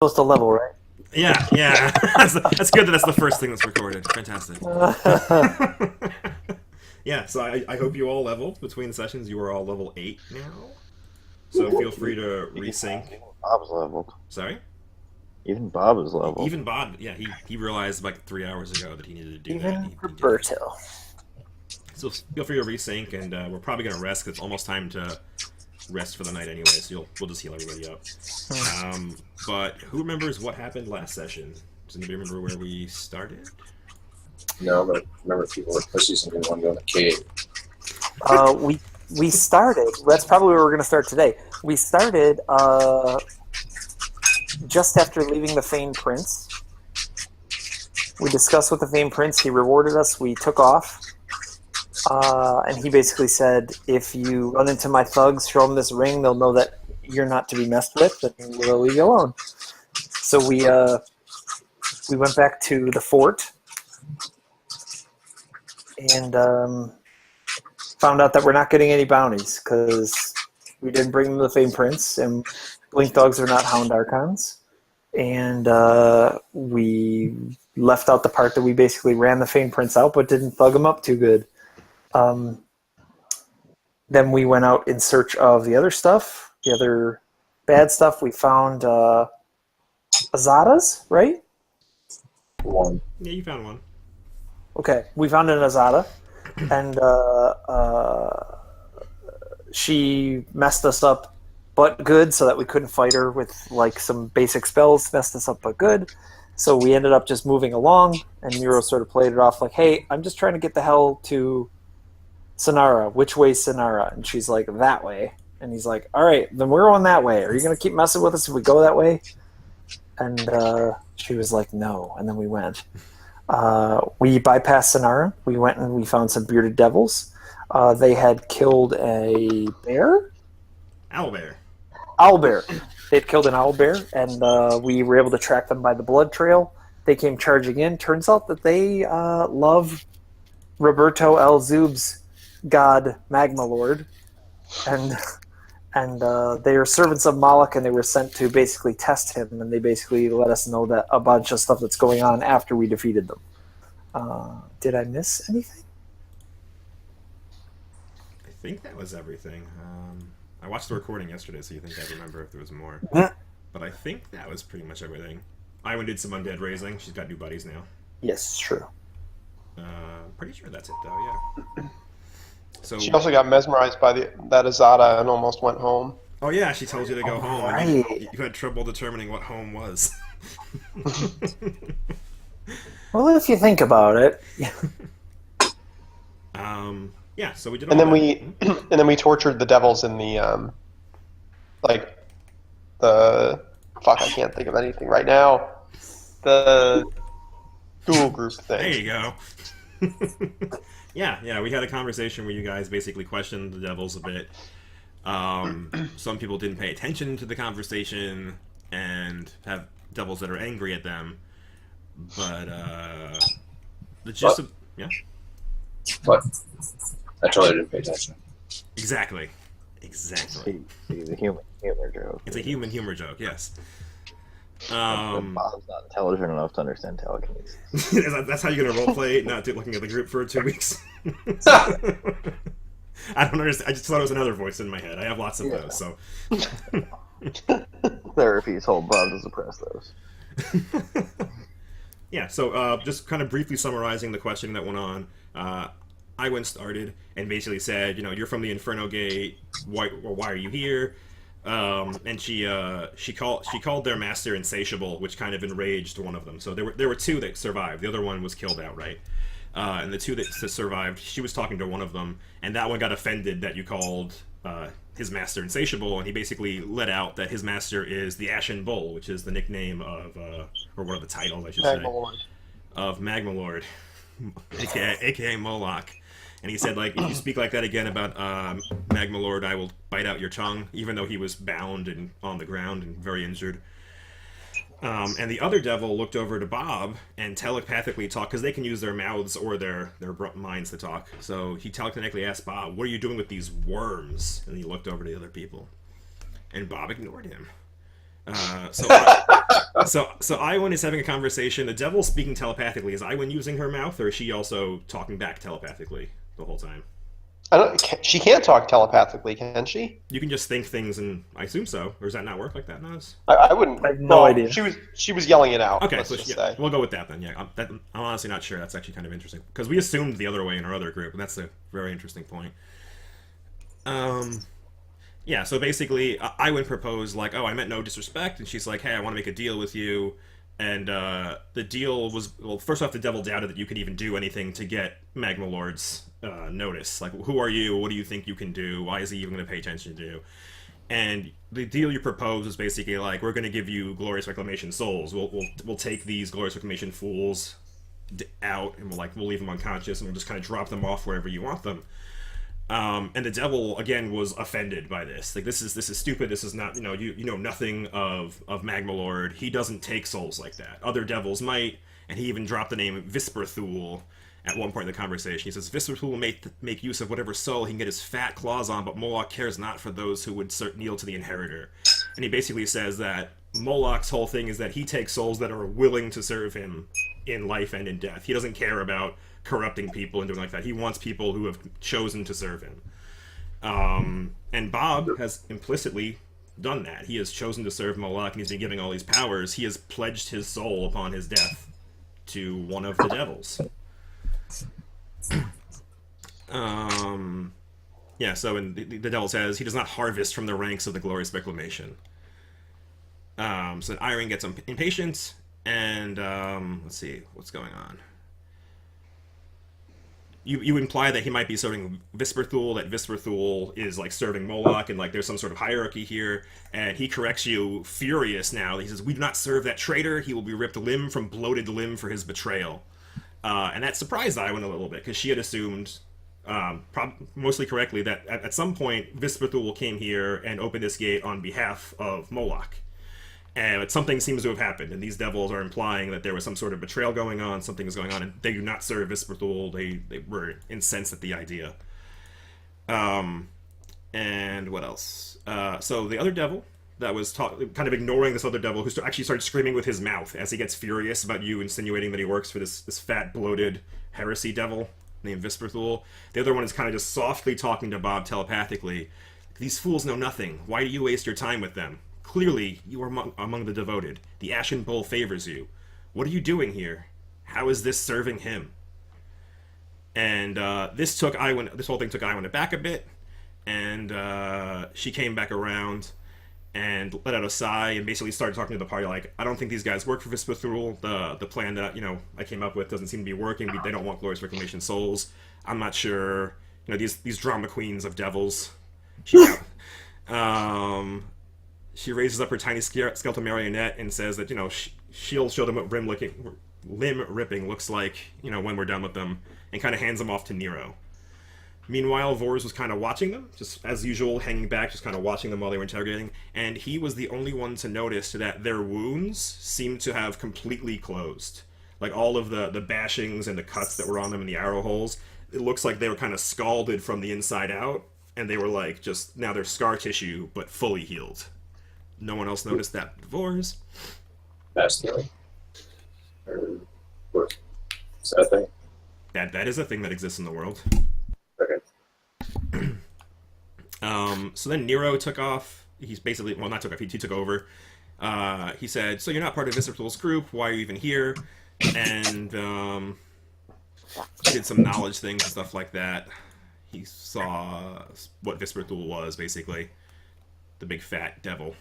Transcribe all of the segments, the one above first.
Supposed to level, right? Yeah, yeah. That's good that that's the first thing that's recorded. Fantastic. Yeah, so I hope you all leveled between sessions. You are all level 8 now. So feel free to Even resync. Bob's leveled. Sorry? Even Bob is leveled. Even Bob, yeah, he realized like 3 hours ago that he needed to do that. Even He did it. Roberto. So feel free to resync, and we're probably going to rest because it's almost time to rest for the night anyway, so we'll just heal everybody up. But who remembers what happened last session? Does anybody remember where we started? No, but remember people were pussies and didn't want to go in the cave. We started. That's probably where we're going to start today. We started just after leaving the Famed Prince. We discussed with the Famed Prince. He rewarded us. We took off. And he basically said, if you run into my thugs, show them this ring, they'll know that you're not to be messed with, and we'll leave you alone. So we went back to the fort and found out that we're not getting any bounties because we didn't bring them the Famed Prince, and Blink Dogs are not Hound Archons. And we left out the part that we basically ran the Famed Prince out but didn't thug him up too good. Then we went out in search of the other stuff, the other bad stuff. We found Azadas, right? One. Yeah, you found one. Okay, we found an Azada, and she messed us up but good so that we couldn't fight her with like some basic spells, messed us up but good. So we ended up just moving along, and Miro sort of played it off like, hey, I'm just trying to get the hell to Sonara. Which way's Sonara? And she's like, that way. And he's like, all right, then we're on that way. Are you going to keep messing with us if we go that way? And she was like, no. And then we went. We bypassed Sonara. We went and we found some bearded devils. They had killed a bear? Owlbear. Owlbear. They'd killed an owlbear, and we were able to track them by the blood trail. They came charging in. Turns out that they love Roberto L. Zub's god, Magma Lord, and they are servants of Moloch, and they were sent to basically test him, and they basically let us know that a bunch of stuff that's going on after we defeated them. Did I miss anything? I think that was everything. I watched the recording yesterday, so you think I remember if there was more. But I think that was pretty much everything. Iwan did some undead raising. She's got new buddies now. Yes, true. Pretty sure that's it, though, yeah. So, She also got mesmerized by that Azada and almost went home. oh yeah, she told you to go home, and right. you had trouble determining what home was. Well, if you think about it, Yeah, so we did. And all then that. and then we tortured the devils in the the fuck, I can't think of anything right now. The dual group thing. There you go. Yeah, we had a conversation where you guys basically questioned the devils a bit. Some people didn't pay attention to the conversation and have devils that are angry at them. But the gist of yeah, But I totally didn't pay attention. exactly. It's a human humor joke. It's a human humor joke. Yes. Bob's not intelligent enough to understand telekinesis. That's how you're gonna roleplay, not looking at the group for 2 weeks. I don't understand. I just thought it was another voice in my head. I have lots of those. So Therapy's whole Bob to suppress those. yeah. So just kind of briefly summarizing the questioning that went on. Iwan started and basically said, you're from the Inferno Gate. Why are you here? And she called their master insatiable, which kind of enraged one of them. So there were two that survived. The other one was killed outright. And the two that survived, she was talking to one of them, and that one got offended that you called his master insatiable, and he basically let out that his master is the Ashen Bull, which is the nickname of, or one of the titles, I should say, of Magma Lord, aka Moloch. And he said, like, if you speak like that again about Magma Lord, I will bite out your tongue, even though he was bound and on the ground and very injured. And the other devil looked over to Bob and telepathically talked, because they can use their mouths or their minds to talk. So he telepathically asked Bob, what are you doing with these worms? And he looked over to the other people. And Bob ignored him. So So Iwan is having a conversation. The devil's speaking telepathically. Is Iwan using her mouth, or is she also talking back telepathically the whole time? She can't talk telepathically, can she? You can just think things, and I assume so. Or does that not work like that, Naz? I wouldn't. I have no idea. She was yelling it out. Okay, let's so just yeah, say. we'll go with that then. Yeah, I'm honestly not sure. That's actually kind of interesting because we assumed the other way in our other group, and that's a very interesting point. Yeah. So basically, Iwan proposed like, "Oh, I meant no disrespect," and she's like, "Hey, I want to make a deal with you." And the deal was, well, first off, the devil doubted that you could even do anything to get Magma Lord's notice. Like, who are you? What do you think you can do? Why is he even going to pay attention to you? And the deal you propose is basically like, we're going to give you Glorious Reclamation souls. We'll take these Glorious Reclamation fools out, and we'll leave them unconscious, and we'll just kind of drop them off wherever you want them. And the devil again was offended by this. Like, this is stupid. This is not, you know nothing of Magma Lord. He doesn't take souls like that. Other devils might, and he even dropped the name Visperthul at one point in the conversation. He says Visperthul will make use of whatever soul he can get his fat claws on, but Moloch cares not for those who would kneel to the inheritor. And he basically says that Moloch's whole thing is that he takes souls that are willing to serve him in life and in death. He doesn't care about corrupting people and doing like that. He wants people who have chosen to serve him. And Bob has implicitly done that. He has chosen to serve Moloch, and he's been giving all these powers. He has pledged his soul upon his death to one of the devils. Yeah, so the devil says he does not harvest from the ranks of the Glorious Reclamation. So Irene gets impatient, and let's see what's going on. You imply that he might be serving Visperthul, that Visperthul is like serving Moloch, and like there's some sort of hierarchy here, and he corrects you, furious now. He says, "We do not serve that traitor. He will be ripped limb from bloated limb for his betrayal." And that surprised Iwan a little bit, because she had assumed, mostly correctly, that at some point Visperthul came here and opened this gate on behalf of Moloch. And something seems to have happened, and these devils are implying that there was some sort of betrayal going on, something is going on, and they do not serve Visperthul. They were incensed at the idea. And what else? So the other devil that was kind of ignoring this other devil, who actually started screaming with his mouth as he gets furious about you insinuating that he works for this fat, bloated heresy devil named Visperthul. The other one is kind of just softly talking to Bob telepathically. These fools know nothing. Why do you waste your time with them? Clearly, you are among the devoted. The Ashen Bull favors you. What are you doing here? How is this serving him? And this whole thing took Iwan aback a bit, and she came back around and let out a sigh and basically started talking to the party like, I don't think these guys work for Visperthul. The plan that I came up with doesn't seem to be working. They don't want Glorious Reclamation souls. I'm not sure. These drama queens of devils. She raises up her tiny skeletal marionette and says that, she'll show them what limb ripping looks like, when we're done with them, and kind of hands them off to Nero. Meanwhile, Vors was kind of watching them, just as usual, hanging back, just kind of watching them while they were interrogating, and he was the only one to notice that their wounds seemed to have completely closed. Like, all of the bashings and the cuts that were on them and the arrow holes, it looks like they were kind of scalded from the inside out, and they were like, now they're scar tissue, but fully healed. No one else noticed that. Vors. Fast healing. Or what? Is that a thing? That is a thing that exists in the world. Okay. So then Nero took off. He's basically, well, not took off. He took over. He said, "So you're not part of Visperthul's group. Why are you even here?" And he did some knowledge things and stuff like that. He saw what Visperthul was, basically, the big fat devil.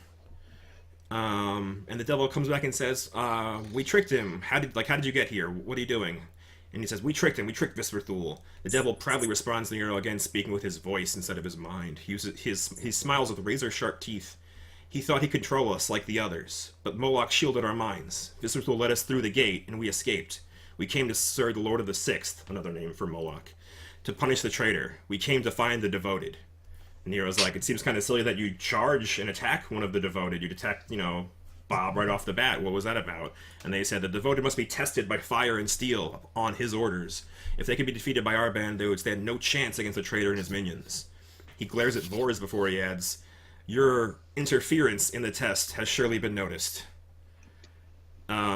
And the devil comes back and says, "We tricked him. How did you get here? What are you doing?" And he says, "We tricked him. We tricked Visperthul." The devil proudly responds to Nero, again speaking with his voice instead of his mind. He smiles with razor-sharp teeth. "He thought he'd control us like the others, but Moloch shielded our minds. Visperthul led us through the gate, and we escaped. We came to serve the Lord of the Sixth," another name for Moloch, "to punish the traitor. We came to find the devoted." And Nero's like, "It seems kind of silly that you charge and attack one of the devoted. You'd attack, Bob right off the bat. What was that about?" And they said the devoted must be tested by fire and steel on his orders. If they could be defeated by our band, they would stand no chance against the traitor and his minions. He glares at Vors before he adds, "Your interference in the test has surely been noticed."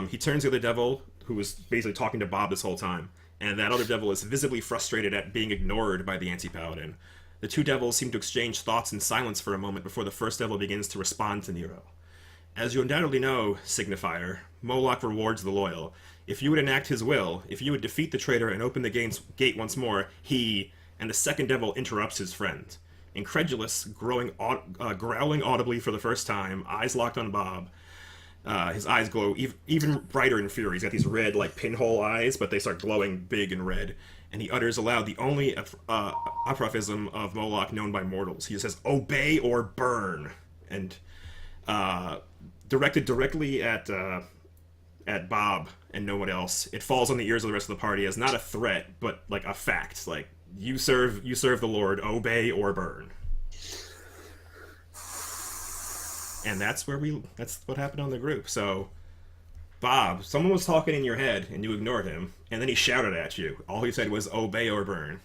He turns to the other devil, who was basically talking to Bob this whole time, and that other devil is visibly frustrated at being ignored by the anti-paladin. The two devils seem to exchange thoughts in silence for a moment before the first devil begins to respond to Nero. As you undoubtedly know, Signifier, Moloch rewards the loyal. If you would enact his will, if you would defeat the traitor and open the gate once more, he... And the second devil interrupts his friend. Incredulous, growling audibly for the first time, eyes locked on Bob. His eyes glow even brighter in fury. He's got these red, like, pinhole eyes, but they start glowing big and red. And he utters aloud the only apophism of Moloch known by mortals. He says, "Obey or burn." And directed directly at Bob and no one else, it falls on the ears of the rest of the party as not a threat, but like a fact. Like, you serve the Lord, obey or burn. And that's what happened on the group. So, Bob, someone was talking in your head and you ignored him, and then he shouted at you. All he said was obey or burn.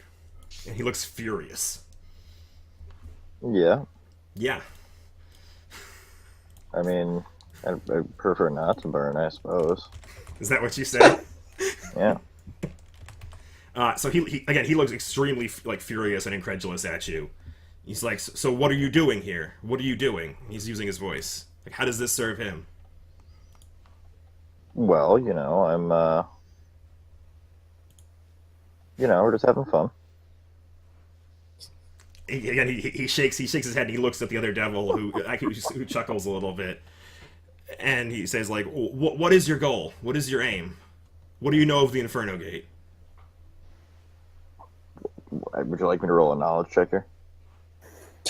And he looks furious. Yeah. Yeah. I mean, I'd prefer not to burn, I suppose. Is that what you said? Yeah. So he looks extremely like furious and incredulous at you. He's like, "So what are you doing here? What are you doing?" He's using his voice. Like, how does this serve him? Well, I'm, we're just having fun. He shakes his head and he looks at the other devil who chuckles a little bit, and he says, like, what is your goal? What is your aim? What do you know of the Inferno Gate? Would you like me to roll a knowledge check here?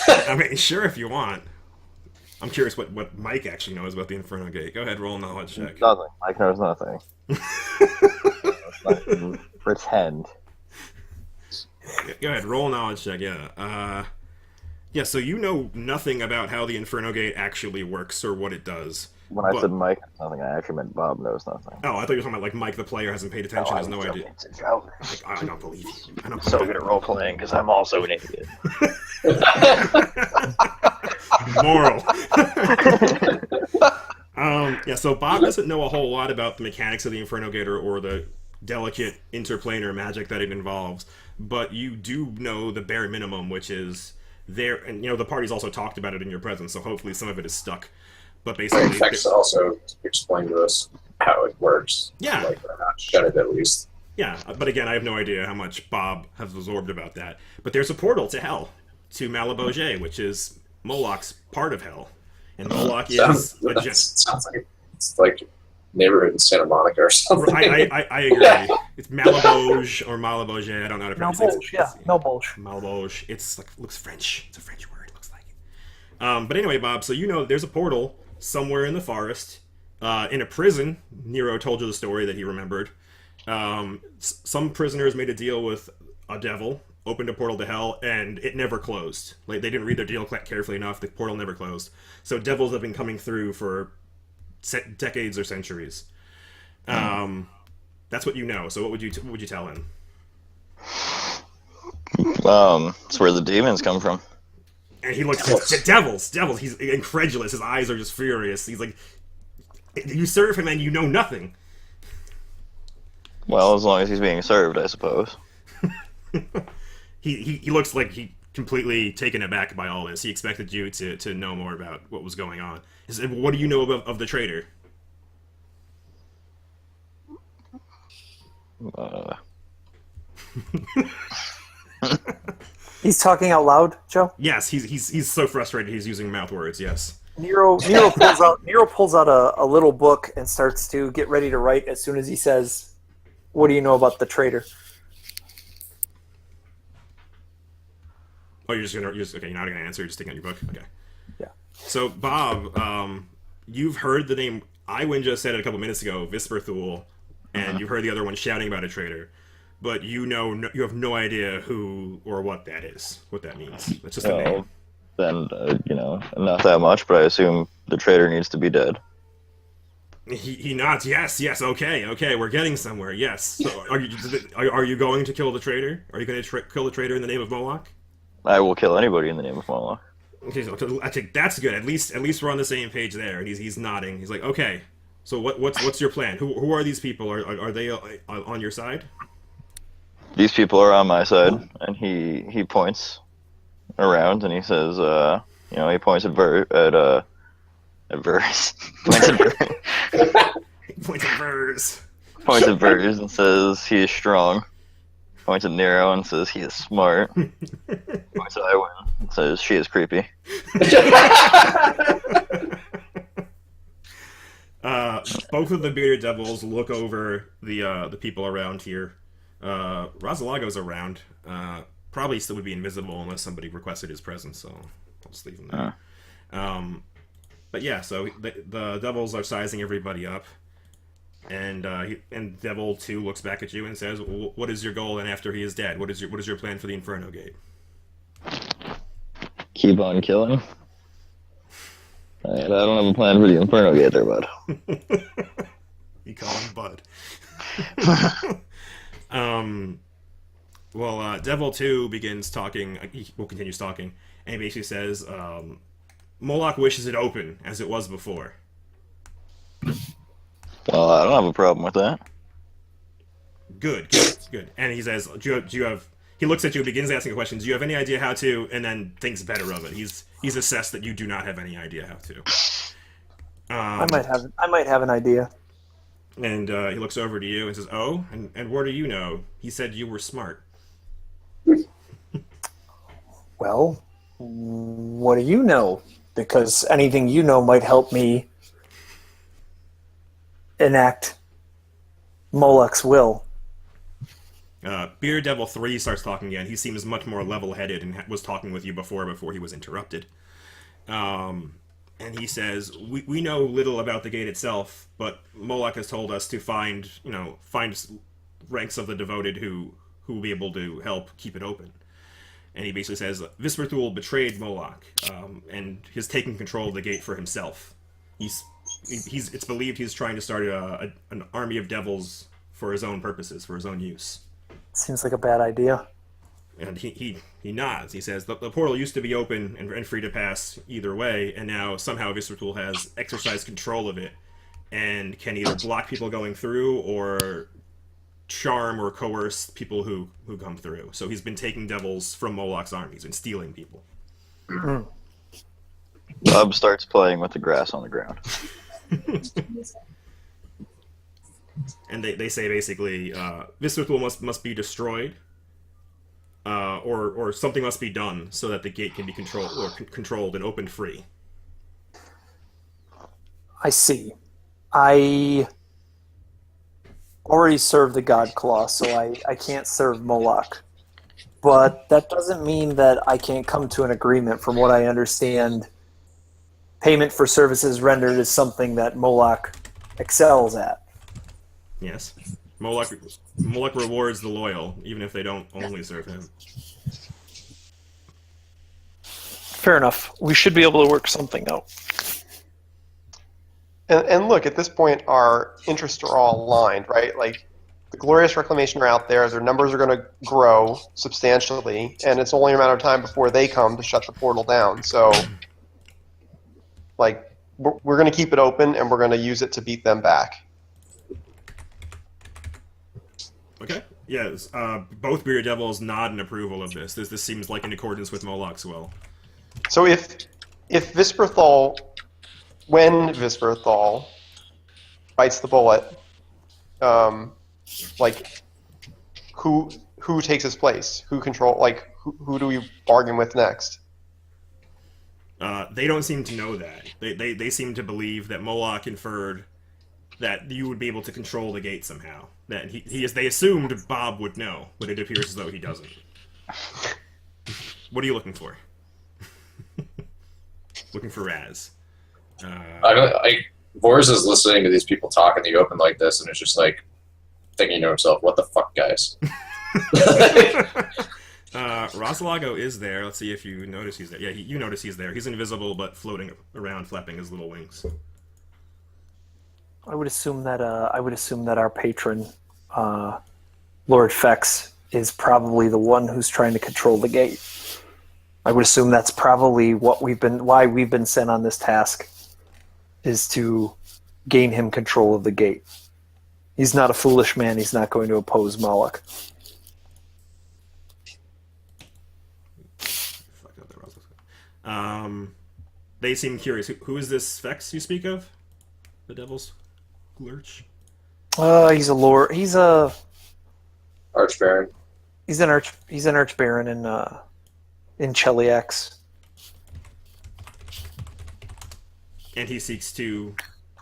I mean, sure, if you want. I'm curious what Mike actually knows about the Inferno Gate. Go ahead, roll a knowledge check. Nothing. Mike knows nothing. Pretend. Go ahead, roll a knowledge check, yeah. Yeah, so you know nothing about how the Inferno Gate actually works or what it does. When I said Mike knows nothing, I actually meant Bob knows nothing. Oh, I thought you were talking about, like, Mike the player hasn't paid attention, has no idea. It's a joke. Like, I don't believe you. I don't So good at role playing because I'm also an idiot. Moral. Yeah, so Bob doesn't know a whole lot about the mechanics of the Inferno Gate or the delicate interplanar magic that it involves, but you do know the bare minimum, which is there, and the party's also talked about it in your presence, so hopefully some of it is stuck. But basically, Thanks to also explain to us how it works. Yeah. Like, not shut it at least. Yeah, but again, I have no idea how much Bob has absorbed about that. But there's a portal to hell, to Malabauge, which is Moloch's part of hell. And Moloch is Sounds like it's like neighborhood in Santa Monica or something. I agree. It's Malabauge or Malabauge. I don't know how to pronounce it. Malbauge. Malbauge. It's like, looks French. It's a French word. It looks like it. But anyway, Bob. So there's a portal somewhere in the forest, in a prison. Nero told you the story that he remembered. Some prisoners made a deal with a devil, opened a portal to hell, and it never closed. Like, they didn't read their deal carefully enough. The portal never closed. So devils have been coming through for decades or centuries. That's what you know. So what would you tell him? It's where the demons come from. And he looks devils. He's incredulous. His eyes are just furious. He's like, you serve him and you know nothing. Well, as long as he's being served, I suppose. He looks like he completely taken aback by all this. He expected you to know more about what was going on. He said, what do you know of the traitor? He's talking out loud, Joe? Yes, he's so frustrated he's using mouth words, yes. Nero pulls out a little book and starts to get ready to write as soon as he says, "What do you know about the traitor?" Oh, you're not gonna answer, you're just taking out your book? Okay. Yeah. So, Bob, you've heard the name, Iwin just said it a couple minutes ago, Visperthul, and you've heard the other one shouting about a traitor. But you have no idea who or what that is, what that means. That's just a name. Then, not that much, but I assume the traitor needs to be dead. He nods. Yes. Okay. We're getting somewhere. Yes. So, are you going to kill the traitor? Are you going to kill the traitor in the name of Moloch? I will kill anybody in the name of Moloch. Okay, so I think that's good. At least we're on the same page there. And he's nodding. He's like, okay. So what's your plan? Who are these people? Are they on your side? These people are on my side, and he points around and he says, he points at Verse. Points at Verse. Points at Vers. Points at Verse and says he is strong. Points at Nero and says he is smart. Points at Iwin and says she is creepy. Both of the bearded devils look over the people around here. Rosalago's around. Probably still would be invisible unless somebody requested his presence, so I'll just leave him there. But yeah, so the devils are sizing everybody up, and Devil 2 looks back at you and says, "What is your goal? And after he is dead, what is your plan for the Inferno Gate?" Keep on killing. I don't have a plan for the Inferno Gate there, bud. You call him Bud. Devil 2 begins talking. He will continue talking, and he basically says, Moloch wishes it open, as it was before. Well, I don't have a problem with that. Good. And he says, do you have... He looks at you, begins asking questions. Do you have any idea how to? And then thinks better of it. He's assessed that you do not have any idea how to. I might have an idea. And he looks over to you and says, "Oh, and what do you know? He said you were smart." Well, what do you know? Because anything you know might help me enact Moloch's will. Beer Devil 3 starts talking again. He seems much more level-headed and was talking with you before he was interrupted. And he says, we know little about the gate itself, but Moloch has told us to find ranks of the devoted who will be able to help keep it open. And he basically says, Visperthul betrayed Moloch, and has taken control of the gate for himself. It's believed he's trying to start an army of devils for his own purposes, for his own use. Seems like a bad idea. And he nods. He says, the portal used to be open and free to pass either way, and now somehow Viscertool has exercised control of it and can either block people going through or charm or coerce people who come through. So he's been taking devils from Moloch's armies and stealing people. Bob starts playing with the grass on the ground. And they say basically, Viscertool must be destroyed. Or something must be done so that the gate can be controlled and opened free. I see. I already serve the God Claw, so I can't serve Moloch. But that doesn't mean that I can't come to an agreement. From what I understand, payment for services rendered is something that Moloch excels at. Yes. Moloch rewards the loyal, even if they don't only serve him. Fair enough. We should be able to work something out. And look, at this point, our interests are all aligned, right? Like, the Glorious Reclamation are out there, their numbers are going to grow substantially, and it's only a matter of time before they come to shut the portal down. So, like, we're going to keep it open, and we're going to use it to beat them back. Okay. Yes. Both Bearded Devils nod in approval of this. This seems like in accordance with Moloch's will. So if Visperthal, when Visperthal bites the bullet, like who takes his place? Who who do we bargain with next? They don't seem to know that. They seem to believe that Moloch inferred that you would be able to control the gate somehow. That they assumed Bob would know, but it appears as though he doesn't. What are you looking for? Looking for Raz. Vors is listening to these people talk in the open like this, and it's just like thinking to himself, "What the fuck, guys?" Rosalago is there. Let's see if you notice he's there. Yeah, you notice he's there. He's invisible, but floating around, flapping his little wings. I would assume that our patron, Lord Fex, is probably the one who's trying to control the gate. I would assume that's probably why we've been sent on this task, is to gain him control of the gate. He's not a foolish man. He's not going to oppose Moloch. They seem curious. Who is this Vex you speak of? The Devil's Lurch? He's a lord. He's an Archbaron. He's an archbaron in Cheliax. And he seeks to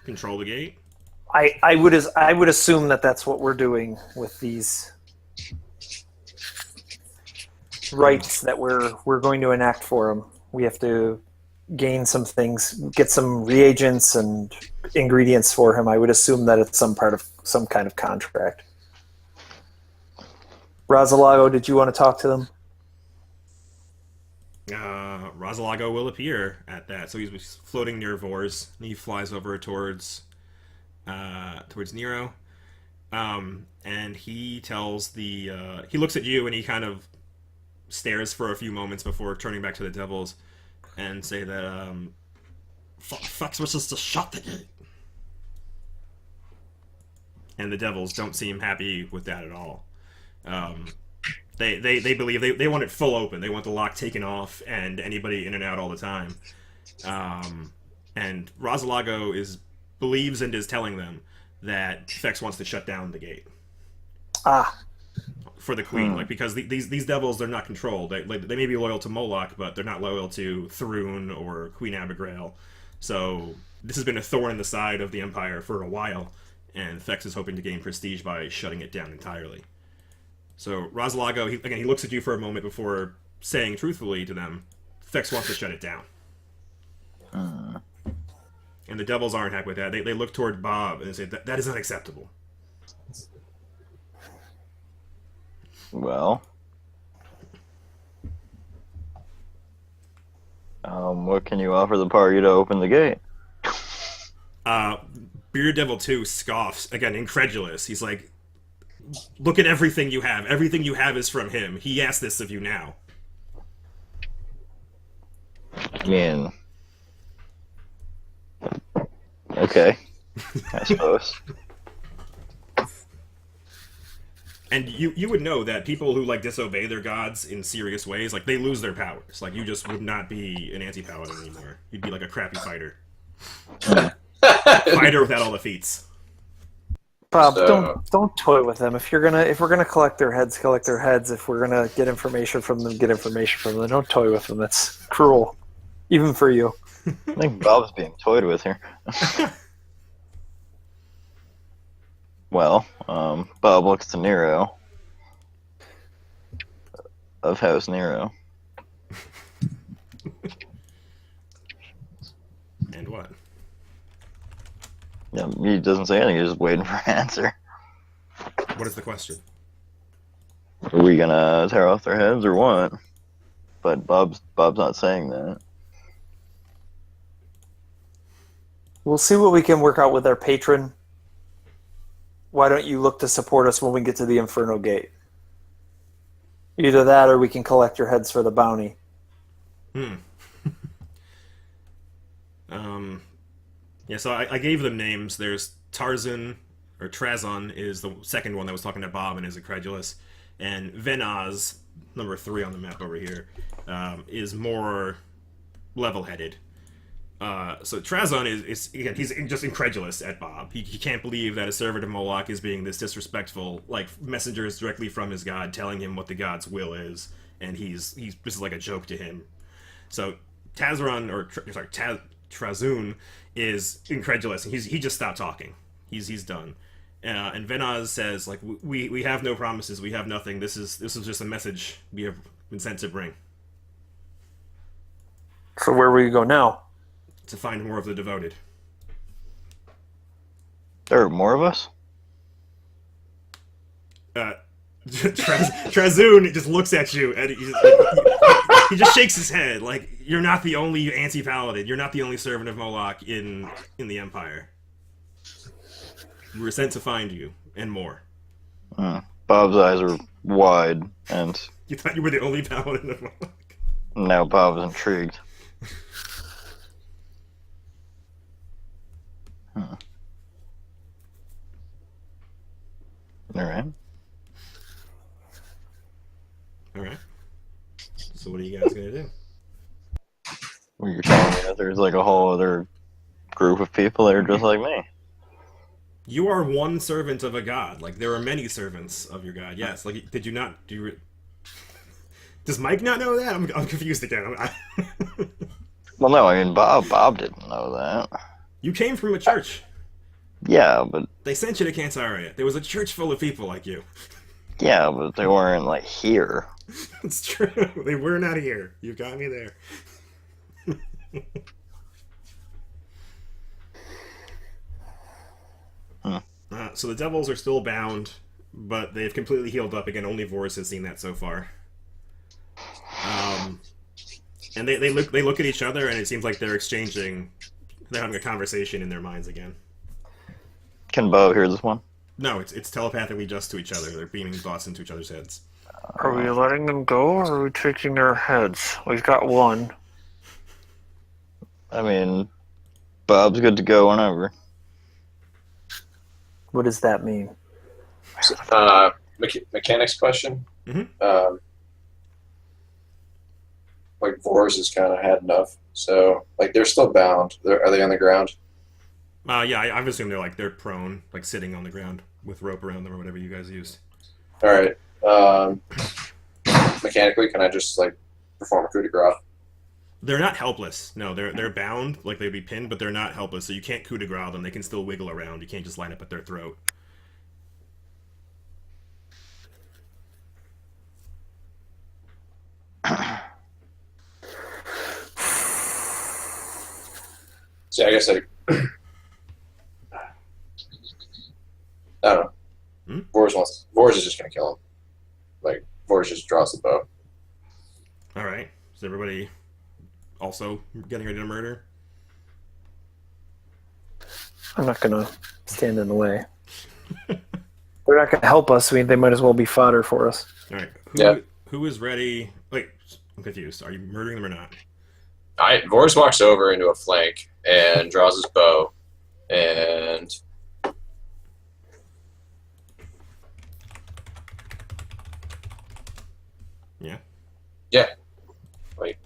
control the gate? I would assume that that's what we're doing with these rites that we're going to enact for him. We have to gain some things, get some reagents and ingredients for him. I would assume that it's some part of some kind of contract. Rosalago, did you want to talk to them? Rosalago will appear at that. So he's floating near Vors, and he flies over towards Nero. And he tells he looks at you and he kind of stares for a few moments before turning back to the devils and say that Fox wishes to shut the gate. And the devils don't seem happy with that at all. They believe they want it full open. They want the lock taken off and anybody in and out all the time. And Rosalago believes and is telling them that Fex wants to shut down the gate. For the queen, because these devils, they're not controlled. They may be loyal to Moloch, but they're not loyal to Thrun or Queen Abigail. So this has been a thorn in the side of the Empire for a while, and Fex is hoping to gain prestige by shutting it down entirely. So Rosalago, he looks at you for a moment before saying truthfully to them, Fex wants to shut it down. And the devils aren't happy with that. They look toward Bob and say, that is unacceptable. Well, what can you offer the party to open the gate? Beer Devil 2 scoffs, again, incredulous. He's like, look at everything you have. Everything you have is from him. He asked this of you now. I mean, okay, I suppose. And you would know that people who disobey their gods in serious ways, they lose their powers. You just would not be an anti-paladin anymore. You'd be a crappy fighter. Fighter without all the feats. Bob, don't toy with them. If we're gonna collect their heads, collect their heads. If we're gonna get information from them, get information from them. Don't toy with them. That's cruel, even for you. I think Bob's being toyed with here. Well, Bob looks to Nero of House Nero. And what? Yeah, he doesn't say anything. He's just waiting for an answer. What is the question? Are we gonna tear off their heads or what? But Bob's not saying that. We'll see what we can work out with our patron. Why don't you look to support us when we get to the Inferno Gate? Either that or we can collect your heads for the bounty. Yeah, so I gave them names. There's Tarzan, or Trazon is the second one that was talking to Bob and is incredulous. And Venaz, number 3 on the map over here, is more level-headed. So Trazon is again, he's just incredulous at Bob. He can't believe that a servant of Moloch is being this disrespectful, messengers directly from his god telling him what the god's will is, and he's this is like a joke to him. So Trazun is incredulous, and he just stopped talking. He's done. And Venaz says, we have no promises, we have nothing. This is just a message we have been sent to bring. So where will you go now? To find more of the devoted. There are more of us? Trazun just looks at you and he just shakes his head you're not the only anti-paladin. You're not the only servant of Moloch in the Empire. We were sent to find you and more. Bob's eyes are wide, and You thought you were the only paladin of Moloch. now Bob is intrigued. All right. All right. So what are you guys gonna do? Well, you're telling me that there's like a whole other group of people that are just like me. You are one servant of a god. Like there are many servants of your god. Yes. Like did you not? Does Mike not know that? I'm confused again. Well, no, I mean Bob didn't know that. You came from a church. Yeah, but They sent you to Cantaria. There was a church full of people like you. they weren't like here. It's true. They were not here. You got me there. So the devils are still bound, but they've completely healed up again. Only Vorus has seen that so far. And they look at each other, and it seems like they're having a conversation in their minds again. Can Bo hear this one? No, it's telepathically just to each other. They're beaming thoughts into each other's heads. Are we letting them go, or are we taking their heads? We've got one. I mean, Bob's good to go whenever. What does that mean? Mechanics question. Mhm. Like Vor's has kind of had enough, so like they're still bound. Are they on the ground? Yeah, I've assumed they're prone, like sitting on the ground with rope around them or whatever you guys used. All right. Mechanically, can I just like perform a coup de grace? They're not helpless. No, they're bound, like they'd be pinned, but they're not helpless. So you can't coup de grace them. They can still wiggle around. You can't just line up at their throat. See, I guess I don't know. Hmm? Vor's is just gonna kill him. Like Vor's just draws the bow. All right. Is everybody also getting ready to murder? I'm not gonna stand in the way. They're not gonna help us. I mean, they might as well be fodder for us. All right. Yeah. Who is ready? Like, I'm confused. Are you murdering them or not? Vor's walks over into a flank and draws his bow, and Yeah. yeah, like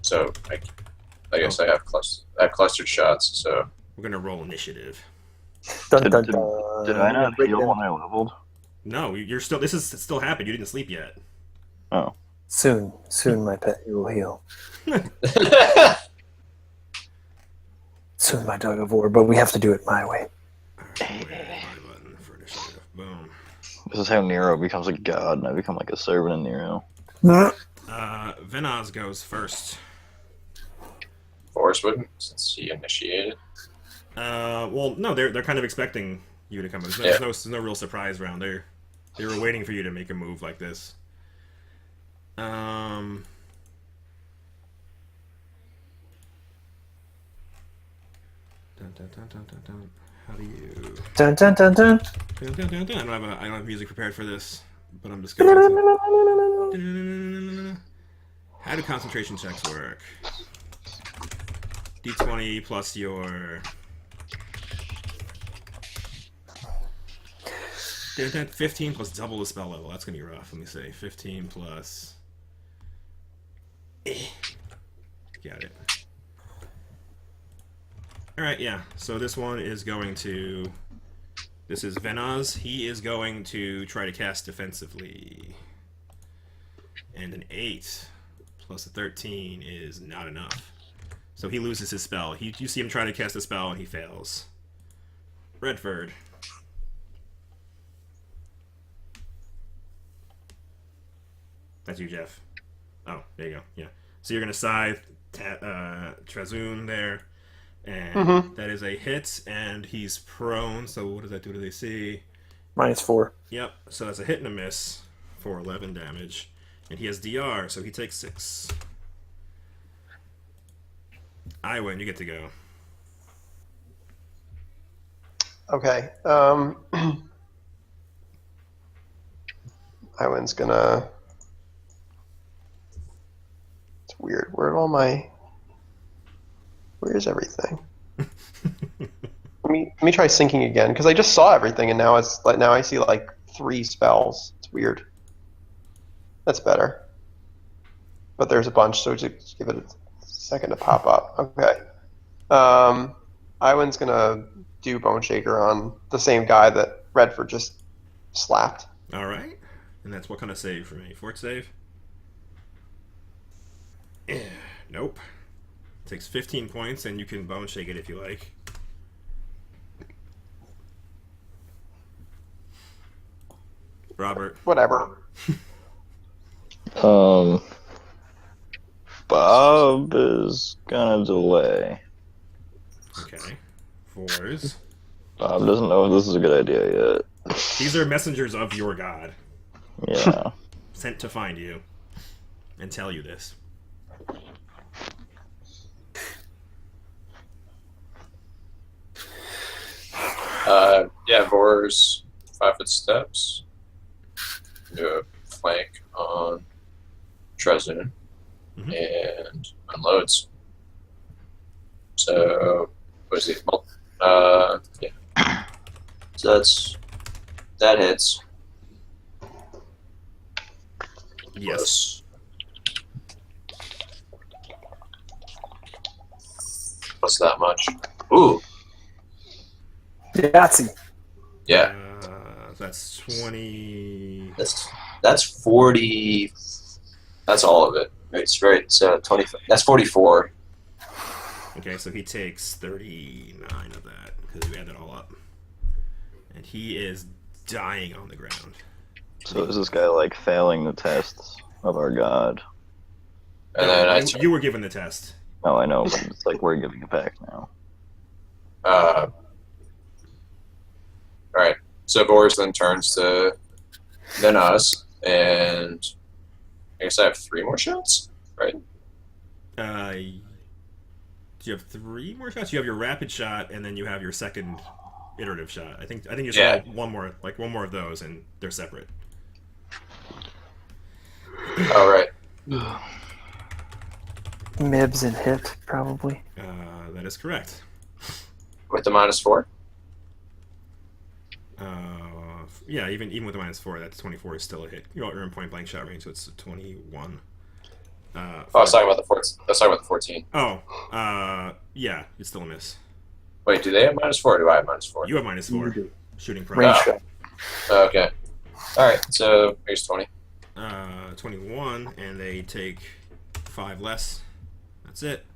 so. I guess I have clustered shots. So We're gonna roll initiative. Dun, Did, dun, did, dun. did I not heal when I leveled? No, you're still. This is still happened. You didn't sleep yet. Oh. Soon, my pet, you will heal. Soon, my dog of war, but we have to do it my way. Button for initiative. Boom. This is how Nero becomes a god, and I become like a servant of Nero. Venaz goes first. Vor's wouldn't, since he initiated. Well, no, they're kind of expecting you to come in. There's no real surprise round. They were waiting for you to make a move like this. Dun, dun, dun, dun, dun, dun. How do you? Dun dun dun dun. Dun, dun, dun, dun. I don't have music prepared for this, but I'm just gonna. How do concentration checks work? D20 plus your 15 plus double the spell level. That's gonna be rough. Let me see. 15 plus. Got it. Alright, yeah. So this one is going to. This is Venaz. He is going to try to cast defensively. And an 8 plus a 13 is not enough. So he loses his spell. You see him try to cast a spell and he fails. Redford. That's you, Jeff. Oh, there you go. Yeah. So you're going to scythe Trazoon there. And that is a hit, and he's prone. So what does that do to the AC? -4. Yep. So that's a hit and a miss for 11 damage. And he has DR, so he takes 6. I win. You get to go. Okay. Iwan's gonna. It's weird. Where's everything? Let me try syncing again because I just saw everything and now it's like now I see like 3 spells. It's weird. That's better. But there's a bunch, so just give it a second to pop up. Okay. Iwan's gonna do Bone Shaker on the same guy that Redford just slapped. All right. And that's what kind of save for me? Fort save? Nope. Takes 15 points, and you can bone shake it if you like. Robert. Whatever. Bob is gonna delay. Okay. Fours. Bob doesn't know if this is a good idea yet. These are messengers of your god, Yeah. sent to find you and tell you this. Yeah, Vor's 5-foot steps. Do a flank on Trezun and unloads. So, what is it? Yeah. So that hits. Yes. What's that much? Ooh, Yahtzee. yeah. That's 20. That's 40. That's all of it. It's right. So 20. That's 44. Okay, so he takes 39 of that because we add it all up, and he is dying on the ground. So is this guy like failing the tests of our god? And then You were given the test. Oh, I know, but it's like we're giving it back now. all right. So Boris then turns to then us, and I guess I have 3 more shots, right? Do you have 3 more shots? You have your rapid shot, and then you have your second iterative shot. I think you Yeah. have one more of those, and they're separate. All right. Mibs and hit, probably. That is correct. With the -4. Yeah, even with the -4, that's 24 is still a hit. You're in point blank shot range, so it's 21. I was talking about the 14. I was talking about the 14. Yeah, it's still a miss. Wait, do they have -4? Or do I have -4? You have -4. You do. Shooting Range price. shot. Okay. All right. So here's 20. 21, and they take 5 less. That's it.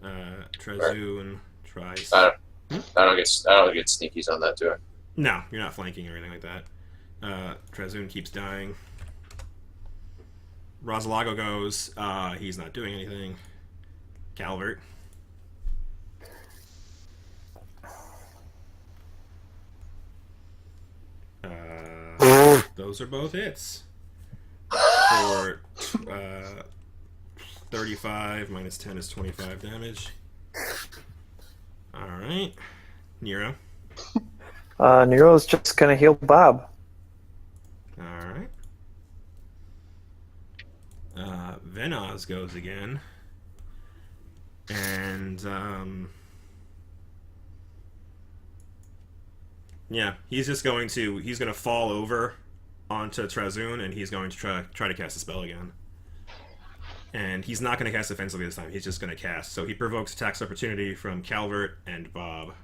Trezun tries. I don't get sneakies on that, do I? No, you're not flanking or anything like that. Trezun keeps dying. Rosalago goes. He's not doing anything. Calvert. Those are both hits. For 35 minus 10 is 25 damage. Alright. Nero. Nero's just gonna heal Bob. Alright. Venoz goes again. And, yeah, he's going to fall over onto Trezun, and he's going to try to cast a spell again. And he's not going to cast offensively this time. He's just going to cast. So he provokes attacks opportunity from Calvert and Bob.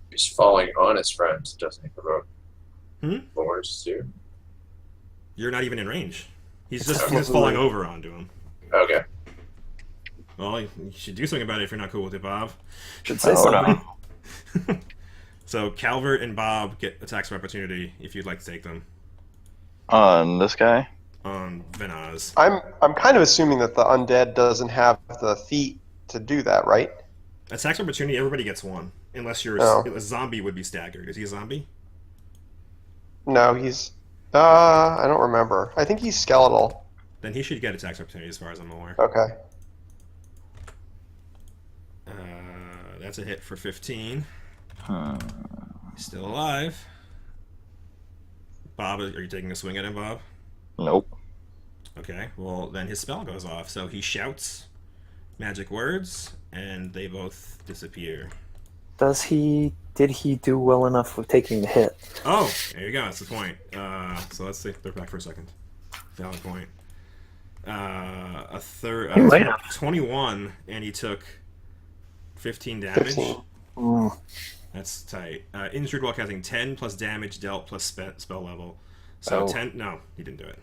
He's falling on his friend, doesn't he provoke? Boris too. You're not even in range. He's just falling over onto him. Okay. Well, you should do something about it if you're not cool with it, Bob. Should say Oh, something. no. So Calvert and Bob get attacks of opportunity if you'd like to take them On this guy? on Venoz. I'm kind of assuming that the undead doesn't have the feat to do that, right? Attacks of opportunity, everybody gets one. Unless you're Oh. a zombie would be staggered. Is he a zombie? No, he's. I don't remember. I think he's skeletal. Then he should get attacks of opportunity as far as I'm aware. Okay. That's a hit for 15. Hmm. He's still alive. Bob, are you taking a swing at him, Bob? Nope. Okay, well, then his spell goes off. So he shouts magic words, and they both disappear. Does he? Did he do well enough with taking the hit? Oh, there you go. That's the point. So let's take it back for a second. Valid point. A third. He might have. 21, and he took 15 damage. 15. That's tight. Injured while casting 10 plus damage dealt plus spell level. So Oh. 10. No, he didn't do it.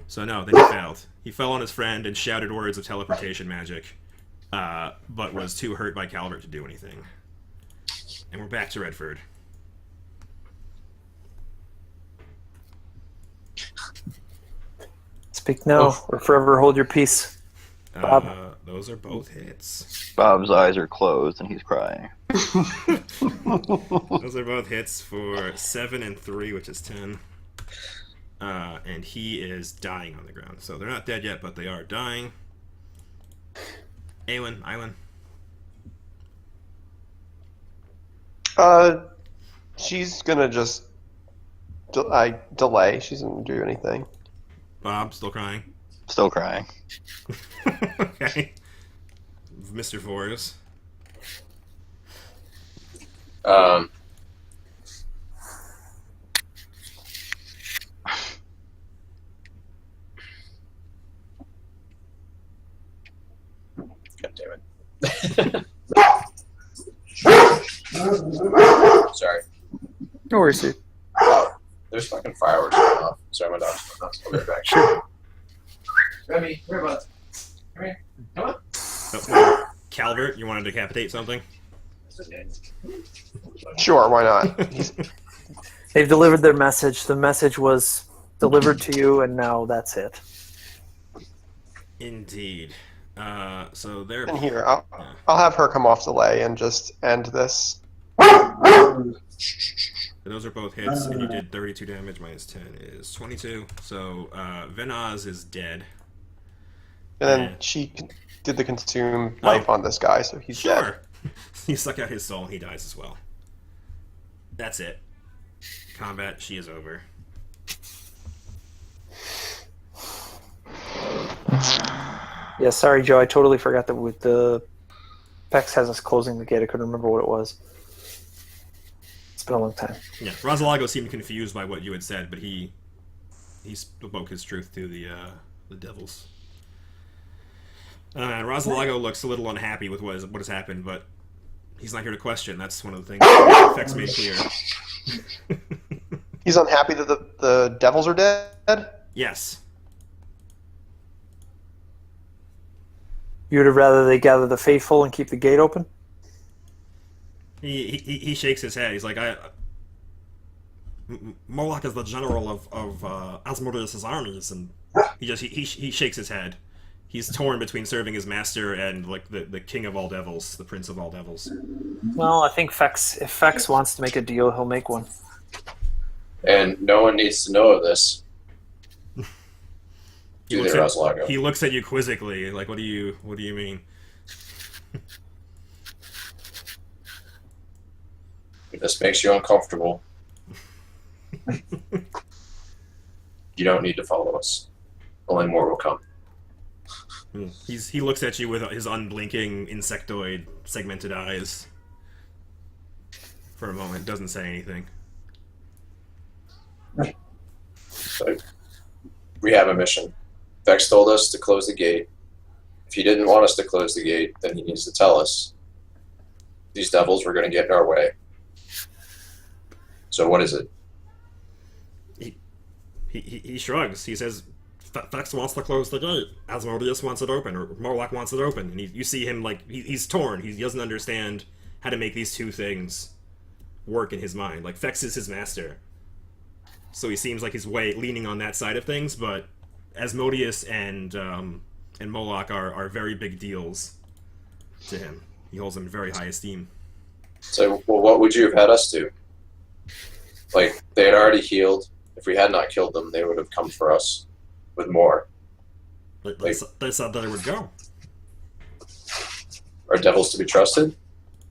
So no, then he failed. He fell on his friend and shouted words of teleportation magic, but was too hurt by Calvert to do anything. And we're back to Redford. Speak now, or forever hold your peace. Bob. Those are both hits. Bob's eyes are closed and he's crying. Those are both hits for 7 and 3, which is 10. And he is dying on the ground. So they're not dead yet, but they are dying. Awen. She's gonna just delay. She's gonna do anything. Bob, still crying. Still crying. Okay. Mr. Forrest. God damn it. Sorry. No worries, dude. There's fucking fireworks going off. Sorry, my dog's I'll be right back. Sure. Remy, come here, bud. Come here. Come on. Oh, Calvert, you want to decapitate something? Sure, why not? They've delivered their message. The message was delivered to you, and now that's it. Indeed. So they're... And here, I'll have her come off delay and just end this. Those are both hits, and you did 32 damage. Minus 10 is 22. So Venaz is dead. And then Yeah. she did the consume life on this guy, so he's dead. Sure. You suck out his soul, and he dies as well. That's it. Combat, she is over. Yeah, sorry, Joe. I totally forgot that with the Pex has us closing the gate. I couldn't remember what it was. It's been a long time. Yeah, Rosalago seemed confused by what you had said, but he spoke his truth to the devils. Rosalago looks a little unhappy with what has happened, but he's not here to question. That's one of the things Fex made clear. He's unhappy that the devils are dead? Yes. You would have rather they gather the faithful and keep the gate open? He shakes his head. He's like, Moloch is the general of Asmodeus' armies, and he shakes his head. He's torn between serving his master and like the king of all devils, the prince of all devils. Well, I think Fex, if Fex wants to make a deal, he'll make one. And no one needs to know of this. Do the Rosalago. He looks at you quizzically, like, what do you mean? If this makes you uncomfortable, you don't need to follow us. Only more will come. He looks at you with his unblinking insectoid segmented eyes for a moment, doesn't say anything. So, we have a mission. Vex told us to close the gate. If he didn't want us to close the gate, then he needs to tell us. These devils were going to get in our way. So what is it? He shrugs. He says, Vex wants to close the gate. Asmodeus wants it open, or Morlock wants it open. And you see him like he's torn. He doesn't understand how to make these two things work in his mind. Like Vex is his master, so he seems like he's leaning on that side of things. But Asmodeus and Moloch are very big deals to him. He holds them in very high esteem. So, well, what would you have had us do? Like, they had already healed. If we had not killed them, they would have come for us with more. They said that it would go. Are devils to be trusted?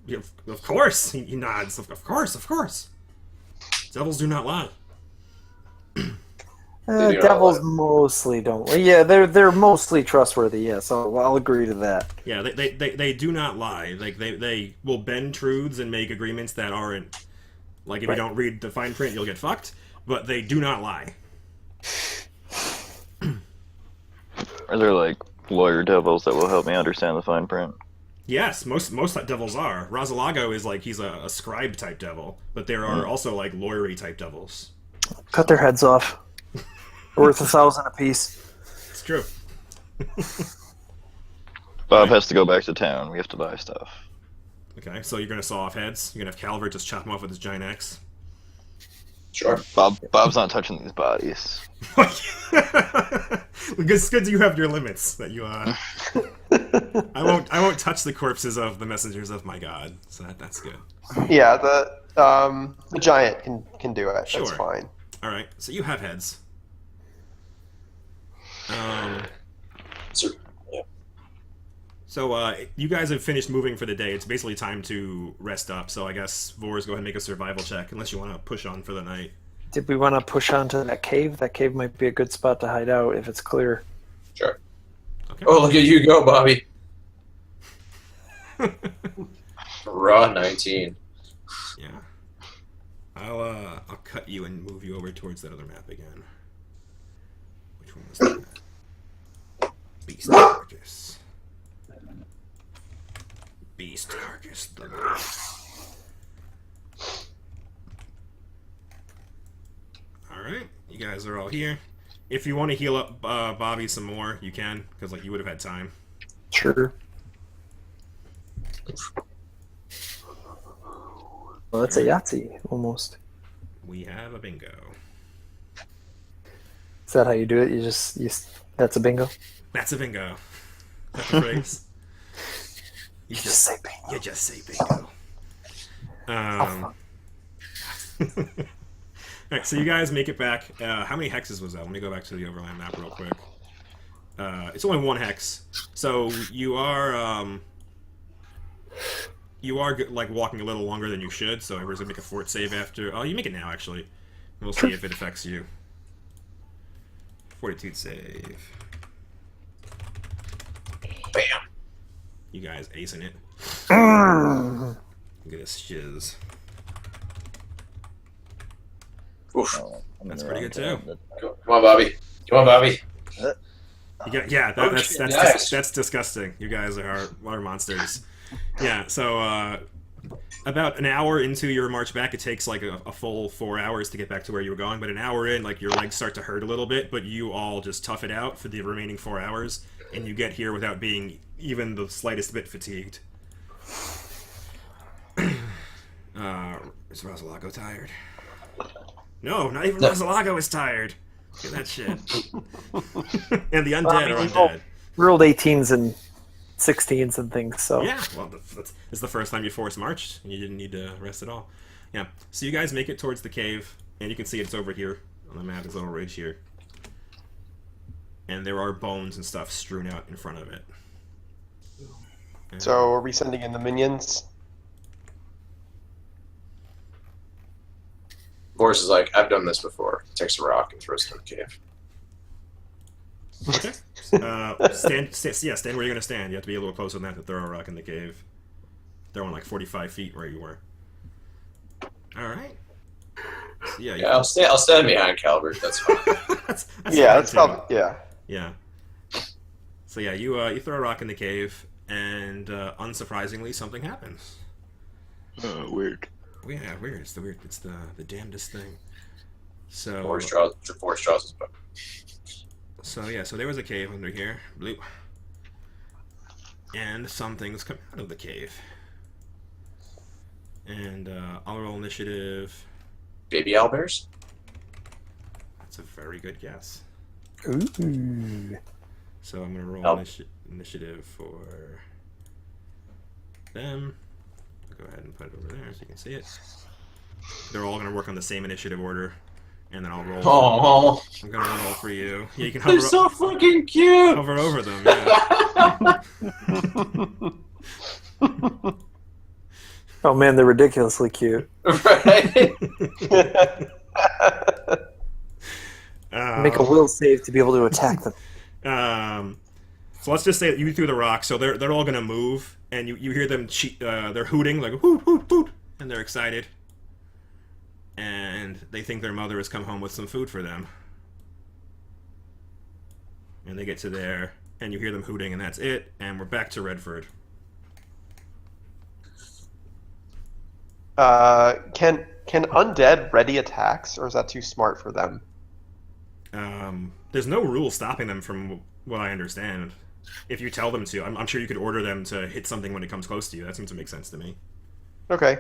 Yeah, of course. He nods. Of course. Devils do not lie. They do not Devils lie. mostly don't. Yeah, they're mostly trustworthy. Yeah, so I'll agree to that. Yeah, they do not lie. Like they will bend truths and make agreements that aren't like if Right. you don't read the fine print, you'll get fucked. But they do not lie. Are there like lawyer devils that will help me understand the fine print? Yes, most devils are. Rosalago is like he's a scribe type devil, but there are also like lawyery type devils. Cut their heads off. Worth 1,000 apiece. It's true. Bob has to go back to town. We have to buy stuff. Okay, so you're gonna saw off heads. You're gonna have Calvert just chop them off with his giant axe. Sure. Bob's not touching these bodies. It's good you have your limits. That you I won't touch the corpses of the messengers of my god. So that's good. Yeah, the giant can do it. Sure. That's fine. All right, so you have heads. So, yeah. So you guys have finished moving for the day. It's basically time to rest up. So I guess Vors, go ahead and make a survival check, unless you want to push on for the night. Did we want to push on to that cave? That cave might be a good spot to hide out if it's clear. Sure. Okay. Oh, look at you go, Bobby. Raw 19. Yeah. I'll cut you and move you over towards that other map again. Which one was that? Beast Carcass. Beast Carcass. Alright, you guys are all here. If you want to heal up Bobby some more, you can, because like you would have had time. Sure. Well, that's a Yahtzee, almost. We have a bingo. Is that how you do it? That's a bingo? That's a bingo. That's the phrase. You Just say bingo. You just say bingo. Alright, so you guys make it back. How many hexes was that? Let me go back to the overland map real quick. It's only one hex. So you are like walking a little longer than you should, so everyone's gonna make a fort save after. Oh, you make it now, actually. We'll see if it affects you. Fortitude save. Bam. You guys acing it. Mm. Look at this shiz. Oof. That's pretty good too. Come on, Bobby. Come on, Bobby. Yeah, Oh, that's nice. that's disgusting. You guys are monsters. Yeah, so about an hour into your march back, it takes like a full 4 hours to get back to where you were going. But an hour in, like your legs start to hurt a little bit, but you all just tough it out for the remaining 4 hours, and you get here without being even the slightest bit fatigued. Is Rosalago tired? No, not even Rosalago is tired. Look at that shit. And the undead are undead. Rolled 18s and 16s and things, so. Yeah, well, it's the first time you forced marched, and you didn't need to rest at all. Yeah, so you guys make it towards the cave, and you can see it's over here on the map, this little ridge here. And there are bones and stuff strewn out in front of it. And So are we sending in the minions? Boris is like, I've done this before. Takes a rock and throws it in the cave. Okay. Stand where you're going to stand. You have to be a little closer than that to throw a rock in the cave. Throw in like 45 feet where you were. Alright. So, Yeah, I'll stand behind Calvert. That's fine. that's Yeah, fine, that's too. probably yeah. Yeah. So yeah, you throw a rock in the cave, and unsurprisingly, something happens. Weird. Yeah, weird. It's the weird. It's the damnedest thing. So Boris draws his bow. so yeah, so there was a cave under here, bloop, and some things come out of the cave. And I'll roll initiative. Baby owlbears? That's a very good guess. Ooh. So I'm gonna roll Oh. initiative for them. I'll go ahead and put it over there so you can see it. They're all gonna work on the same initiative order, and then I'll roll. Oh, I'm gonna roll for you. Yeah, you can they're so fucking cute. hover over them. Yeah. Oh man, they're ridiculously cute. Right? Make a will save to be able to attack them. So let's just say that you threw the rock, so they're all gonna move, and you hear them they're hooting like hoot hoot hoot, and they're excited, and they think their mother has come home with some food for them, and they get to there, and you hear them hooting, and that's it, and we're back to Redford. Can undead ready attacks, or is that too smart for them? There's no rule stopping them from what I understand. If you tell them to, I'm sure you could order them to hit something when it comes close to you. That seems to make sense to me. Okay.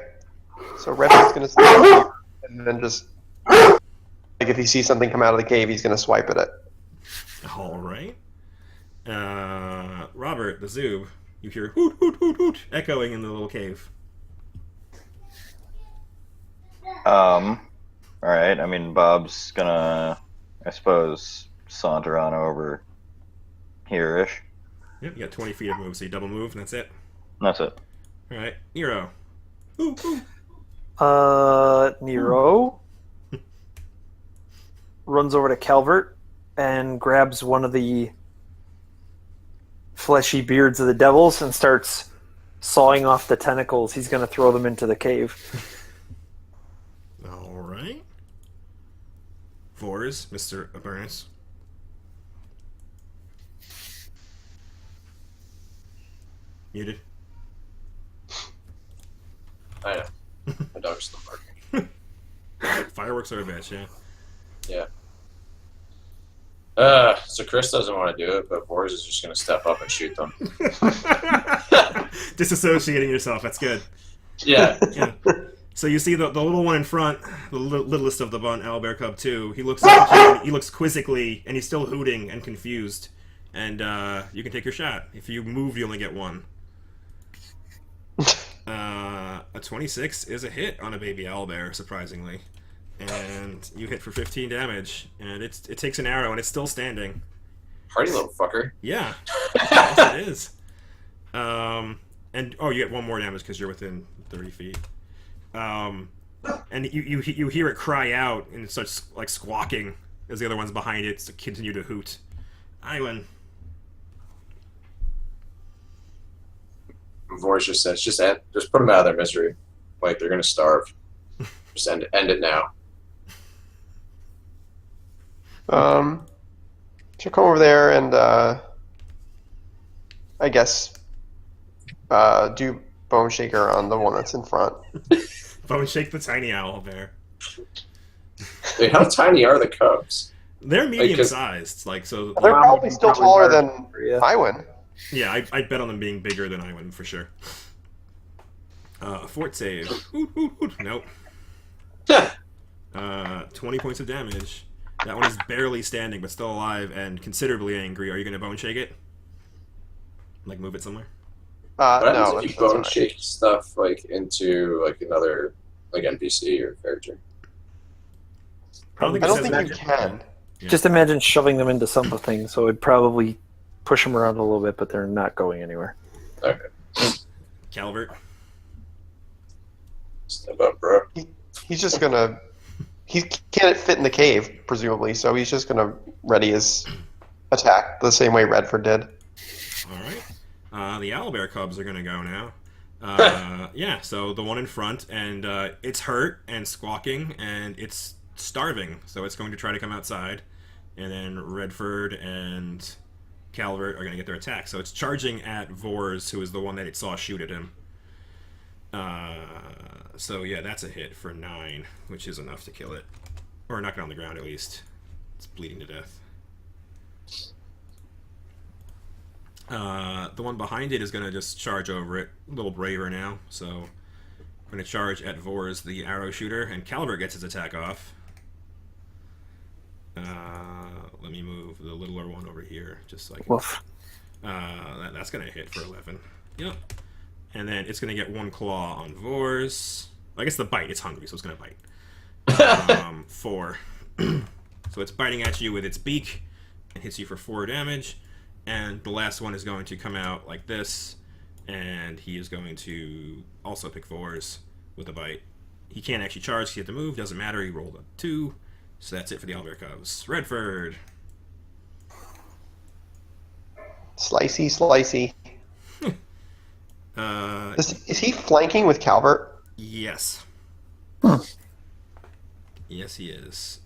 So Redford's gonna stand here and then just like if he sees something come out of the cave, he's gonna swipe at it. All right. Robert, the Zoob, you hear hoot hoot hoot hoot echoing in the little cave. All right. I mean, Bob's gonna, I suppose, saunter on over here-ish. Yep, you got 20 feet of move, so you double move, and that's it. That's it. All right, Nero. Ooh, ooh. Nero runs over to Calvert and grabs one of the fleshy beards of the devils and starts sawing off the tentacles. He's going to throw them into the cave. All right. Vors, Mr. Abernus. Muted. I know. My dog's still barking. Fireworks are a bitch, yeah. Yeah. So Chris doesn't want to do it, but Boris is just going to step up and shoot them. Disassociating yourself, that's good. Yeah. Yeah. So you see the little one in front, the littlest of the bunch, Owlbear Cub 2. He looks quizzically, and he's still hooting and confused. And you can take your shot. If you move, you only get one. A 26 is a hit on a baby owlbear, surprisingly. And you hit for 15 damage. And it takes an arrow, and it's still standing. Hardy little fucker. Yeah. Yes, it is. And, oh, you get one more damage because you're within 30 feet. And you hear it cry out, and it starts, like, squawking as the other ones behind it continue to hoot. Iwan. Boris just says, just put them out of their misery. Like, they're going to starve. Just end it now. She'll come over there and, I guess, do Bone Shaker on the one that's in front. Bone shake the tiny owl bear. Wait, how tiny are the cubs? They're medium-sized, like, so... They're probably still taller than Yeah. Iwan. Yeah, I'd bet on them being bigger than Iwan, for sure. Fort save. Hoot, hoot, hoot. Nope. 20 points of damage. That one is barely standing, but still alive and considerably angry. Are you going to bone shake it? Like, move it somewhere? What happens No, if you that's bone alright. shake stuff like into like another like NPC or character? I don't think I it don't says think you can. Yeah. Just imagine shoving them into something, so it'd probably push them around a little bit, but they're not going anywhere. Okay. Calvert. Step up, bro. He's just gonna. He can't fit in the cave, presumably, so he's just gonna ready his attack the same way Redford did. All right. The owlbear cubs are going to go now. Yeah, so the one in front, and it's hurt and squawking, and it's starving, so it's going to try to come outside. And then Redford and Calvert are going to get their attack. So it's charging at Vors, who is the one that it saw shoot at him. So yeah, that's a hit for 9, which is enough to kill it. Or knock it on the ground, at least. It's bleeding to death. The one behind it is going to just charge over it. A little braver now, so I'm going to charge at Vors, the arrow shooter, and Calvert gets his attack off. Let me move the littler one over here, just so I can... Woof. That's going to hit for 11. Yep. And then it's going to get one claw on Vors. I guess the bite, it's hungry, so it's going to bite. 4. So it's biting at you with its beak and hits you for 4 damage. And the last one is going to come out like this, and he is going to also pick Vors with a bite. He can't actually charge, he had to move, doesn't matter, he rolled a 2, So that's it for the Owlbear Cubs. Redford. Slicey. Is he flanking with Calvert? Yes. Yes, he is.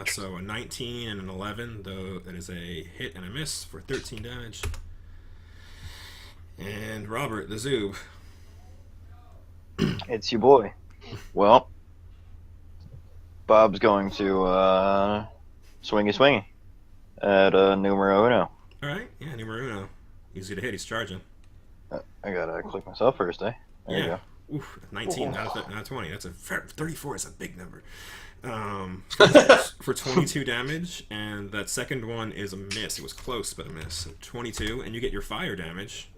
So a 19 and an 11, though that is a hit and a miss for 13 damage. And Robert, the Zoob. It's your boy. Well, Bob's going to swingy at numero uno. Alright, yeah, numero uno. Easy to hit, he's charging. I gotta click myself first, eh? There you Yeah. go. Oof, 19 out of 20. That's a 34 is a big number. For 22 damage, and that second one is a miss. It was close, but a miss. So 22, and you get your fire damage.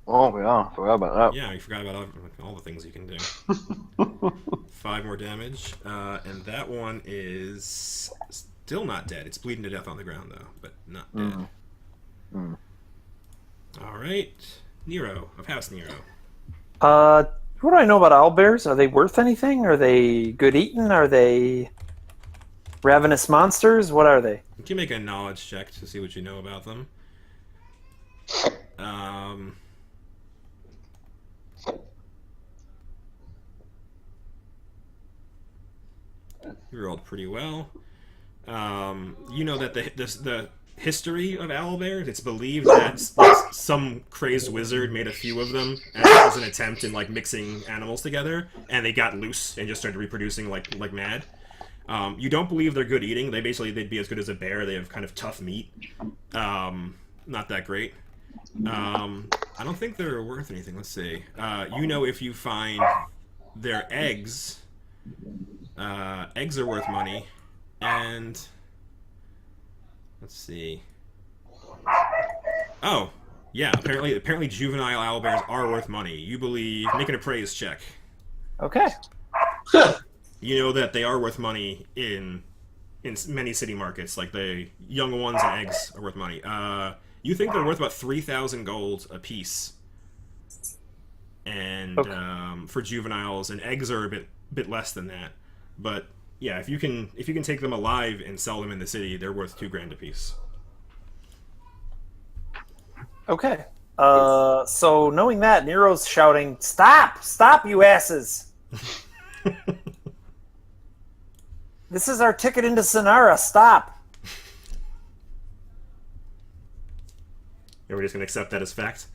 Oh, yeah, forgot about that. Yeah, you forgot about all the things you can do. 5 more damage, and that one is still not dead. It's bleeding to death on the ground, though, but not dead. All right, Nero of House Nero. What do I know about owlbears? Are they worth anything? Are they good eating? Are they ravenous monsters? What are they? You can make a knowledge check to see what you know about them. You rolled pretty well. You know that the history of owlbears, it's believed that some crazed wizard made a few of them as an attempt in like mixing animals together, and they got loose and just started reproducing like mad. You don't believe they're good eating. They'd be as good as a bear. They have kind of tough meat. Not that great. I don't think they're worth anything. Let's see. You know, if you find their eggs, eggs are worth money, and let's see. Oh, yeah. Apparently, juvenile owlbears are worth money. You believe? Make an appraise check. Okay. You know that they are worth money in many city markets. Like the young ones and eggs are worth money. You think they're worth about 3,000 gold a piece, and Okay. For juveniles, and eggs are a bit less than that. But yeah, if you can take them alive and sell them in the city, they're worth 2 grand a piece. Okay. So knowing that, Nero's shouting, "Stop! Stop, you asses! This is our ticket into Sonara. Stop!" Are we just gonna accept that as fact?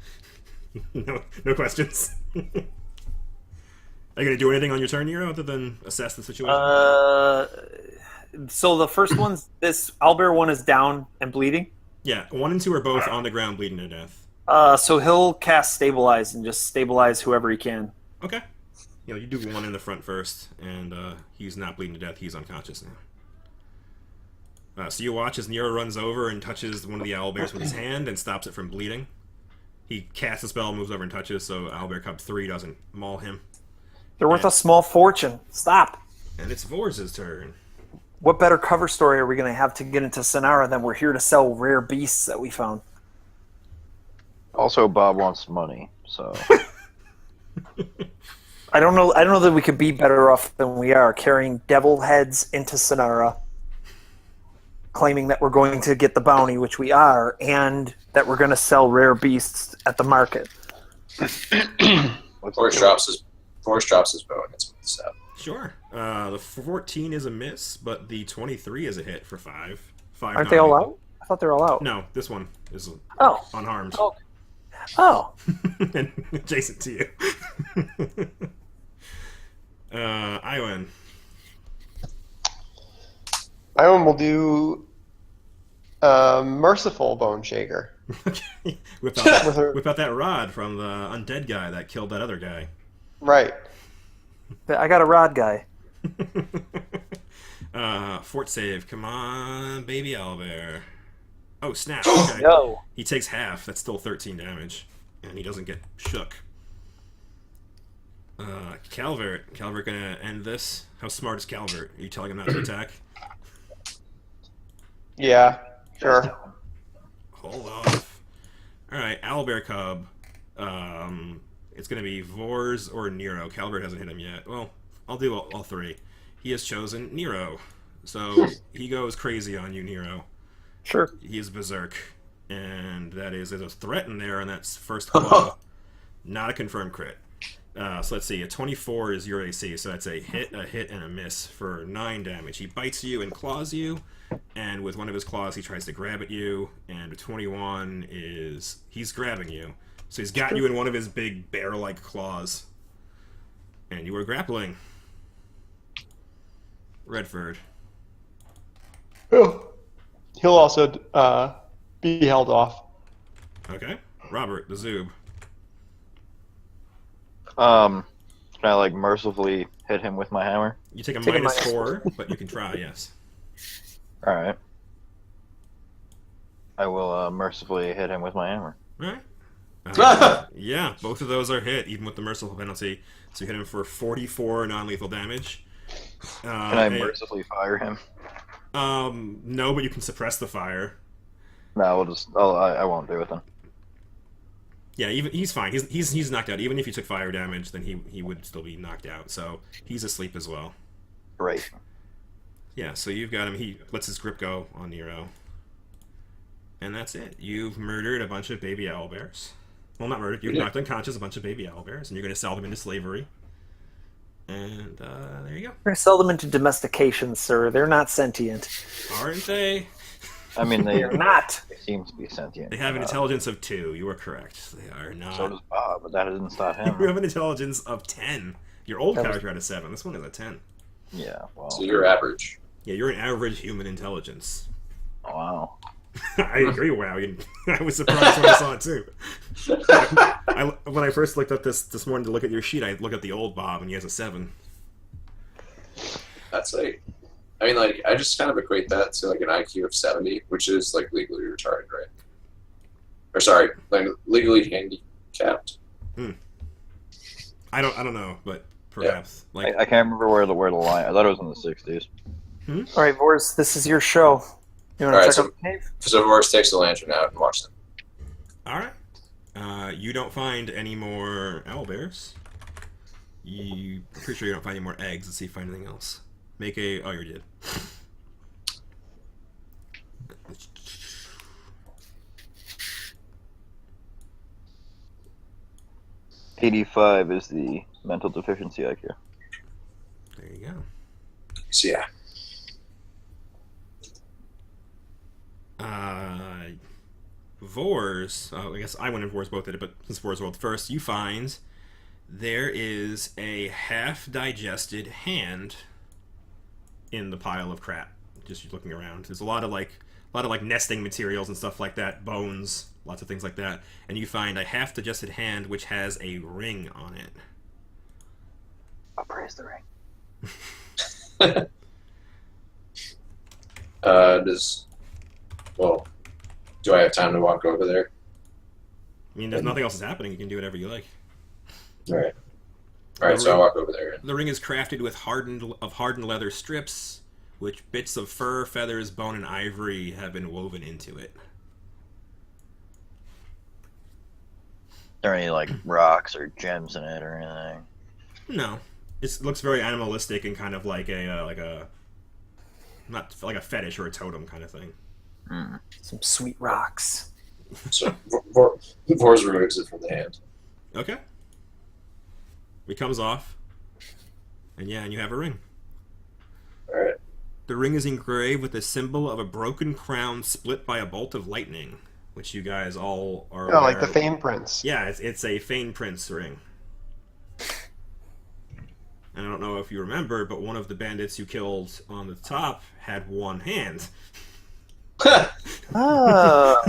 No questions. Are you gonna do anything on your turn, Nero, other than assess the situation? So the first one's this owlbear one is down and bleeding. Yeah, 1 and 2 are both on the ground bleeding to death. So he'll cast Stabilize and just stabilize whoever he can. Okay. You do 1 in the front first, and he's not bleeding to death. He's unconscious now. So you watch as Nero runs over and touches one of the owlbears with his hand and stops it from bleeding. He casts a spell, moves over and touches, so Owlbear Cub 3 doesn't maul him. They're worth a small fortune. Stop. And it's Vorz's turn. What better cover story are we going to have to get into Sonara than we're here to sell rare beasts that we found? Also, Bob wants money, so I don't know that we could be better off than we are carrying devil heads into Sonara, claiming that we're going to get the bounty, which we are, and that we're going to sell rare beasts at the market. Force drops his bow and hits him with the staff. Sure. The 14 is a miss, but the 23 is a hit for 5. Aren't they all out? I thought they were all out. No, this one is unharmed. Oh. And adjacent to you. Iwan. Iwan will do Merciful Bone Shaker. Okay. Whip out that rod from the undead guy that killed that other guy. Right. I got a rod guy. Fort save. Come on, baby owlbear. Oh, snap. Okay. No. He takes half. That's still 13 damage. And he doesn't get shook. Calvert. Calvert gonna end this? How smart is Calvert? Are you telling him not to attack? Yeah, sure. Hold off. Alright, Owlbear Cub. It's gonna be Vors or Nero. Calvert hasn't hit him yet. Well, I'll do all 3. He has chosen Nero. So he goes crazy on you, Nero. Sure. He is berserk, and there's a threat in there, and that's first claw, not a confirmed crit. So let's see, a 24 is your AC, so that's a hit, and a miss for 9 damage. He bites you and claws you, and with one of his claws he tries to grab at you, and a 21 is he's grabbing you. So he's got you in one of his big bear-like claws, and you are grappling. Redford. He'll also be held off. Okay. Robert, the Zoob. Can I like mercifully hit him with my hammer? You take a Take a minus minus 4, but you can try, yes. All right. I will mercifully hit him with my hammer. Alright. Yeah, both of those are hit, even with the merciful penalty. So you hit him for 44 non-lethal damage. Can I mercifully fire him? No, but you can suppress the fire. No, we'll just. I won't do it then. Yeah, even he's fine. He's knocked out. Even if you took fire damage, then he would still be knocked out. So he's asleep as well. Great. Yeah, so you've got him. He lets his grip go on Nero. And that's it. You've murdered a bunch of baby owlbears. Well, not murdered. You've knocked unconscious a bunch of baby owlbears, and you're going to sell them into slavery. And there you go. We're going to sell them into domestication, sir. They're not sentient. Aren't they? I mean, They're not. They seem to be sentient. They have an intelligence of 2. You are correct. They are not. So does Bob, but that doesn't stop him. You have an intelligence of 10. Your old That was- character had a 7. This one is a 10. Yeah. Well. So you're average. Yeah, you're an average human intelligence. Wow. I agree. Wow, I was surprised when I saw it too. When I first looked up this morning to look at your sheet, I looked at the old Bob, and he has a 7. That's like, I mean, like, I just kind of equate that to like an IQ of 70, which is like legally retarded, right? Or sorry, like legally handicapped. I don't know, but perhaps like I can't remember where the line. I thought it was in the 60s. All right, Vors, this is your show. You want All to right, check out the cave? So Vorst takes the lantern out and watch them. all right. You don't find any more owlbears. I'm pretty sure you don't find any more eggs. Let's see if you find anything else. Make a. Oh, you did. 85 is the mental deficiency IQ. There you go. So yeah, Vors, I guess I went and Vors both did it, but since Vors rolled first, you find there is a half-digested hand in the pile of crap. Just looking around, there's a lot of like nesting materials and stuff like that, bones, lots of things like that, and you find a half-digested hand which has a ring on it. I'll praise the ring. Do I have time to walk over there? I mean, there's nothing else is happening. You can do whatever you like. All right. So I walk over there. The ring is crafted with hardened leather strips, which bits of fur, feathers, bone, and ivory have been woven into it. Are there any like rocks or gems in it or anything? No, it looks very animalistic and kind of like a not like a fetish or a totem kind of thing. Some sweet rocks. So Vors removes it from the hand. Okay. It comes off, and you have a ring. All right. The ring is engraved with the symbol of a broken crown split by a bolt of lightning, which you guys all are. Oh, like aware the of. Fame Prince. Yeah, it's a Fane Prince ring. And I don't know if you remember, but one of the bandits you killed on the top had one hand. Oh,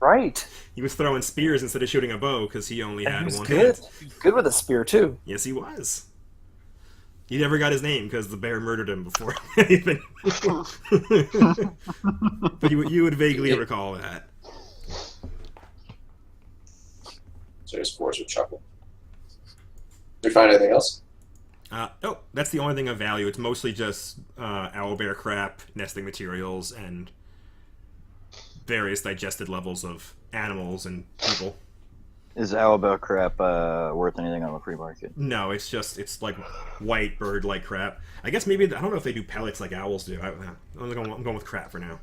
right. He was throwing spears instead of shooting a bow because he only And had he was one good. hand. He was good with a spear too. Yes, he was. He never got his name because the bear murdered him before anything. But you would vaguely recall that. So his Vors would chuckle. Did we find anything else? No, that's the only thing of value. It's mostly just owlbear crap, nesting materials, and various digested levels of animals and people. Is owlbear crap worth anything on the free market? No, it's like white bird-like crap. I guess maybe I don't know if they do pellets like owls do. I'm going with crap for now.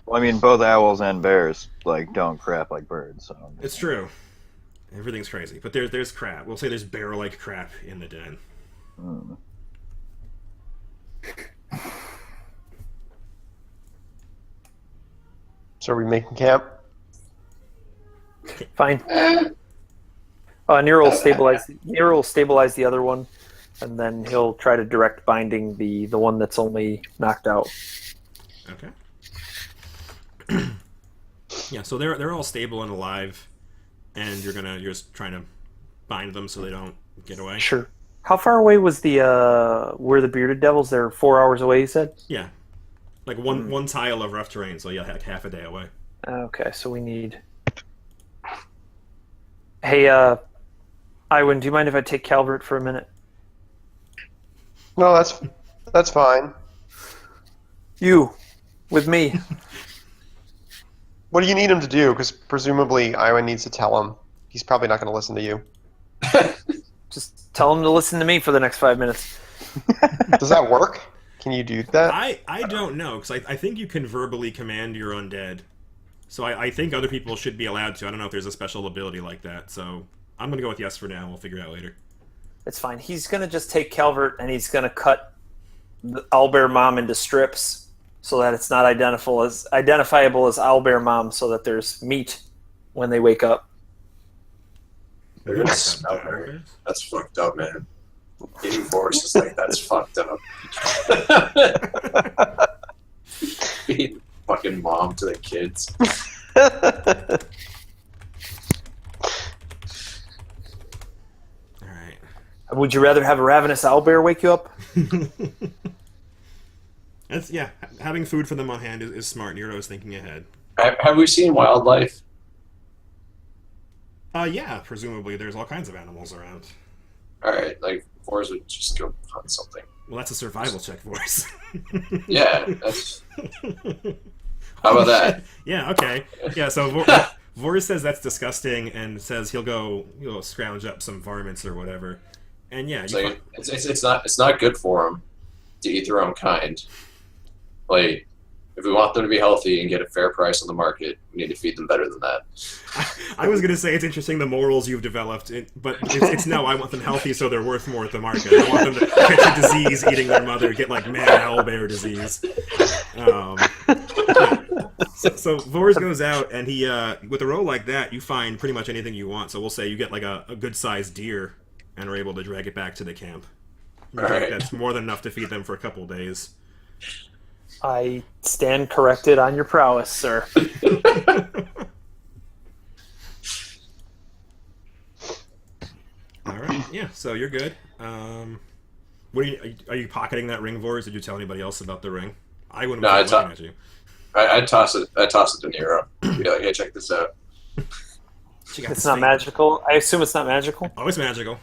Well, I mean, both owls and bears don't crap like birds. So It's true. Everything's crazy, but there's crap. We'll say there's bear-like crap in the den. Mm. So are we making camp? Fine. Nero will stabilize the other one, and then he'll try to direct binding the one that's only knocked out. Okay. Yeah, so they're all stable and alive, and you're just trying to bind them so they don't get away. Sure. How far away was the where the bearded devils? They're 4 hours away, you said? Yeah, like one tile of rough terrain, so yeah, like half a day away. Okay, so we need. Hey, Iwan, do you mind if I take Calvert for a minute? No, that's fine. You, with me. What do you need him to do? Because presumably Iwan needs to tell him. He's probably not going to listen to you. Just tell him to listen to me for the next 5 minutes. Does that work? Can you do that? I don't know, because I think you can verbally command your undead. So I think other people should be allowed to. I don't know if there's a special ability like that. So I'm going to go with yes for now. We'll figure it out later. It's fine. He's going to just take Calvert and he's going to cut the owlbear mom into strips so that it's not identifiable as owlbear mom, so that there's meat when they wake up. They're gonna smell her. That's fucked up, man. Eating forest is like, that's fucked up. Being fucking mom to the kids. Alright. Would you rather have a ravenous owlbear wake you up? Yeah, having food for them on hand is smart. Nero is thinking ahead. Have we seen wildlife? Yeah, presumably there's all kinds of animals around. Alright, like, Forrest would just go hunt something. Well, that's a survival check, Voice. Yeah, that's... How about that? Yeah, okay. Yeah, so Voris says that's disgusting and says he'll scrounge up some varmints or whatever. And yeah, it's not good for them to eat their own kind. Like, if we want them to be healthy and get a fair price on the market, we need to feed them better than that. I was going to say it's interesting the morals you've developed, but it's no, I want them healthy so they're worth more at the market. I want them to catch a disease eating their mother, get like mad owlbear disease. So Vors goes out and he, with a roll like that, you find pretty much anything you want. So we'll say you get like a good-sized deer and are able to drag it back to the camp. Right. That's more than enough to feed them for a couple days. I stand corrected on your prowess, sir. All right, yeah. So you're good. What are you pocketing that ring, Vors? Did you tell anybody else about the ring? I wouldn't. No, be looking at you. I toss it to Nero. Be like, hey, check this out. It's not magical. I assume it's not magical. Oh, it's magical.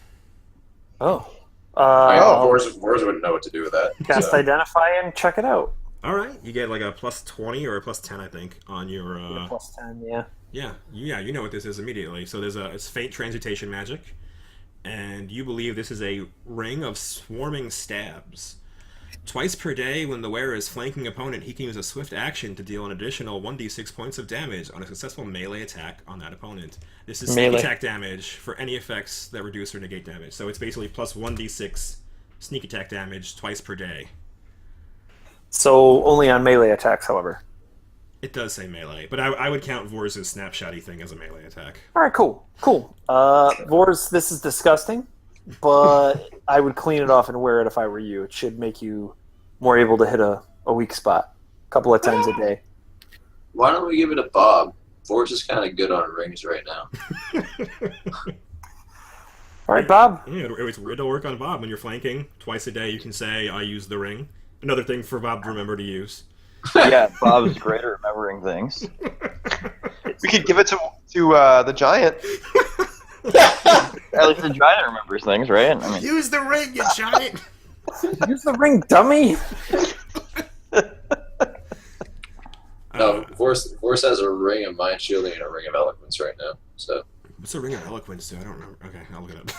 Oh. Vors wouldn't know what to do with that. Cast Identify and check it out. All right, you get like a plus 20 or a plus 10, I think, on your. Plus 10, yeah. Yeah, you know what this is immediately. So it's faint transmutation magic, and you believe this is a ring of swarming stabs. Twice per day, when the wearer is flanking opponent, he can use a swift action to deal an additional 1d6 points of damage on a successful melee attack on that opponent. This is sneak attack damage for any effects that reduce or negate damage. So it's basically plus 1d6 sneak attack damage twice per day. So only on melee attacks, however. It does say melee, but I would count Vors' snapshotty thing as a melee attack. All right, cool. Vors, this is disgusting, but I would clean it off and wear it if I were you. It should make you more able to hit a weak spot a couple of times a day. Why don't we give it a Bob? Vors is kind of good on rings right now. All right, Bob. Yeah, it'll work on Bob when you're flanking. Twice a day you can say, I use the ring. Another thing for Bob to remember to use. Yeah, Bob's great at remembering things. We could give it to the giant. At least the giant remembers things, right? I mean, Use the ring, you giant! Use the ring, dummy! No, Force has a ring of mind shielding and a ring of eloquence right now. So What's a ring of eloquence do? I don't remember. Okay, I'll look it up.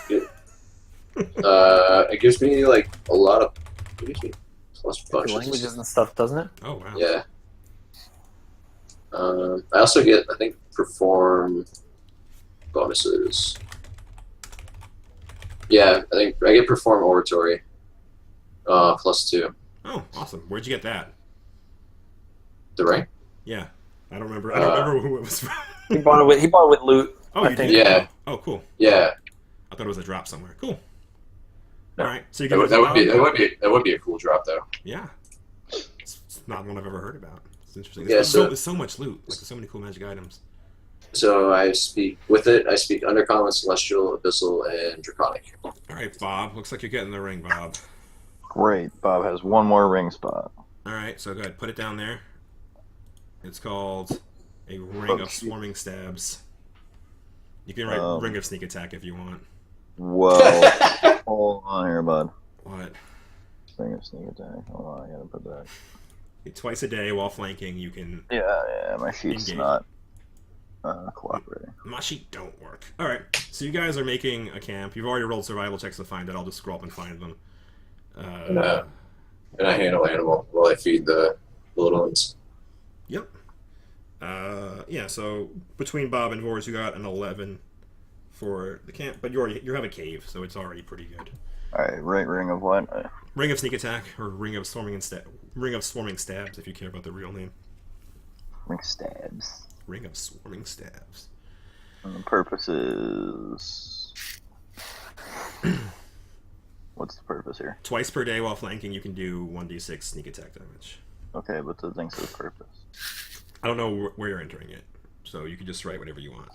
it gives me like a lot of. It gives me plus bunches. Languages and stuff, doesn't it? Oh wow. Yeah. I also get, I think, perform bonuses. Yeah, I think I get perform oratory. +2. Oh, awesome. Where'd you get that? The ring? Yeah, I don't remember. I don't remember who it was from. He bought it with loot. Oh, I you think. did? Yeah. Oh, cool. Yeah. I thought it was a drop somewhere. Cool. No. All right. So you That get would be a cool drop though. Yeah. It's not one I've ever heard about. It's interesting. Yeah, There's so much loot. Like there's so many cool magic items. So I speak with it. I speak Undercommon, Celestial, Abyssal, and Draconic. All right, Bob. Looks like you're getting the ring, Bob. Great. Bob has one more ring spot. All right. So go ahead. Put it down there. It's called a ring of swarming stabs. You can write ring of sneak attack if you want. Well, hold on here, bud. What? Ring of sneak attack. Hold on, I gotta put that. Twice a day while flanking, you can. Yeah, my sheet's Engage. not cooperating. My sheet don't work. All right. So you guys are making a camp. You've already rolled survival checks to find it. I'll just scroll up and find them. And I handle animal while I feed the little ones. Yep. Yeah. So between Bob and Vors, you got an 11 for the camp, but you have a cave, so it's already pretty good. All right, right ring of what? Ring of sneak attack or ring of swarming stabs, if you care about the real name. Ring stabs. Ring of swarming stabs. And the purpose is. What's the purpose here? Twice per day while flanking, you can do 1d6 sneak attack damage. Okay, but the thing says purpose. I don't know where you're entering it, so you can just write whatever you want.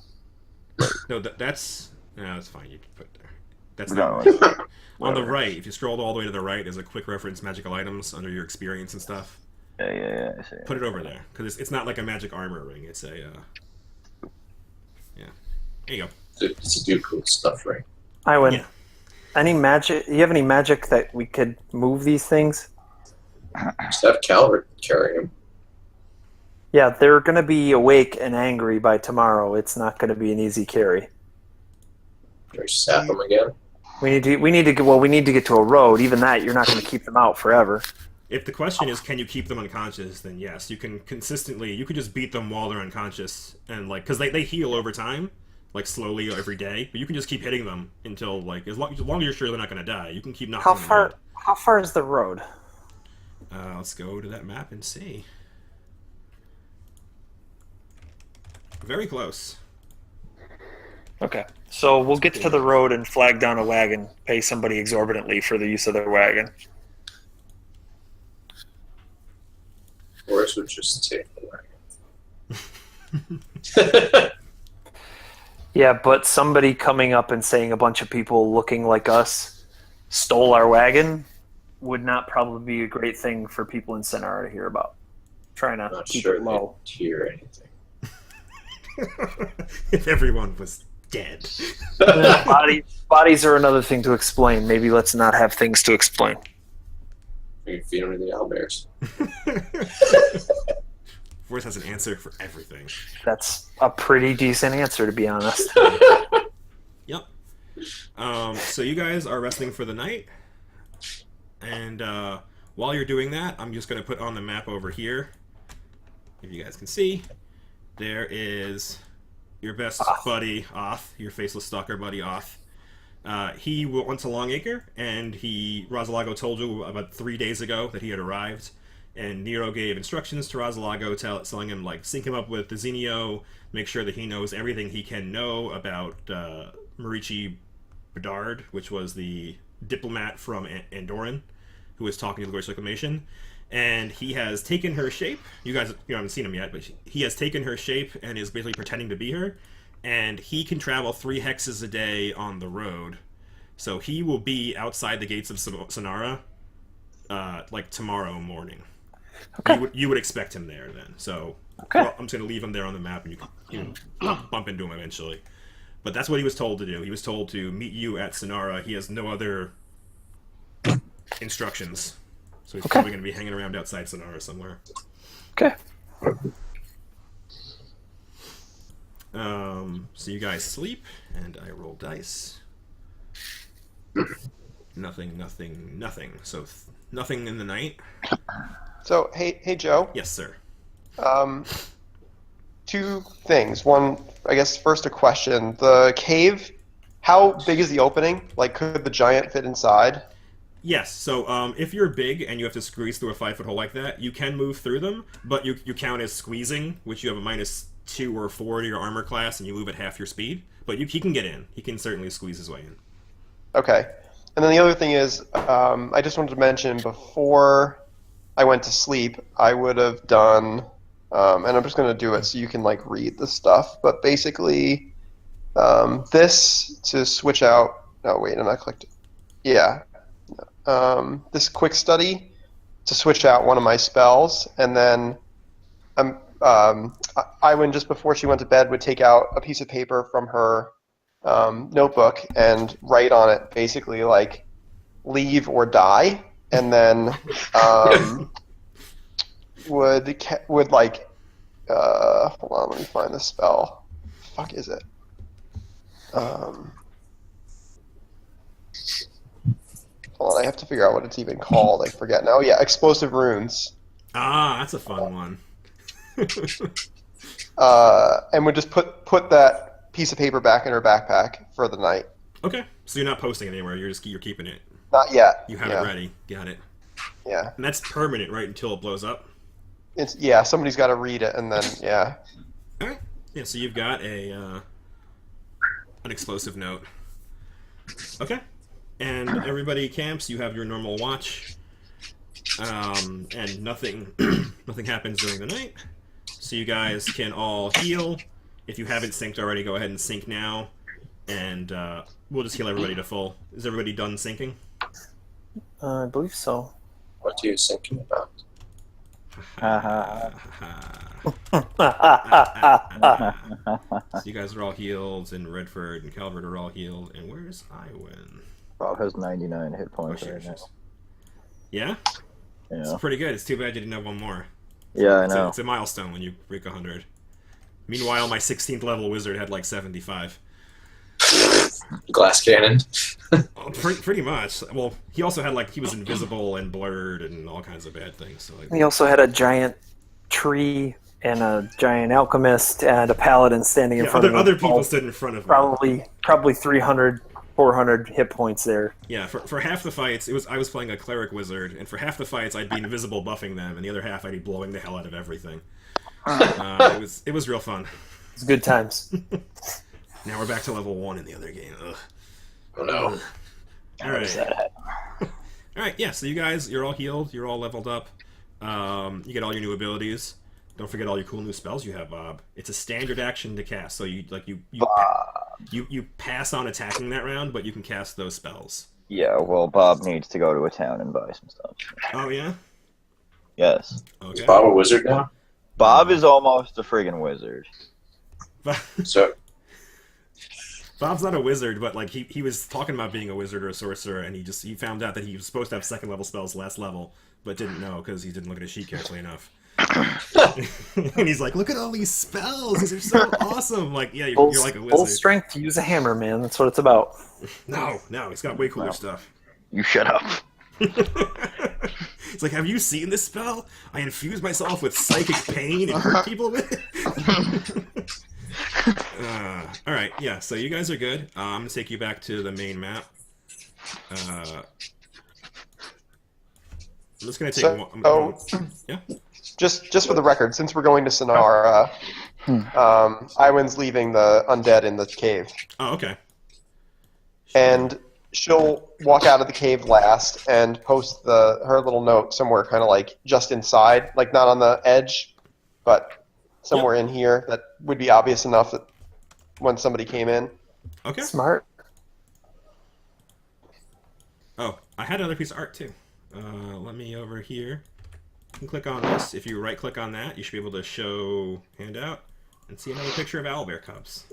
No, that's fine. You can put it there. That's not on the right. If you scroll all the way to the right, there's a quick reference magical items under your experience and stuff. Yeah, I see. Put it over there because it's not like a magic armor ring. It's a yeah. There you go. It's to do cool stuff, right? I win. Yeah. Any magic? You have any magic that we could move these things? Just have Calvert carry him. Yeah, they're going to be awake and angry by tomorrow. It's not going to be an easy carry. Or sap them again. We need to get to a road. Even that, you're not going to keep them out forever. If the question is, can you keep them unconscious? Then yes, you can consistently. You could just beat them while they're unconscious, and like because they heal over time, like slowly every day. But you can just keep hitting them until like as long as you're sure they're not going to die. You can keep knocking them in the head. How far is the road? Let's go to that map and see. Very close. Okay, so we'll get to the road and flag down a wagon. Pay somebody exorbitantly for the use of their wagon. Or else would just take the wagon. Yeah, but somebody coming up and saying a bunch of people looking like us stole our wagon would not probably be a great thing for people in Sonara to hear about. Trying to Not keep sure it low. they'd hear anything. If everyone was dead. Bodies are another thing to explain. Maybe let's not have things to explain. We can feed them to the owlbears. Force has an answer for everything. That's a pretty decent answer, to be honest. Yep. So you guys are resting for the night, and while you're doing that, I'm just going to put on the map over here. If you guys can see, there is your best buddy, Oth, your faceless stalker buddy, Oth. He went to Longacre, and Rosalago told you about 3 days ago that he had arrived, and Nero gave instructions to Rosalago telling him, like, sync him up with the Zenio, make sure that he knows everything he can know about Marici Bedard, which was the diplomat from Andoran, who was talking to the Glorious Reclamation. And he has taken her shape. You guys haven't seen him yet, but he has taken her shape and is basically pretending to be her. And he can travel 3 hexes a day on the road. So he will be outside the gates of Sonara, like tomorrow morning. Okay. You would expect him there then. So Okay. well, I'm just going to leave him there on the map, and you can bump into him eventually. But that's what he was told to do. He was told to meet you at Sonara. He has no other instructions. So he's probably going to be hanging around outside Sonara somewhere. Okay. So you guys sleep, and I roll dice. Nothing, nothing, nothing. So nothing in the night. So, hey, Joe. Yes, sir. Two things. One, I guess, first a question. The cave, how big is the opening? Like, could the giant fit inside? Yes. So if you're big and you have to squeeze through a 5-foot hole like that, you can move through them, but you count as squeezing, which you have a -2 or 4 to your armor class, and you move at half your speed. But he can get in. He can certainly squeeze his way in. Okay. And then the other thing is, I just wanted to mention before I went to sleep, I would have done, and I'm just going to do it so you can like read the stuff. But basically, this to switch out. No, wait, and I clicked it. Yeah. This quick study to switch out one of my spells, and then Iwin, just before she went to bed, would take out a piece of paper from her notebook and write on it basically like leave or die, and then would like hold on, let me find the spell. Fuck is it? Hold on, I have to figure out what it's even called. I forget now. Yeah, explosive runes. Ah, that's a fun one. And would just put that piece of paper back in her backpack for the night. Okay, so you're not posting it anywhere. You're keeping it. Not yet. You have it ready. Got it. Yeah. And that's permanent, right? Until it blows up. It's somebody's got to read it, and then All right. Yeah. So you've got an explosive note. Okay. And everybody camps. You have your normal watch. And nothing happens during the night. So you guys can all heal. If you haven't synced already, go ahead and sync now. And we'll just heal everybody to full. Is everybody done syncing? I believe so. What are you thinking about? So you guys are all healed, and Redford and Calvert are all healed. And where's Iwin? Bob has 99 hit points right now. Yeah? Yeah. It's pretty good. It's too bad you didn't have one more. Yeah, I know. It's a milestone when you break 100. Meanwhile, my 16th level wizard had like 75. Glass cannon. Oh, pretty much. Well, he also had he was invisible and blurred and all kinds of bad things. So He also had a giant tree and a giant alchemist and a paladin standing in front of him. Other people stood in front of me. Probably 300, 400 hit points there. Yeah, for half the fights, I was playing a cleric wizard, and for half the fights, I'd be invisible buffing them, and the other half, I'd be blowing the hell out of everything. It was real fun. It's good times. Now we're back to level 1 in the other game. Ugh. Oh no. All right. All right. Yeah. So you guys, you're all healed. You're all leveled up. You get all your new abilities. Don't forget all your cool new spells you have, Bob. It's a standard action to cast, so you pass on attacking that round, but you can cast those spells. Yeah, well, Bob needs to go to a town and buy some stuff. Oh yeah. Yes. Okay. Is Bob a wizard now? Bob is almost a friggin' wizard. So Bob's not a wizard, but he was talking about being a wizard or a sorcerer, and he found out that he was supposed to have 2nd level spells last level, but didn't know because he didn't look at his sheet carefully enough. And he's like, "Look at all these spells! These are so awesome!" Like, yeah, you're like a wizard. Full strength to use a hammer, man. That's what it's about. No, he's got way cooler stuff. You shut up. It's like, have you seen this spell? I infuse myself with psychic pain and hurt people with it. All right, yeah. So you guys are good. I'm gonna take you back to the main map. I'm just gonna take one. Yeah. Just for the record, since we're going to Sonara, Iwin's leaving the undead in the cave. Oh, okay. And she'll walk out of the cave last and post her little note somewhere kind of like just inside, like not on the edge, but somewhere in here that would be obvious enough that when somebody came in. Okay. Smart. Oh, I had another piece of art too. Let me over here. You can click on this. If you right-click on that, you should be able to show handout and see another picture of owlbear cubs.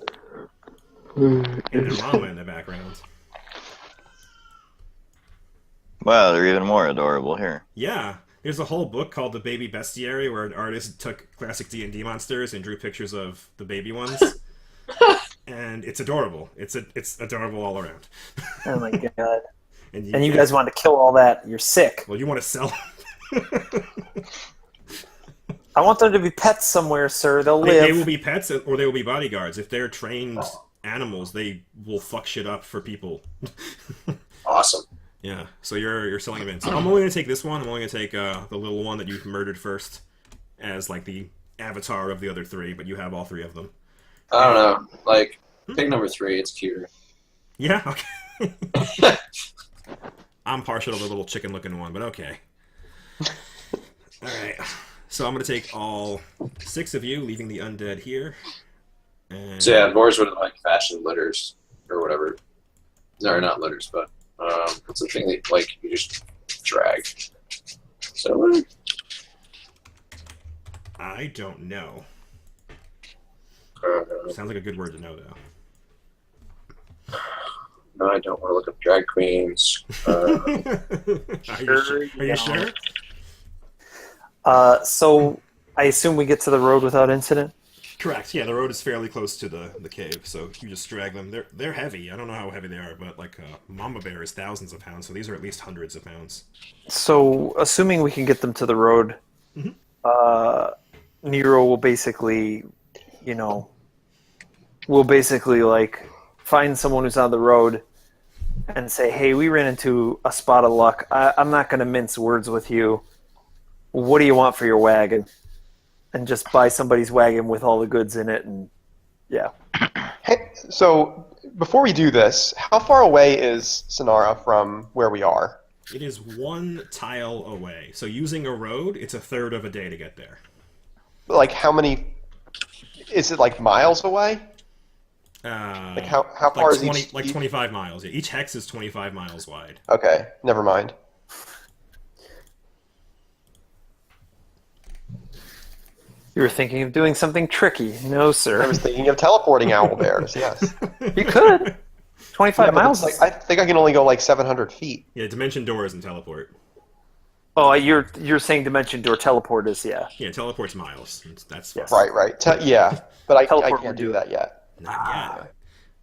And their mama in the background. Wow, they're even more adorable here. Yeah, there's a whole book called The Baby Bestiary where an artist took classic D&D monsters and drew pictures of the baby ones. and it's adorable. It's adorable all around. Oh my god! And And you guys want to kill all that? You're sick. Well, you want to sell them. I want them to be pets somewhere, sir. They'll live. They will be pets or they will be bodyguards. If they're trained animals, they will fuck shit up for people. Awesome. Yeah, so you're selling them in. So I'm only going to take this one. I'm only going to take the little one that you murdered first as, like, the avatar of the other three, but you have all three of them. I don't know. Like, pick number 3. It's cuter. Yeah, okay. I'm partial to the little chicken-looking one, but okay. Alright, so I'm going to take all 6 of you, leaving the undead here. And... So yeah, boars would like fashion litters or whatever. No, not litters, but what's the thing that like you just drag? So I don't know. Sounds like a good word to know, though. No, I don't want to look up drag queens. Are you sure? So I assume we get to the road without incident. Correct. Yeah, the road is fairly close to the cave, so you just drag them. They're heavy. I don't know how heavy they are, but like mama bear is thousands of pounds, so these are at least hundreds of pounds. So assuming we can get them to the road, Nero will basically, like find someone who's on the road and say, "Hey, we ran into a spot of luck. I'm not going to mince words with you. What do you want for your wagon?" And just buy somebody's wagon with all the goods in it, and yeah. Hey, so before we do this, how far away is Sonara from where we are? It is 1 tile away. So using a road, it's a third of a day to get there. Like how many? Is it like miles away? Like how far like is 20, each? like 25 miles. Yeah, each hex is 25 miles wide. Okay, never mind. You were thinking of doing something tricky. No, I sir. was thinking of teleporting owl bears. Yes. You could. 25 Yeah, but miles. it's like, I think I can only go like 700 feet. Yeah, dimension doors and teleport. Oh, you're saying dimension door teleport is, yeah. Yeah, teleport's miles. That's fine. Right. Yeah, but I Teleport can't would do do that yet. Not yet.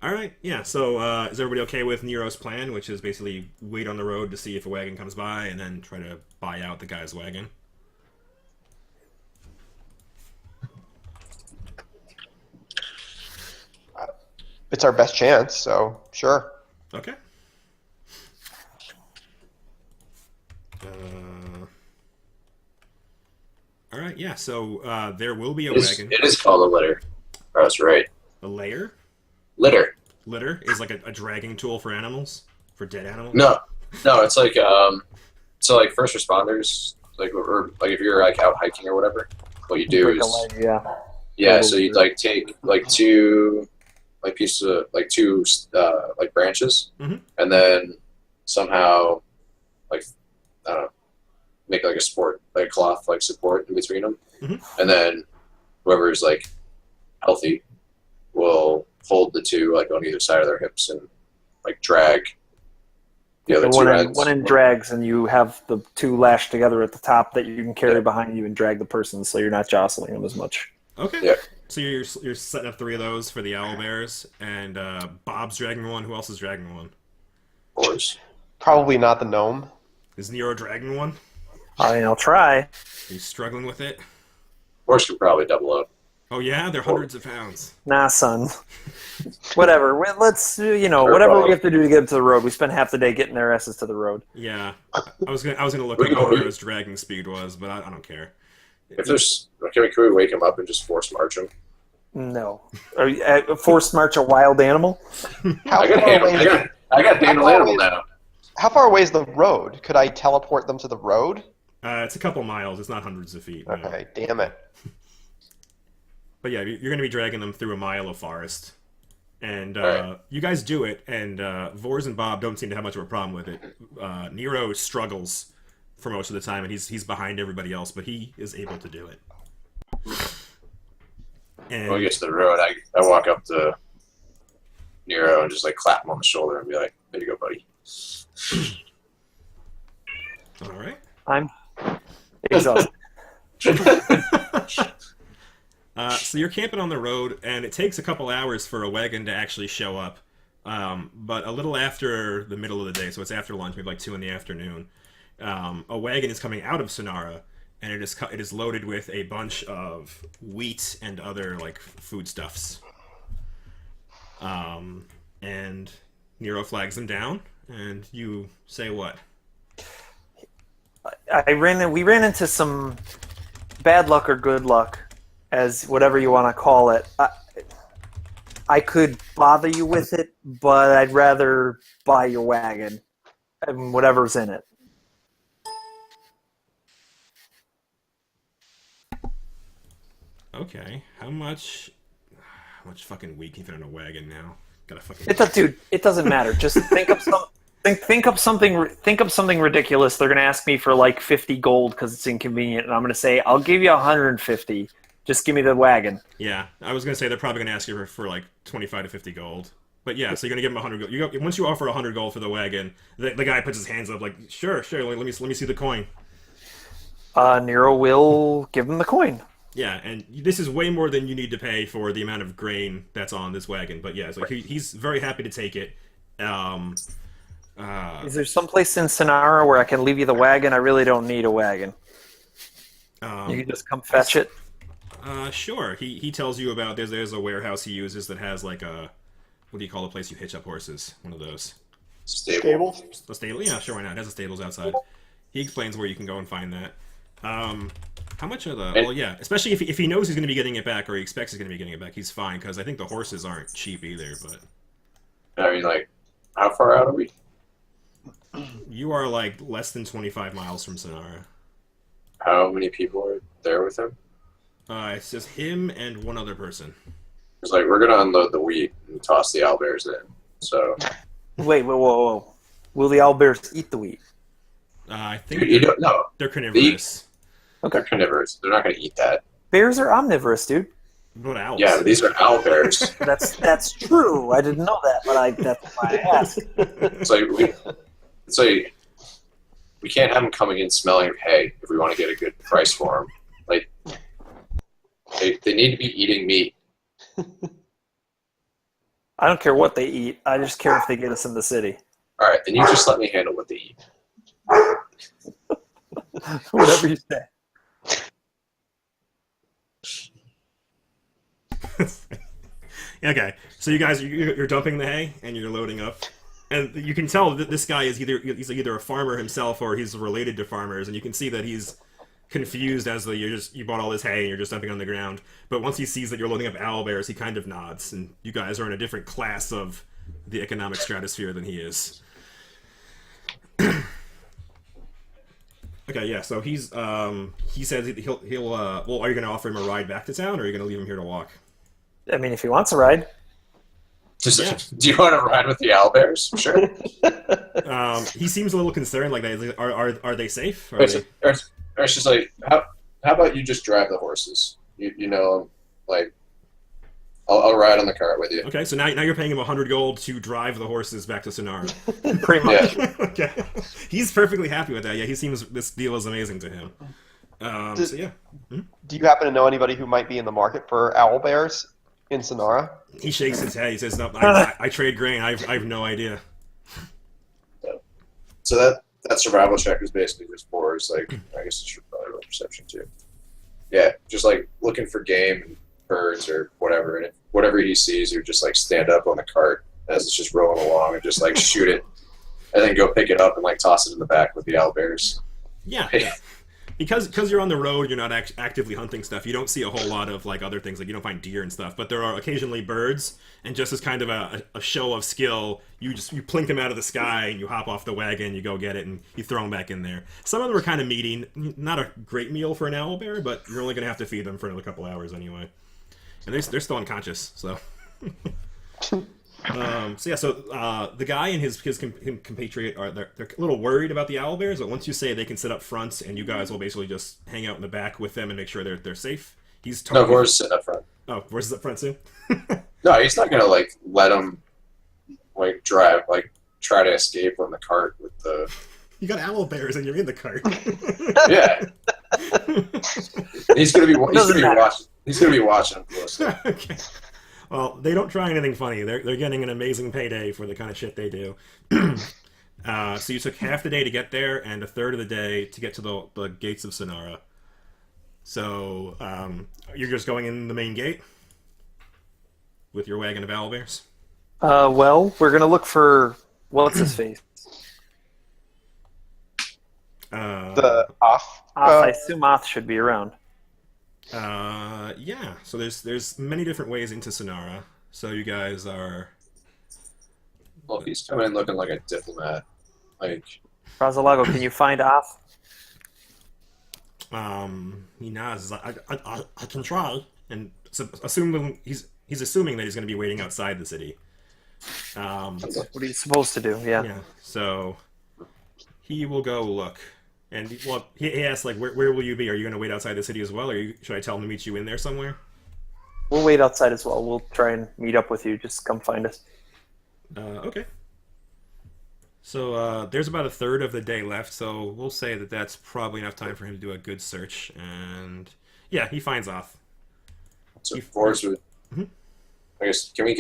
All right, yeah. So is everybody okay with Nero's plan, which is basically wait on the road to see if a wagon comes by and then try to buy out the guy's wagon? It's our best chance, so sure. Okay. All right, yeah. So there will be a wagon. It is called a litter. I was right. A layer? Litter. Litter is like a dragging tool for animals, for dead animals. No, it's like so like first responders, like or like if you're like out hiking or whatever, what you do Break a is leg, yeah. yeah, so you'd like take like 2 like pieces of like 2 like branches, and then somehow like I don't know, make like a cloth like support in between them, and then whoever's like healthy will hold the 2 like on either side of their hips and like drag the other 2 ends. One end drags, and you have the 2 lashed together at the top that you can carry behind you and drag the person, so you're not jostling them as much. Okay. Yeah. So you're setting up 3 of those for the owl bears, and Bob's dragging one. Who else is dragging one? Boars. Probably not the gnome. Is Nero dragging one? I mean, I'll try. Are you struggling with it? Boars could probably double up. Oh yeah, they're hundreds of pounds. Nah, son. Whatever. Let's, whatever we have to do to get them to the road. We spent half the day getting their asses to the road. Yeah, I was gonna look up what Nero's dragging speed was, but I don't care. If there's, can we wake him up and just force march him? No. Are you, forced march a wild animal? How I got far away? handle animal now. How far away is the road? Could I teleport them to the road? It's a couple miles. It's not hundreds of feet. No. Okay, damn it. But yeah, you're going to be dragging them through a mile of forest. And Right. you guys do it, and Vors and Bob don't seem to have much of a problem with it. Nero struggles for most of the time, and he's behind everybody else, but he is able to do it. And When we get to the road, I walk up to Nero and just like clap him on the shoulder and be like, "There you go, buddy." all right. I'm exhausted. So you're camping on the road, and it takes a couple hours for a wagon to actually show up. But a little after the middle of the day, so it's after lunch, maybe like 2 in the afternoon, a wagon is coming out of Sonara, and it is loaded with a bunch of wheat and other like foodstuffs. And Nero flags them down, and you say what? We ran into some bad luck or good luck, as whatever you want to call it. I could bother you with it, but I'd rather buy your wagon and whatever's in it. Okay, how much fucking wheat can you fit in a wagon now? Gotta fucking. Dude, it doesn't matter. Just think up something ridiculous. They're gonna ask me for like 50 gold because it's inconvenient, and I'm gonna say I'll give you 150. Just give me the wagon. Yeah, I was gonna say they're probably gonna ask you for like 25 to 50 gold. But yeah, so you're gonna give him 100 gold. Once you offer 100 gold for the wagon, the guy puts his hands up like, sure, let me see the coin. Nero will give him the coin. Yeah, and this is way more than you need to pay for the amount of grain that's on this wagon. But yeah, it's like he's very happy to take it. Is there someplace in Sonara where I can leave you the wagon? I really don't need a wagon. You can just come fetch it. Sure. He tells you about there's a warehouse he uses that has like a, what do you call the place you hitch up horses? One of those. Stable? A stable? Yeah, sure, why not? It has the stables outside. He explains where you can go and find that. How much are the... Well, yeah, especially if he knows he's going to be getting it back or he expects he's going to be getting it back, he's fine, because I think the horses aren't cheap either, but... I mean, like, how far out are we? You are, like, less than 25 miles from Sonara. How many people are there with him? It's just him and one other person. It's like, we're going to unload the wheat and toss the owlbears in, so... Wait, whoa. Will the owlbears eat the wheat? I think no. They're carnivorous. They're carnivorous. They're not going to eat that. Bears are omnivorous, dude. What owls? Yeah, but these are owlbears. That's true. I didn't know that, but that's why I asked. It's like we can't have them coming in smelling of hay if we want to get a good price for them. Like they need to be eating meat. I don't care what they eat. I just care if they get us in the city. All right, then you just let me handle what they eat. Whatever you say. Okay, so you guys, you're dumping the hay and you're loading up, and you can tell that this guy is either a farmer himself or he's related to farmers, and you can see that he's confused as you bought all this hay and you're just dumping on the ground. But once he sees that you're loading up owlbears, he kind of nods, and you guys are in a different class of the economic stratosphere than he is. Okay, yeah. So he says he'll well, are you going to offer him a ride back to town, or are you going to leave him here to walk? I mean, if he wants a ride. Do you want to ride with the owlbears? Sure. He seems a little concerned. Like, are they safe? Or it's just like, how about you just drive the horses? You know, like, I'll ride on the cart with you. Okay, so now you're paying him 100 gold to drive the horses back to Sonara. Pretty much. Yeah. Okay, he's perfectly happy with that. Yeah, he seems this deal is amazing to him. So yeah. Do you happen to know anybody who might be in the market for owlbears in Sonara? He shakes his head. He says, "No, I trade grain. I have no idea." So that survival check is basically just for is like, I guess it should probably roll perception too. Yeah, just like looking for game and birds or whatever, and whatever he sees, you just like stand up on the cart as it's just rolling along and just like shoot it, and then go pick it up and like toss it in the back with the owlbears. Yeah. Because you're on the road, you're not actively hunting stuff. You don't see a whole lot of like other things, like you don't find deer and stuff. But there are occasionally birds, and just as kind of a show of skill, you plink them out of the sky and you hop off the wagon, you go get it, and you throw them back in there. Some of them are kind of meaty, not a great meal for an owlbear, but you're only gonna have to feed them for another couple hours anyway. And they're still unconscious, so. The guy and his compatriot they're a little worried about the owlbears, but once you say they can sit up front and you guys will basically just hang out in the back with them and make sure they're safe. He's totally... No, Vor's sitting up front. Oh, Vor's is up front too? No, he's not gonna like let him like drive, like try to escape on the cart with the. You got owlbears and you're in the cart. Yeah. He's gonna be watching. He's gonna be watching him closely. Okay. Well, they don't try anything funny. They're getting an amazing payday for the kind of shit they do. So you took half the day to get there, and a third of the day to get to the gates of Sonara. So you're just going in the main gate with your wagon of owlbears? Well, we're gonna look for what's his face. The off. I assume Oth should be around. Yeah. So there's many different ways into Sonara. So you guys are. Well, he's coming in looking like a diplomat. Like, Razalago, can you find Oth? He nods. I can try, and assuming he's assuming that he's going to be waiting outside the city. What are you supposed to do? Yeah. Yeah. So he will go look, and he asks like, where will you be? Are you going to wait outside the city as well, or should I tell him to meet you in there somewhere? We'll wait outside as well. We'll try and meet up with you. Just come find us. Okay. So there's about a third of the day left, so we'll say that that's probably enough time for him to do a good search. And yeah, he finds Oth. so Forrest would. Mhm. I guess can we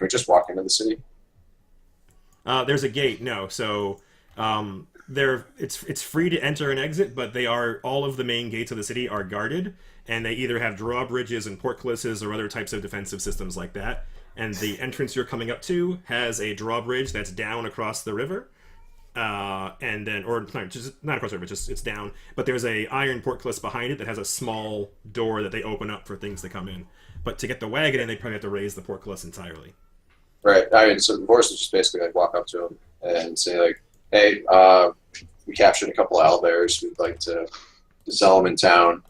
just walk into the city? There's a gate. No, so it's free to enter and exit, but all of the main gates of the city are guarded, and they either have drawbridges and portcullises or other types of defensive systems like that. And the entrance you're coming up to has a drawbridge that's down across the river, and then, or just not across the river, just it's down. But there's a iron portcullis behind it that has a small door that they open up for things to come in. But to get the wagon in, they probably have to raise the portcullis entirely. Right. I mean, so Forrest would just basically like walk up to him and say like, "Hey, we captured a couple of owlbears. We'd like to sell them in town.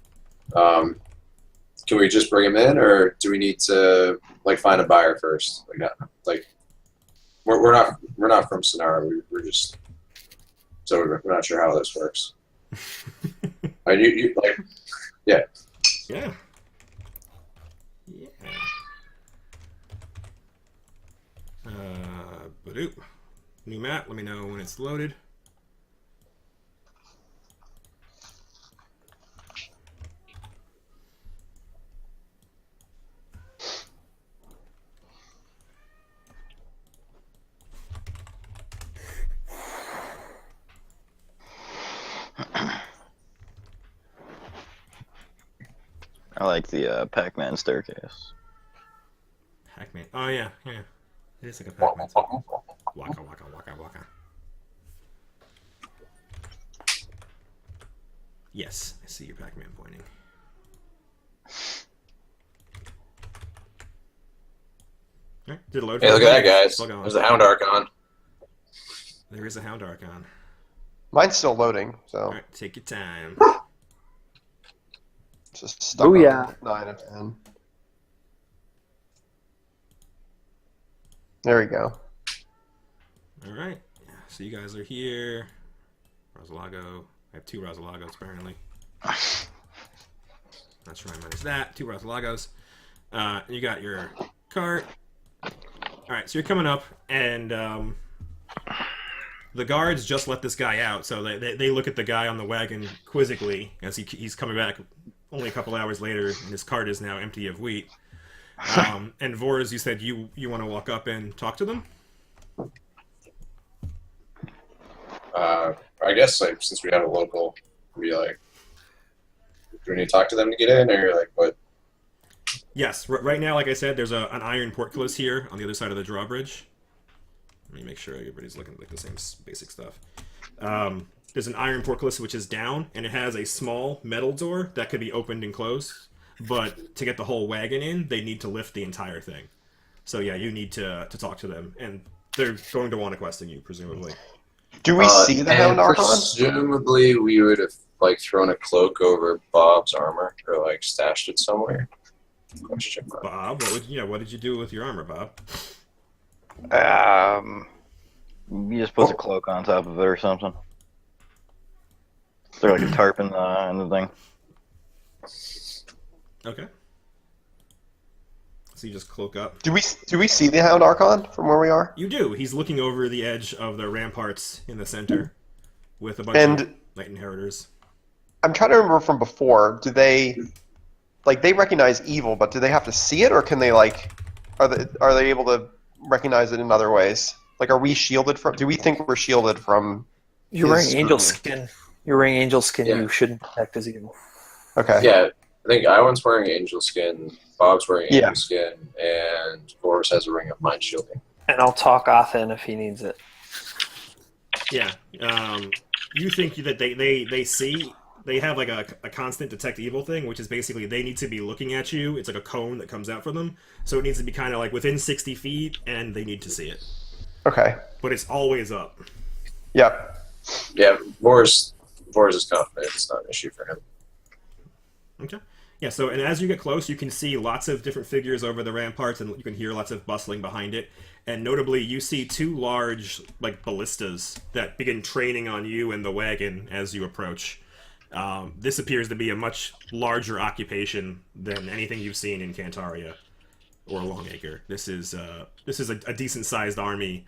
Can we just bring them in, or do we need to like find a buyer first? Like we're not from Sonara. We're just so we're not sure how this works. You like, yeah. Yeah. Badoop. New map. Let me know when it's loaded. I like the Pac-Man staircase. Pac-Man. Oh yeah. It is like a Pac-Man. Waka waka waka waka. Yes, I see your Pac-Man pointing. Alright, did it load? Hey, look at that, guys. Still going. There's a Hound Archon. There is a Hound Archon. Mine's still loading, so Alright, take your time. just stuck Oh, on yeah. 9 of 10. There we go. Alright, yeah, so you guys are here. Razalago. I have 2 Razalagos apparently. Not sure I managed that. 2 Razalagos. You got your cart. Alright, so you're coming up, and the guards just let this guy out, so they look at the guy on the wagon quizzically as he's coming back only a couple hours later, and his cart is now empty of wheat. And Vors, you said you want to walk up and talk to them? I guess like since we have a local, we like, do we need to talk to them to get in, or like what? Yes. Right now, like I said, there's an iron portcullis here on the other side of the drawbridge. Let me make sure everybody's looking like the same basic stuff. There's an iron portcullis which is down, and it has a small metal door that could be opened and closed. But to get the whole wagon in, they need to lift the entire thing. So yeah, you need to talk to them, and they're going to want to question you, presumably. Do we see the and Hound Archon? Presumably, we would have like thrown a cloak over Bob's armor or like stashed it somewhere. Question mark. Bob, what did you do with your armor, Bob? You just put a cloak on top of it or something. Is there like a tarp in the thing? Okay. So you just cloak up. Do we see the Hound Archon from where we are? You do. He's looking over the edge of the ramparts in the center with a bunch of Knight Inheritors. I'm trying to remember from before. Do they like they recognize evil, but do they have to see it, or can they like are they able to recognize it in other ways? Like, are we shielded from? Do we think we're shielded from? You're wearing his angel scrutiny? skin. You're wearing angel skin. Yeah. You shouldn't detect as evil. Okay. Yeah, I think Iwan's wearing angel skin, Bob's wearing Yeah. angel skin, and Boris has a ring of mind shielding. And I'll talk Othin if he needs it. Yeah. You think that they see, they have like a constant detect evil thing, which is basically they need to be looking at you. It's like a cone that comes out from them. So it needs to be kind of like within 60 feet, and they need to see it. Okay. But it's always up. Yep. Yeah, Boris is confident it's not an issue for him. Okay. Yeah, so, and as you get close, you can see lots of different figures over the ramparts, and you can hear lots of bustling behind it. And notably, you see two large, like, ballistas that begin training on you and the wagon as you approach. This appears to be a much larger occupation than anything you've seen in Cantaria or Longacre. This is a decent-sized army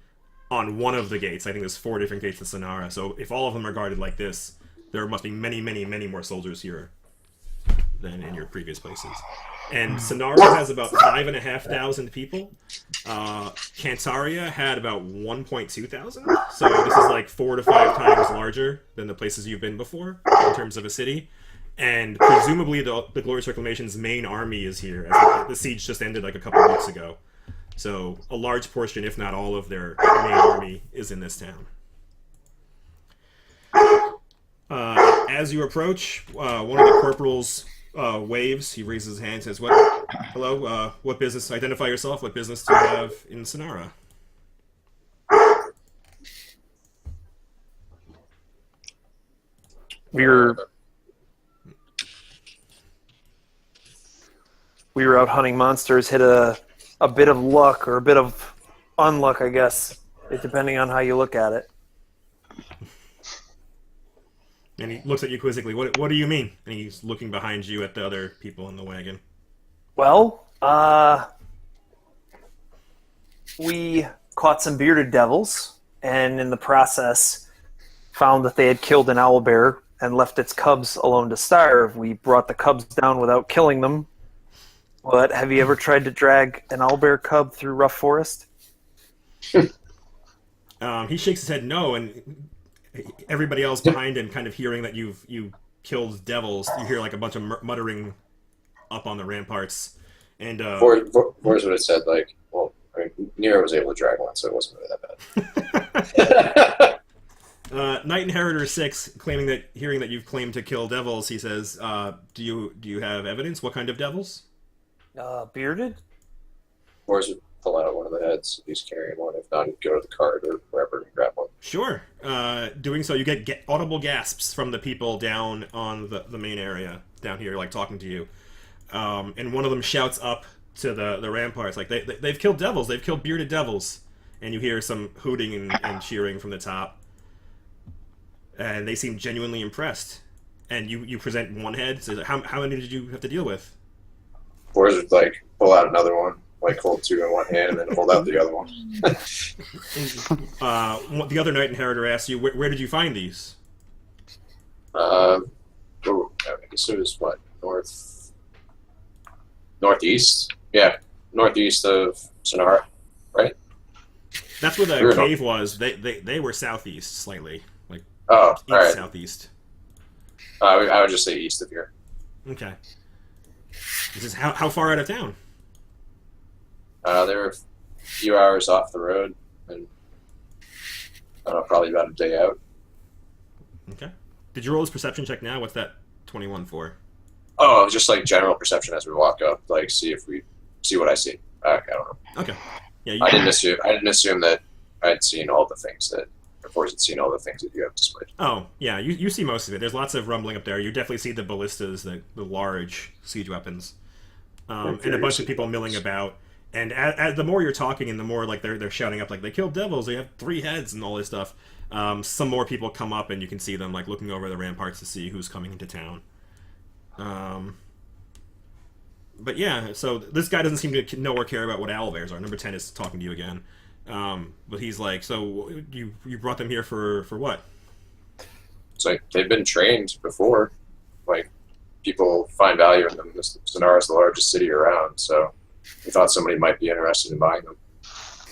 on one of the gates. I think there's 4 different gates to Sonara, so if all of them are guarded like this, there must be many, many, many more soldiers here than in your previous places. And Sonara has about 5,500 people. Cantaria had about 1.2 thousand. So this is like 4 to 5 times larger than the places you've been before in terms of a city. And presumably the Glorious Reclamation's main army is here, as the siege just ended like a couple of weeks ago. So a large portion, if not all, of their main army is in this town. As you approach, one of the corporals waves. He raises his hand and says, "What? Hello? What business? Identify yourself. What business do you have in Sonara?" We were out hunting monsters, hit a bit of luck or a bit of unluck, I guess, depending on how you look at it. And he looks at you quizzically. What do you mean? And he's looking behind you at the other people in the wagon. Well, we caught some bearded devils, and in the process found that they had killed an owlbear and left its cubs alone to starve. We brought the cubs down without killing them. But have you ever tried to drag an owlbear cub through rough forest? He shakes his head no, and everybody else behind him, kind of hearing that you killed devils, you hear like a bunch of muttering up on the ramparts. And Boris would have said, like, well, I mean, Nero was able to drag one, so it wasn't really that bad. Knight Inheritor 6, hearing that you've claimed to kill devils, he says, do you have evidence? What kind of devils? Bearded? Boris would pull out one of the heads if he's carrying one. If not, he'd go to the cart or wherever and grab one. Sure. Doing so, you get audible gasps from the people down on the main area down here, like talking to you. And one of them shouts up to the ramparts, like, they've killed devils, they've killed bearded devils. And you hear some hooting and cheering from the top. And they seem genuinely impressed. And you present one head, so how many did you have to deal with? Boris would, like, pull out another one, like, hold 2 in one hand and then hold out the other one. The other Knight Inheritor asks you, where did you find these? I guess it was, what, northeast? Yeah, northeast of Sonara, right? That's where the cave was. They were southeast slightly, like Oh, east, alright. southeast. I would just say east of here. Okay. This is how far out of town? They were a few hours off the road, and I don't know, probably about a day out. Okay. Did you roll this perception check now? What's that 21 for? Oh, just like general perception as we walk up, like see what I see. I don't know. Okay. Yeah. I didn't assume that I'd seen all the things that, of course, had seen all the things that you have displayed. Oh, yeah. You see most of it. There's lots of rumbling up there. You definitely see the ballistas, the large siege weapons, and a bunch of people milling about. And as the more you're talking, and the more like they're shouting up, like they killed devils, they have 3 heads, and all this stuff. Some more people come up, and you can see them like looking over the ramparts to see who's coming into town. But yeah, so this guy doesn't seem to know or care about what owlbears are. Number 10 is talking to you again. But he's like, so you brought them here for what? It's like they've been trained before, like people find value in them. Sonara is the largest city around, so we thought somebody might be interested in buying them.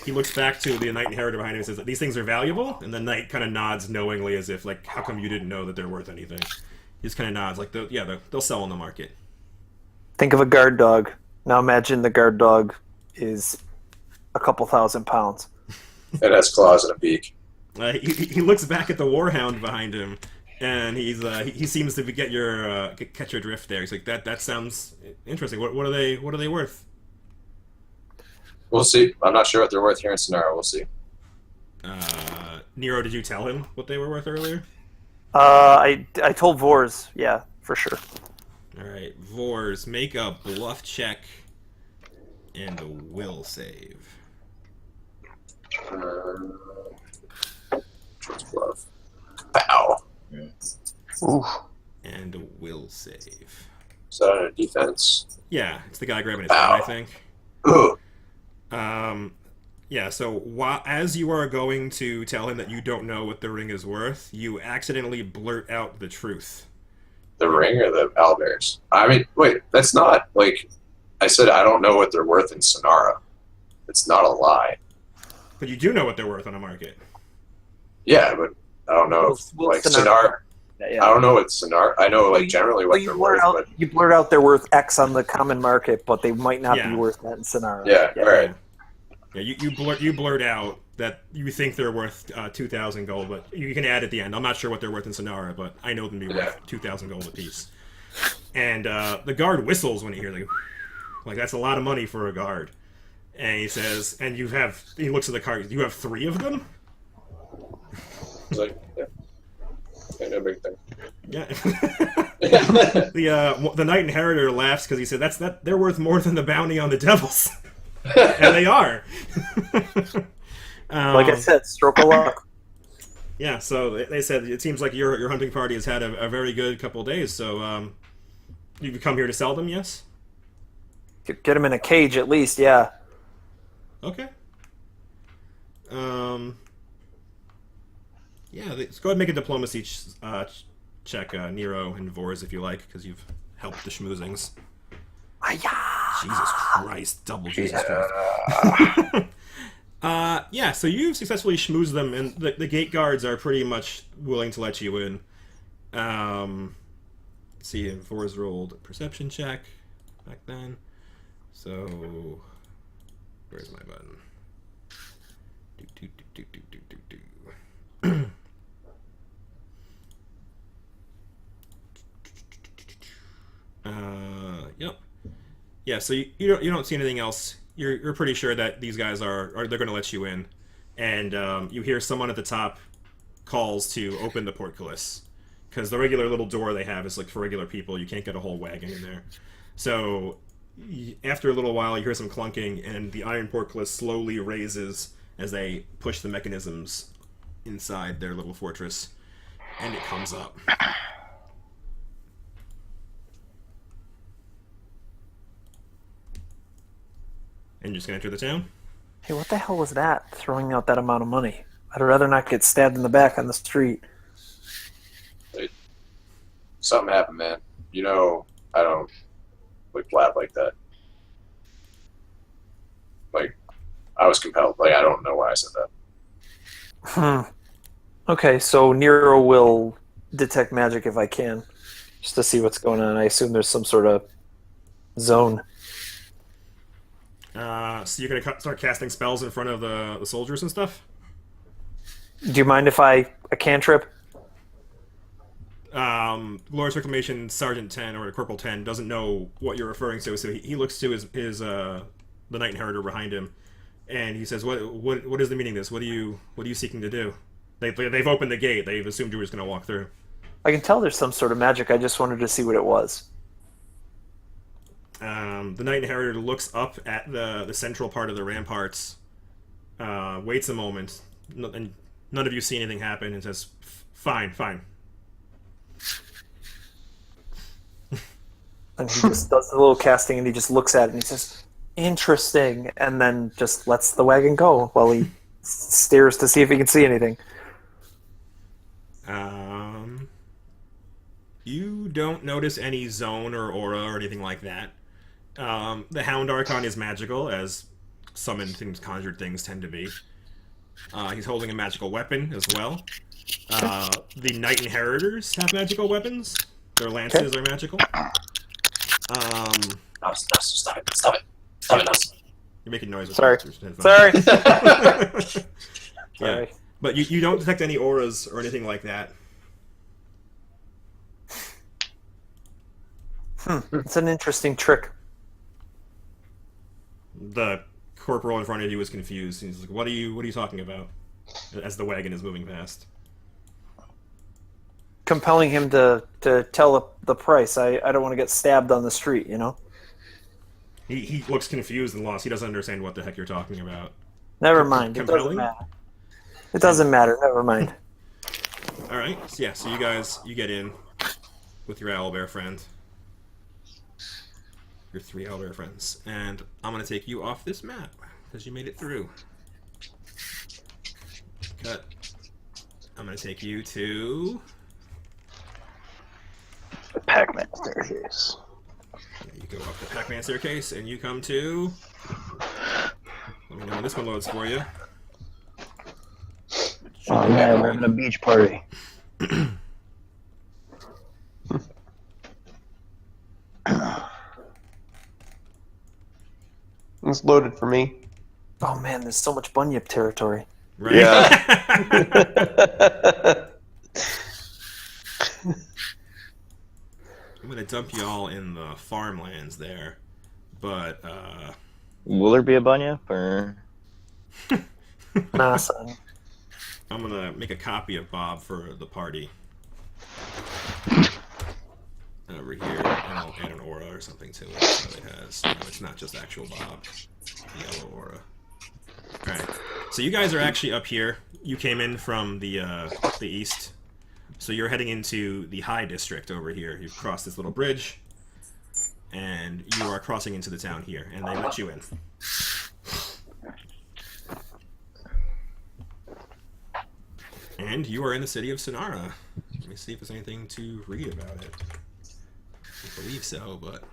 He looks back to the Knight Inheritor behind him and says that these things are valuable, and the Knight kind of nods knowingly as if, like, how come you didn't know that they're worth anything? He just kind of nods, like, they'll sell on the market. Think of a guard dog. Now imagine the guard dog is a couple thousand pounds. It has claws and a beak. He looks back at the Warhound behind him, and he seems to catch your drift there. He's like, that sounds interesting. What are they worth? We'll see. I'm not sure what they're worth here in Sonara. We'll see. Nero, did you tell him what they were worth earlier? I told Vors, yeah, for sure. All right, Vors, make a bluff check and a will save. Bluff. Pow. Ooh. And a will save. Is that on a defense? Yeah, it's the guy grabbing his gun, I think. Ooh. Yeah, so as you are going to tell him that you don't know what the ring is worth, you accidentally blurt out the truth. The ring or the owlbears? I mean, wait, that's not, like, I said I don't know what they're worth in Sonara. It's not a lie. But you do know what they're worth on a market. Yeah, but I don't know if, like, Sonara... Yeah. I don't know what Sonara... I know, like, generally what they're worth, but... You blurt out they're worth X on the common market, but they might not Yeah. be worth that in Sonara. Yeah, alright. Yeah, you blurt out that you think they're worth 2,000 gold, but you can add at the end. I'm not sure what they're worth in Sonara, but I know them to be worth 2,000 gold apiece. And the guard whistles when he hears like that's a lot of money for a guard. And he says, and he looks at the card. You have 3 of them? It's like, yeah. Okay, no big thing. Yeah. The Knight Inheritor laughs because he said they're worth more than the bounty on the devils. And they are. Like I said, stroke of luck. Yeah, so they said it seems like your hunting party has had a very good couple of days. So you come here to sell them, yes? Get them in a cage at least, yeah. Okay. Yeah, let's go ahead and make a diplomacy check, Nero and Vors, if you like, because you've helped the schmoozings. Jesus Christ, double Jesus Christ. Yeah, so you've successfully schmoozed them, and the gate guards are pretty much willing to let you in. Let's see, if Vors rolled a perception check back then. So, where's my button? Yep. Yeah, so you don't see anything else. You're pretty sure that these guys they're going to let you in, and you hear someone at the top calls to open the portcullis, because the regular little door they have is like for regular people. You can't get a whole wagon in there. So after a little while, you hear some clunking, and the iron portcullis slowly raises as they push the mechanisms inside their little fortress, and it comes up. And you're just gonna enter the town? Hey, what the hell was that, throwing out that amount of money? I'd rather not get stabbed in the back on the street. Something happened, man. You know, I don't like blab like that. Like, I was compelled. Like, I don't know why I said that. Okay, so Nero will detect magic if I can, just to see what's going on. I assume there's some sort of zone. So you're gonna start casting spells in front of the soldiers and stuff? Do you mind if I cantrip? Glorious Reclamation Sergeant 10 or Corporal 10 doesn't know what you're referring to, so he looks to his the Knight Inheritor behind him, and he says, "What is the meaning of this? What are you seeking to do?" They've opened the gate. They've assumed you were just going to walk through. I can tell there's some sort of magic. I just wanted to see what it was. The Knight Inheritor looks up at the central part of the ramparts, waits a moment, and none of you see anything happen, and says, "Fine." And he just does a little casting, and he just looks at it, and he says, "Interesting," and then just lets the wagon go while he stares to see if he can see anything. You don't notice any zone or aura or anything like that. The Hound Archon is magical, as summoned things, conjured things tend to be. He's holding a magical weapon as well. The Knight Inheritors have magical weapons. Their lances are magical. Stop it. Stop it, Nuss. You're making noise with Sorry. your Sorry. headphones. Yeah. Sorry. But you don't detect any auras or anything like that. It's an interesting trick. The corporal in front of you is confused. He's like, what are you talking about? As the wagon is moving past. Compelling him to tell the price. I don't want to get stabbed on the street, you know? He looks confused and lost. He doesn't understand what the heck you're talking about. Never mind. It doesn't Compelling? matter. It doesn't matter. Never mind. Alright, so yeah, so you get in with your owlbear friend. Your 3 owlbear friends. And I'm going to take you off this map, because you made it through. Cut. I'm going to take you to... The Pac-Man staircase. You go up the Pac-Man staircase, and you come to... Let me know when this one loads for you. Oh man, we're having a beach party. It's loaded for me. Oh man, there's so much bunyip territory. Right? Yeah. I'm going to dump you all in the farmlands there. But, Will there be a bunyip or? Nah, son. I'm going to make a copy of Bob for the party. Over here, and I'll add an aura or something to it so it has, it's not just actual Bob. Yellow aura. Alright, so you guys are actually up here. You came in from the east. So you're heading into the High District over here. You've crossed this little bridge, and you are crossing into the town here, and they let you in. And you are in the city of Sonara. Let me see if there's anything to read about it. I believe so, but...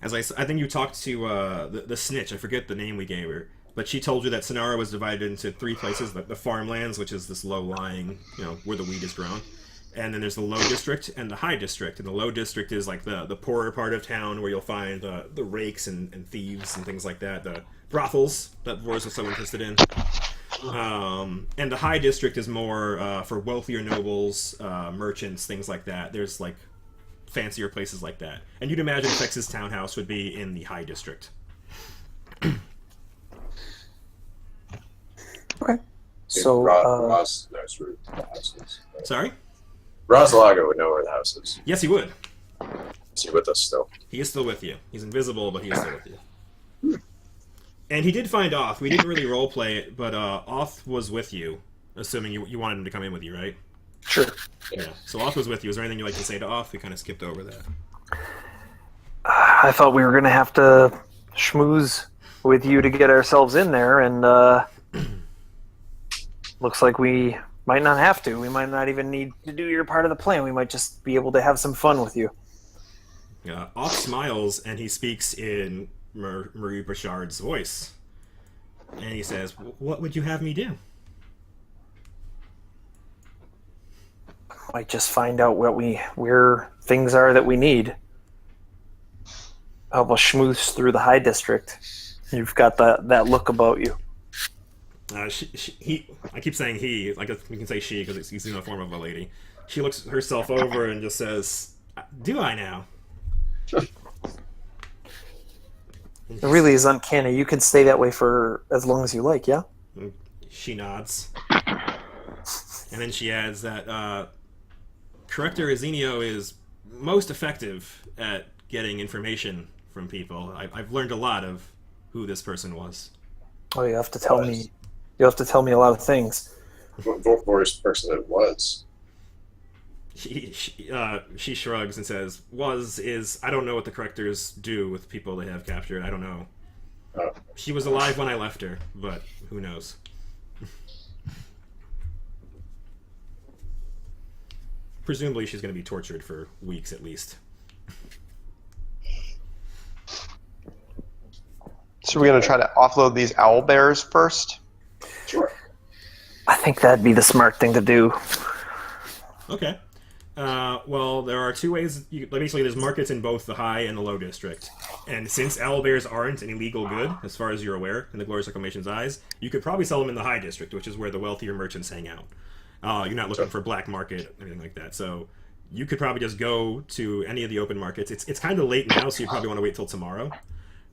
I think you talked to the snitch, I forget the name we gave her, but she told you that Sonara was divided into 3 places, the farmlands, which is this low-lying, where the wheat is grown, and then there's the Low District and the High District, and the Low District is like the poorer part of town where you'll find the rakes and thieves and things like that, the brothels that Boris was so interested in. And the High District is more for wealthier nobles, merchants, things like that. There's like fancier places like that. And you'd imagine Fex's townhouse would be in the High District. Okay. So, Ross knows where the house is. Sorry? Roslago would know where the house is. Yes, he would. Is he with us still? He is still with you. He's invisible, but he is still with you. And he did find Oth. We didn't really roleplay it, but Oth was with you, assuming you wanted him to come in with you, right? sure. Yeah. So Oth was with you. Is there anything you'd like to say to Oth? We kind of skipped over that. I thought we were going to have to schmooze with you to get ourselves in there, and looks like we might not have to. We might not even need to do your part of the plan. We might just be able to have some fun with you. Oth smiles, and he speaks in Marie Brichard's voice. And he says, "What would you have me do?" Might just find out where things are that we need. Help us schmooze through the High District. You've got that look about you. He. I keep saying he. Like we can say she because he's in the form of a lady. She looks herself over and just says, "Do I now?" It really is uncanny. You can stay that way for as long as you like, yeah? She nods. And then she adds that Corrector Izenio is most effective at getting information from people. I've learned a lot of who this person was. Oh, you have to tell me. You have to tell me a lot of things. What worst person it was? She shrugs and says, is, I don't know what the correctors do with people they have captured. I don't know. Oh. She was alive when I left her, but who knows? presumably she's going to be tortured for weeks at least. So we're going to try to offload these owl bears first? Sure. I think that'd be the smart thing to do. Okay. Well, there are two ways. Basically, there's markets in both the high and the low district. And since owlbears aren't an illegal good, as far as you're aware, in the Glorious Reclamation's eyes, you could probably sell them in the high district, which is where the wealthier merchants hang out. You're not looking for black market, anything like that. So you could probably just go to any of the open markets. It's kind of late now, so you probably want to wait till tomorrow.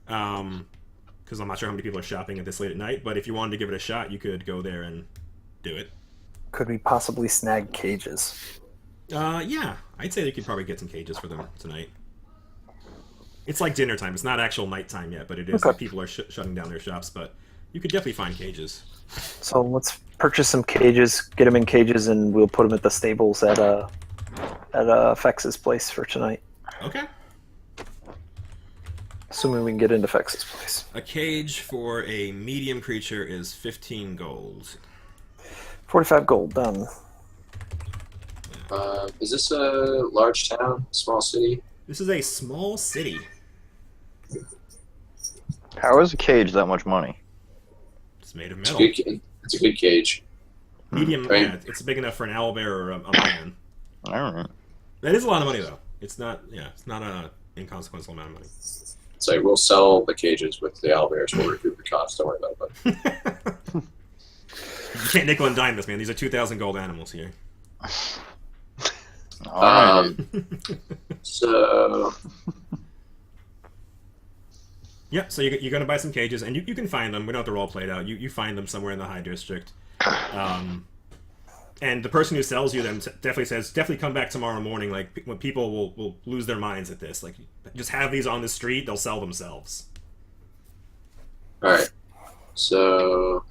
Because I'm not sure how many people are shopping at this late at night. But if you wanted to give it a shot, you could go there and do it. Could we possibly snag cages? Yeah, I'd say you could probably get some cages for them tonight. It's like dinner time. It's not actual nighttime yet, but it is. Okay. People are shutting down their shops, but you could definitely find cages. So let's purchase some cages, get them in cages, and we'll put them at the stables at Fex's place for tonight. Okay. Assuming we can get into Fex's place. A cage for a medium creature is 15 gold. 45 gold, done. Is this a large town, small city? This is a small city. How is a cage that much money? It's made of It's a metal. it's a good cage. Medium, Right. yeah, it's big enough for an owlbear or a man. Alright. That is a lot of money, though. It's not a inconsequential amount of money. It's like we'll sell the cages with the owlbears. We'll recoup the cost. Don't worry about it. But You can't nickel and dime this, man. These are 2,000 gold animals here. Alright. So Yeah, so you're going to buy some cages, and you can find them. We don't have to roll play it out. You find them somewhere in the high district. And the person who sells you them definitely come back tomorrow morning. Like, when people will lose their minds at this. Like, just have these on the street, they'll sell themselves. all right. So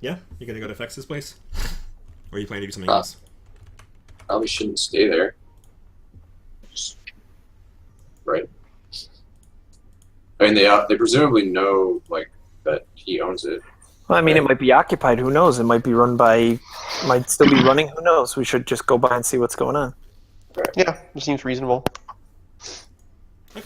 Yeah? You're going to go to Fex's place? Or are you planning to do something Uh, else? probably shouldn't stay there. Right. I mean, they presumably know like that he owns it. Well, I mean, it might be occupied. Who knows? It might be run by, might still be running. Who knows? We should just go by and see what's going on. Yeah, it seems reasonable. Would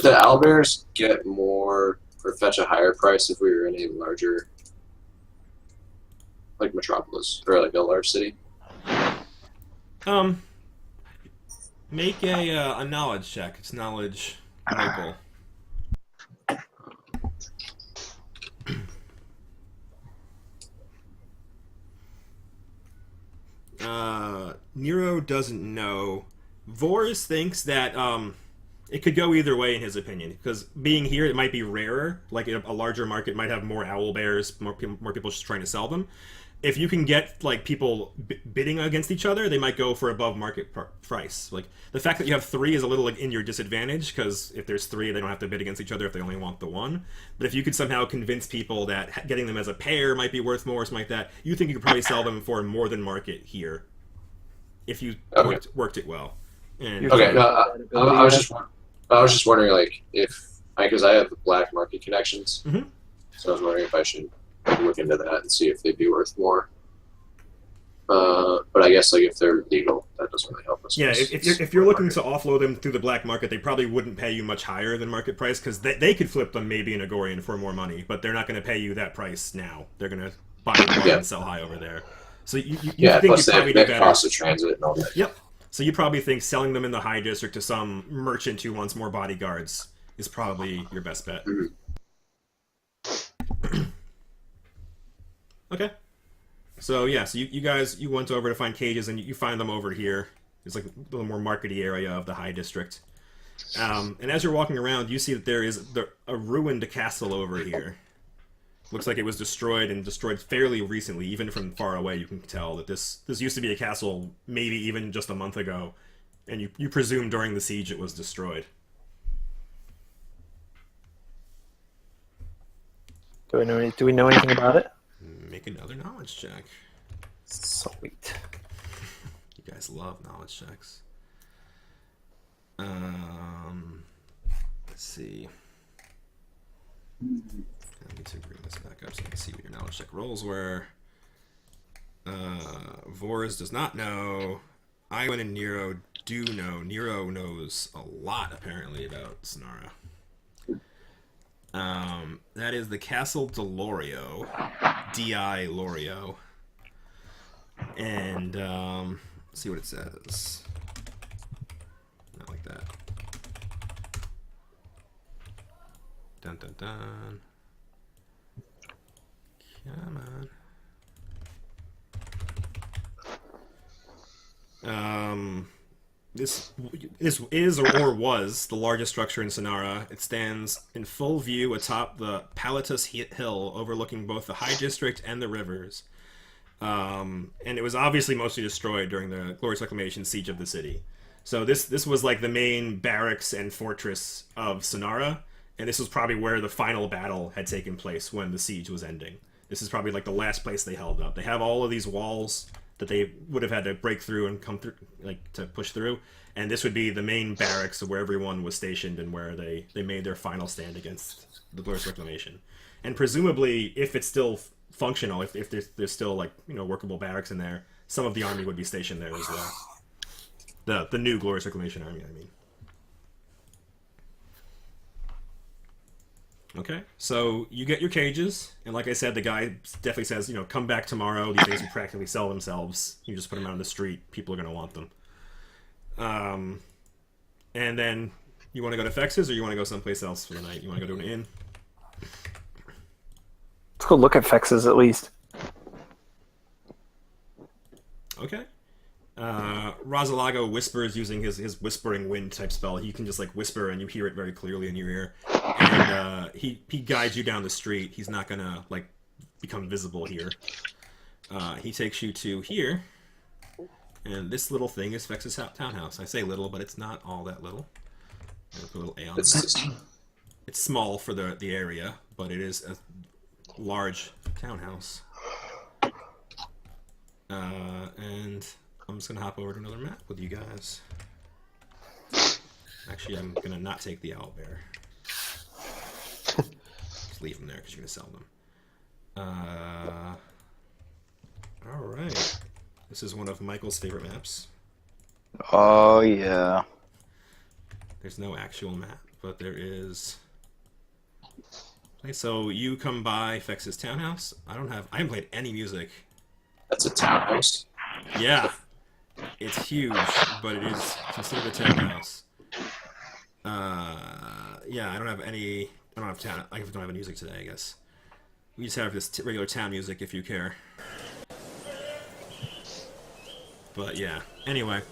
the owlbears get more or fetch a higher price if we were in a larger, like metropolis or like a large city? Make a knowledge check. It's knowledge local. Nero doesn't know. Vors thinks that it could go either way in his opinion, because being here, it might be rarer. Like a larger market might have more owl bears, more people just trying to sell them. If you can get like people bidding against each other, they might go for above market price. Like the fact that you have 3 is a little like in your disadvantage, because if there's 3, they don't have to bid against each other if they only want the one. But if you could somehow convince people that getting them as a pair might be worth more or something like that, you think you could probably sell them for more than market here if you worked it well. And Okay, no, I was just wondering like if because I have black market connections, Mhm. so I was wondering if I should look into that and see if they'd be worth more. But I guess like if they're legal, that doesn't really help us. yeah, if you're looking to offload them through the black market, they probably wouldn't pay you much higher than market price, because they could flip them maybe in Agorian for more money, but they're not going to pay you that price now. They're going to buy it low and sell high over there. So you think you plus probably they do have better. cost of transit and all that. Yep. So you probably think selling them in the high district to some merchant who wants more bodyguards is probably your best bet. Mhm. Okay. So yeah, so you guys went over to find cages, and you find them over here. It's like a little more markety area of the high district. And as you're walking around, you see that there is a ruined castle over here. Looks like it was destroyed fairly recently. Even from far away, you can tell that this used to be a castle maybe even just a month ago, and you presume during the siege it was destroyed. Do we know anything about it? Make another knowledge check. Sweet. You guys love knowledge checks. Let's see. I need to bring this back up so I can see what your knowledge check rolls were. Vors does not know. Iwan and Nero do know. Nero knows a lot, apparently, about Sonara. That is the Castle Delorio. D.I. Lorio. And, let's see what it says. Not like that. Dun dun dun. Come on. This is or was the largest structure in Sonara. It stands in full view atop the Palatus Hill, overlooking both the High District and the rivers. And it was obviously mostly destroyed during the Glorious Reclamation siege of the city. So this was like the main barracks and fortress of Sonara, and this was probably where the final battle had taken place when the siege was ending. This is probably like the last place they held up. They have all of these walls that they would have had to break through and come through, like to push through, and this would be the main barracks of where everyone was stationed and where they made their final stand against the Glorious Reclamation. And presumably, if it's still functional, if there's still like workable barracks in there, some of the army would be stationed there as well. The new Glorious Reclamation army, I mean. Okay, so you get your cages, and like I said, the guy definitely says, come back tomorrow. These things will practically sell themselves. You just put them out on the street. People are going to want them. And then you want to go to Fex's, or you want to go someplace else for the night? You want to go to an inn? Let's go look at Fex's at least. Okay. Rosalago whispers using his whispering wind type spell. He can just like whisper and you hear it very clearly in your ear. And he guides you down the street. He's not gonna like become visible here. He takes you to here, and this little thing is Fex's townhouse. I say little, but it's not all that little. Put a little A on it. It's small for the area, but it is a large townhouse. And I'm just gonna hop over to another map with you guys. Actually, I'm gonna not take the owlbear. Just leave them there because you're gonna sell them. All right. This is one of Michael's favorite maps. Oh yeah. There's no actual map, but there is. Okay, so you come by Fex's townhouse. I haven't played any music. That's a townhouse. Yeah. It's huge, but it is considered a townhouse. Yeah, I don't have any I don't have any music today, I guess. We just have this regular town music if you care. But yeah, anyway.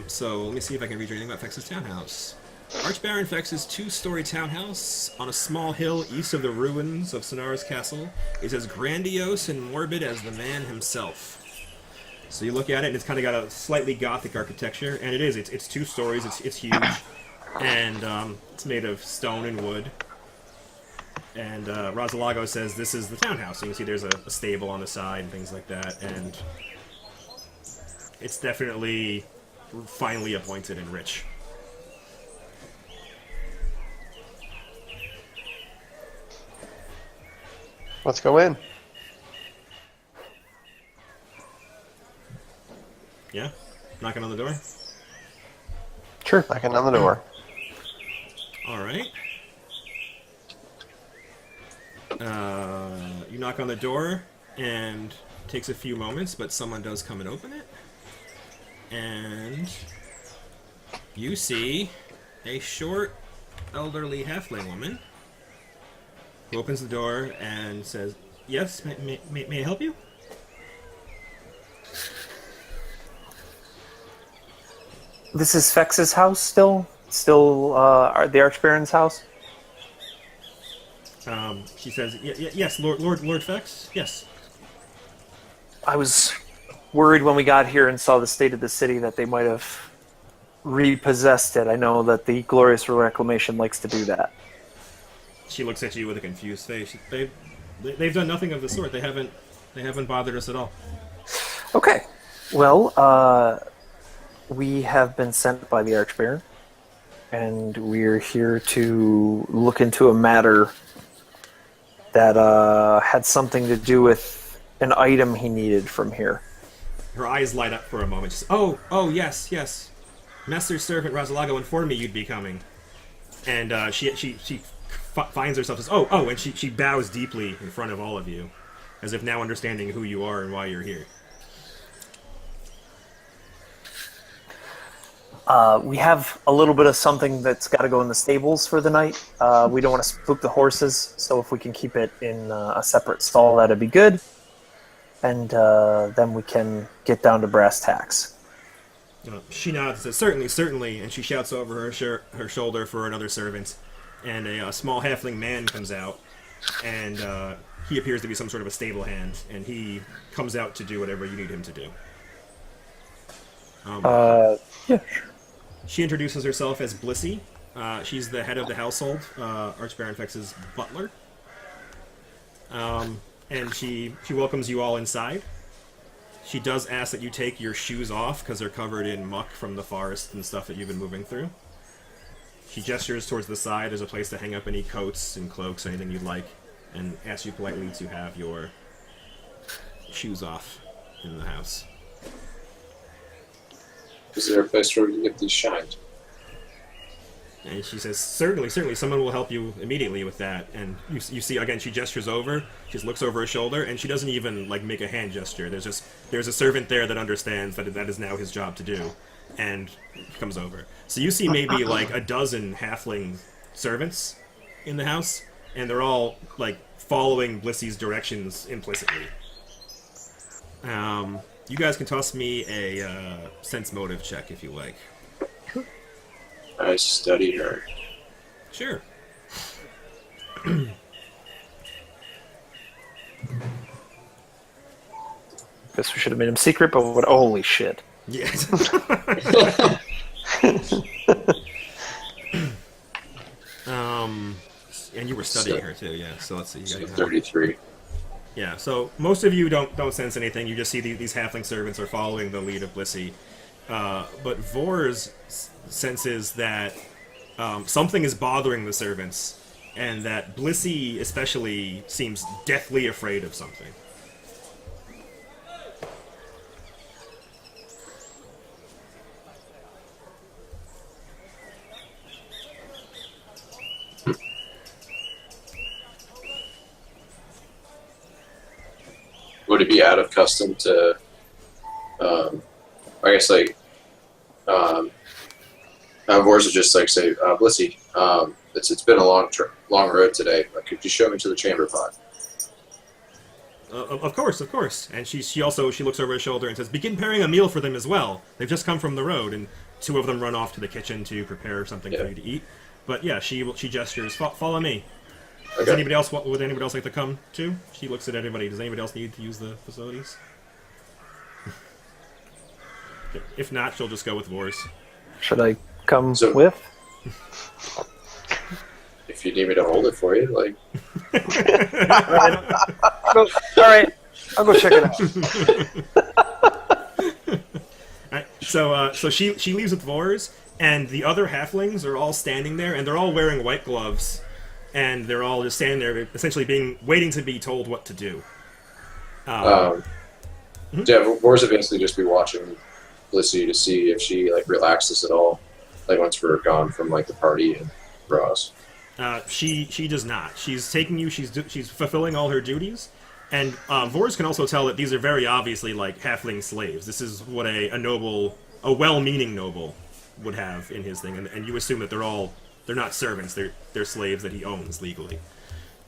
So let me see if I can read you anything about Fex's townhouse. Archbaron Fex's two-story townhouse on a small hill east of the ruins of Sonara's castle is as grandiose and morbid as the man himself. So you look at it, and it's kind of got a slightly gothic architecture, and it is. It's 2 stories. It's huge, and it's made of stone and wood. And Rosalago says this is the townhouse. So you can see there's a stable on the side and things like that, and it's definitely finely appointed and rich. Let's go in. Yeah? Knocking on the door? Sure. Knocking on the door. Alright. You knock on the door, and it takes a few moments, but someone does come and open it. And you see a short, elderly halfling woman who opens the door and says, "Yes, may I help you?" This is Fex's house still? Still the Archbaron's house? She says, "Yes, Lord Fex, yes." I was worried when we got here and saw the state of the city that they might have repossessed it. I know that the Glorious Reclamation likes to do that. She looks at you with a confused face. They've done nothing of the sort. They haven't bothered us at all. Okay. Well, we have been sent by the Archbaron, and we're here to look into a matter that had something to do with an item he needed from here. Her eyes light up for a moment. She's, oh, yes. Master's servant Razalago informed me you'd be coming. And she finds herself as, and she bows deeply in front of all of you, as if now understanding who you are and why you're here. We have a little bit of something that's got to go in the stables for the night. We don't want to spook the horses, so if we can keep it in a separate stall, that'd be good. And then we can get down to brass tacks. She nods and says, certainly, and she shouts over her shoulder for another servant. And a small halfling man comes out, and he appears to be some sort of a stable hand, and he comes out to do whatever you need him to do. Yeah, sure. She introduces herself as Blissey. She's the head of the household, Archbaron Fex's butler. And she welcomes you all inside. She does ask that you take your shoes off, because they're covered in muck from the forest and stuff that you've been moving through. She gestures towards the side as a place to hang up any coats and cloaks, anything you'd like, and asks you politely to have your shoes off in the house. Is there a place where we can get these shined? And she says, certainly, someone will help you immediately with that. And you see, again, she gestures over, she just looks over her shoulder, and she doesn't even, make a hand gesture. There's a servant there that understands that is now his job to do, and comes over. So you see maybe, a dozen halfling servants in the house, and they're all, following Blissey's directions implicitly. You guys can toss me a sense motive check if you like. I study her. Sure. Guess we should have made him secret, but what? Holy shit! Yes. And you were studying her too, yeah. So let's see. You So got 33. Yeah. So most of you don't sense anything. You just see these halfling servants are following the lead of Blissey. But Vors senses that something is bothering the servants, and that Blissey especially seems deathly afraid of something. Would it be out of custom to, I guess, Vors would just say, Blissey, it's been a long road today. Could you show me to the chamber pot? Of course. And she looks over her shoulder and says, begin preparing a meal for them as well. They've just come from the road, and two of them run off to the kitchen to prepare something for you to eat. But yeah, she gestures, follow me. Okay. Would anybody else like to come too? She looks at everybody. Does anybody else need to use the facilities? If not, she'll just go with Vors. Should I come So- with? If you need me to hold it for you, All right, I'll go check it out. Alright, so she leaves with Vors, and the other halflings are all standing there, and they're all wearing white gloves, and they're all just standing there, essentially waiting to be told what to do. yeah, Vors would basically just be watching Blissey to see if she relaxes at all, once we're gone from the party and Ross. She does not. She's taking you. She's fulfilling all her duties, and Vors can also tell that these are very obviously halfling slaves. This is what a noble, a well-meaning noble, would have in his thing, and you assume that they're not servants. They're slaves that he owns legally.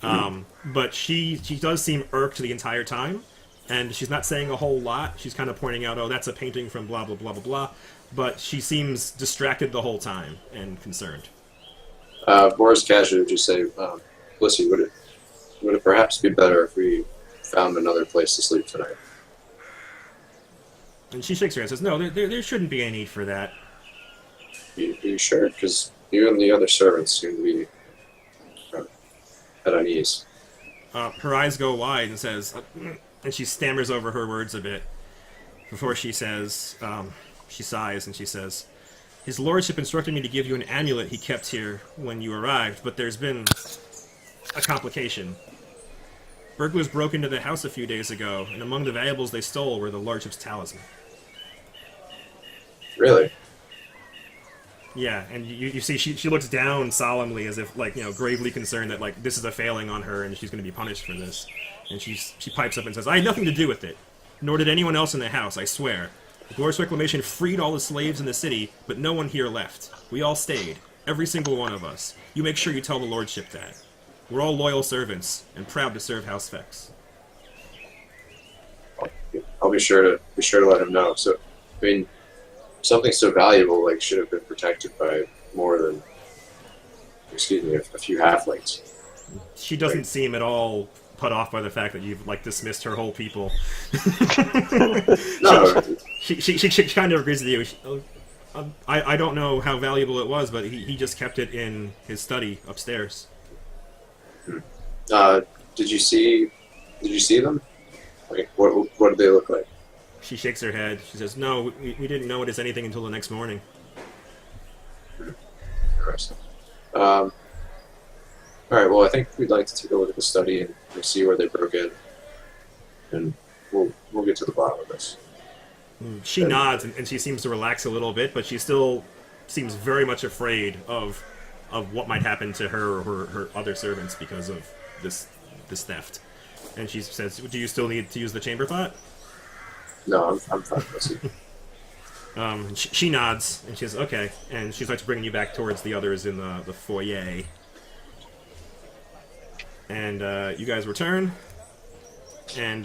But she does seem irked the entire time, and she's not saying a whole lot. She's kind of pointing out, oh, that's a painting from blah blah blah blah blah. But she seems distracted the whole time and concerned. Vors casually would just say, Blissey, would it perhaps be better if we found another place to sleep tonight? And she shakes her head and says, no, there shouldn't be any need for that. You sure? Because you and the other servants seem to be at unease. Her eyes go wide and says, and she stammers over her words a bit before she says, she sighs and she says, his lordship instructed me to give you an amulet he kept here when you arrived, but there's been a complication. Burglars broke into the house a few days ago, and among the valuables they stole were the Lordship's talisman. Really? Yeah, and you see she looks down solemnly as if, like, gravely concerned that, like, this is a failing on her and she's going to be punished for this. And she pipes up and says, I had nothing to do with it. Nor did anyone else in the house, I swear. The Glorious Reclamation freed all the slaves in the city, but no one here left. We all stayed. Every single one of us. You make sure you tell the Lordship that. We're all loyal servants, and proud to serve House Vex. I'll be sure to let him know. So, I mean, something so valuable should have been protected by more than, a few halflings. She doesn't seem at all put off by the fact that you've dismissed her whole people. No, She kind of agrees with you. I don't know how valuable it was, but he just kept it in his study upstairs. did you see them? What did they look like? She shakes her head. She says, "No, we didn't know it as anything until the next morning." Interesting. All right. Well, I think we'd like to take a look at the study and see where they broke in, and we'll get to the bottom of this. She nods and she seems to relax a little bit, but she still seems very much afraid of what might happen to her or her other servants because of this theft. And she says, "Do you still need to use the chamber pot?" No, I'm fine. Let's see. She nods and she says, "Okay," and she starts bringing you back towards the others in the foyer. And you guys return. And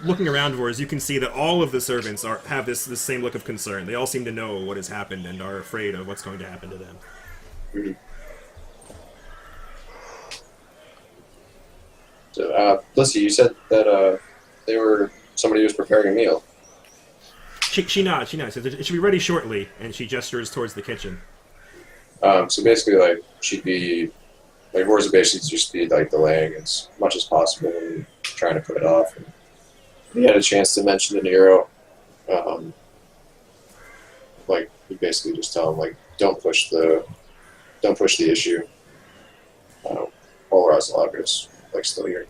looking around, you can see that all of the servants have this same look of concern. They all seem to know what has happened and are afraid of what's going to happen to them. Mhm. So, Lissy, you said that somebody was preparing a meal. She nods. She nods. Says, "It should be ready shortly," and she gestures towards the kitchen. So basically, she'd be Horza basically just be delaying as much as possible and trying to put it off. And he had a chance to mention to Nero, you basically just tell him don't push the issue. While Razalaga's still here.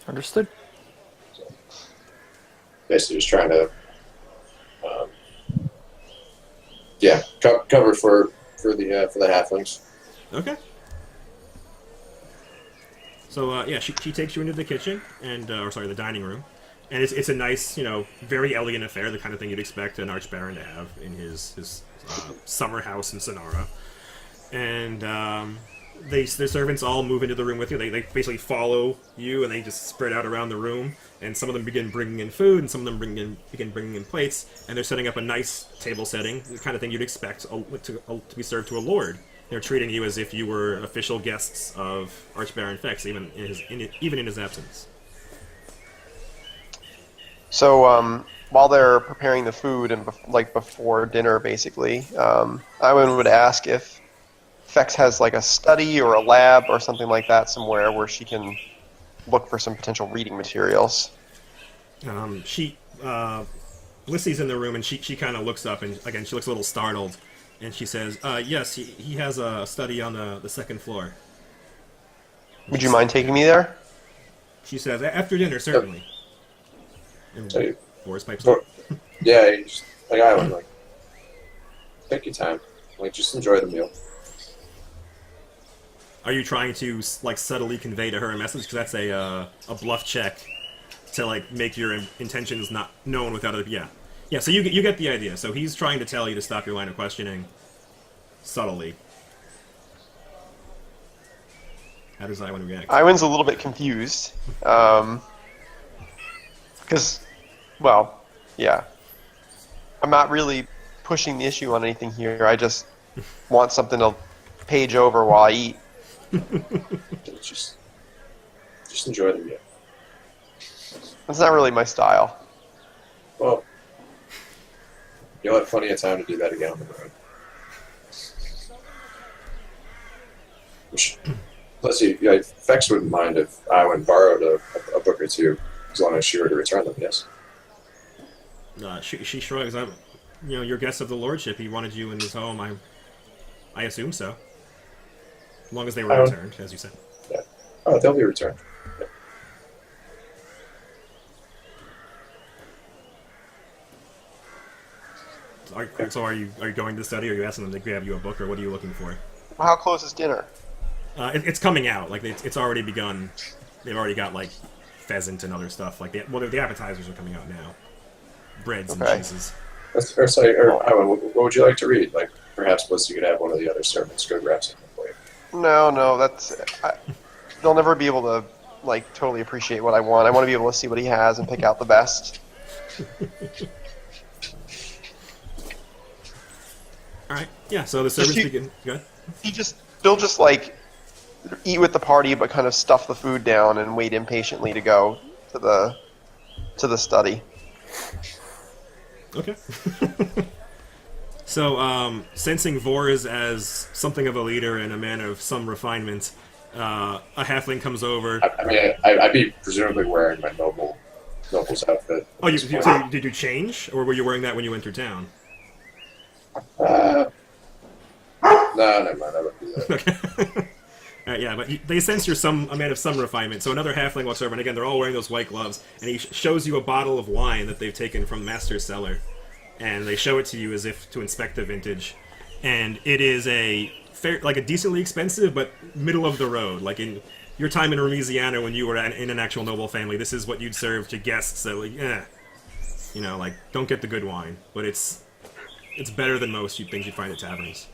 Understood. So, basically, just trying to, cover for the halflings. Okay. So she takes you into the kitchen the dining room, and it's a nice, very elegant affair, the kind of thing you'd expect an Archbaron to have in his summer house in Sonara. And the servants all move into the room with you. They basically follow you, and they just spread out around the room. And some of them begin bringing in food, and some of them begin bringing in plates, and they're setting up a nice table setting, the kind of thing you'd expect to be served to a lord. They're treating you as if you were official guests of Archbaron Fex, even in his absence. So, while they're preparing the food and before dinner, basically, Iwan would ask if Fex has a study or a lab or something like that somewhere where she can look for some potential reading materials. Lissy's in the room, and she kind of looks up, and again she looks a little startled. And she says, yes, he has a study on the second floor. Would you mind taking me there? She says, after dinner, certainly. And Hey. Boris pipes up. Yeah, just, I would take your time. Just enjoy the meal. Are you trying to subtly convey to her a message? Because that's a bluff check to make your intentions not known without a Yeah, so you get the idea. So he's trying to tell you to stop your line of questioning subtly. How does Iwan react? Iwan's a little bit confused. Because, I'm not really pushing the issue on anything here. I just want something to page over while I eat. Just enjoy the meal. That's not really my style. Well, you'll have plenty of time to do that again on the road. Let's see, Fex wouldn't mind if Iwan borrowed a book or two, as long as she were to return them, yes? She shrugs. You're guest of the Lordship. He wanted you in his home. I assume so. As long as they were returned, as you said. Yeah. Oh, they'll be returned. Yeah. So are you going to study? Or are you asking them to grab you a book, or what are you looking for? How close is dinner? It's coming out. Like it's already begun. They've already got like pheasant and other stuff. Like the appetizers are coming out now. Breads and cheeses. Owen, what would you like to read? Like perhaps Blissey could have one of the other servants go grab something for you. No, they'll never be able to like totally appreciate what I want. I want to be able to see what he has and pick out the best. All right. Yeah. So the servants begin. Go ahead. They'll just like eat with the party, but kind of stuff the food down and wait impatiently to go to the study. Okay. So, sensing Vors as something of a leader and a man of some refinement, a halfling comes over. I mean, I'd be presumably wearing my noble's outfit. Oh, so did you change, or were you wearing that when you entered town? No, never mind. I wouldn't do that. Okay. Yeah, but they sense you're a man of some refinement. So another halfling walks over, and again, they're all wearing those white gloves, and he shows you a bottle of wine that they've taken from Master's cellar, and they show it to you as if to inspect the vintage, and it is a decently expensive, but middle of the road. Like in your time in Louisiana when you were in an actual noble family, this is what you'd serve to guests. That don't get the good wine, but it's better than most things you'd find at taverns.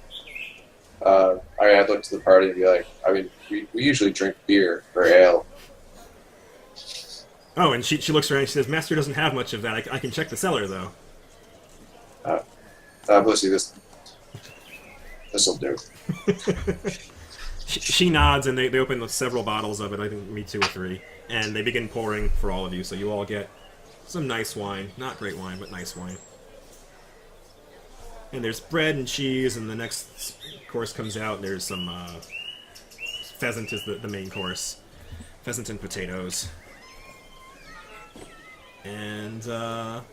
I'd look to the party and be like, I mean, we usually drink beer or ale. Oh, and she looks around and she says, Master doesn't have much of that. I can check the cellar, though. Blissey, this'll do. She nods, and they open several bottles of it, I think maybe 2 or 3, and they begin pouring for all of you, so you all get some nice wine. Not great wine, but nice wine. And there's bread and cheese, and the next course comes out, and there's some pheasant is the main course. Pheasant and potatoes. And, so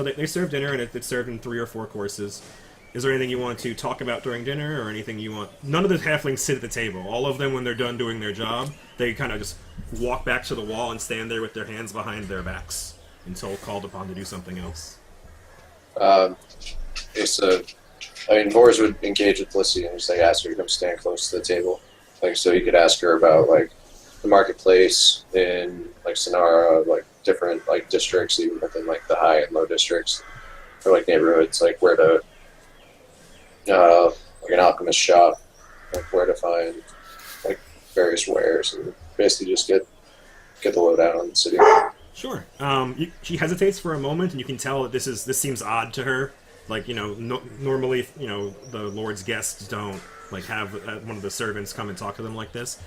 they serve dinner, and it's served in 3 or 4 courses. Is there anything you want to talk about during dinner, or anything you want... None of the halflings sit at the table. All of them, when they're done doing their job, they kind of just walk back to the wall and stand there with their hands behind their backs until called upon to do something else. Vors would engage with Blissey and just ask her to come stand close to the table. So he could ask her about the marketplace in Sonara, different districts, even within the high and low districts, or neighborhoods, where to an alchemist shop, where to find various wares, and basically just get the lowdown on the city. Sure. She hesitates for a moment, and you can tell that this seems odd to her. Normally, the Lord's guests don't have one of the servants come and talk to them like this.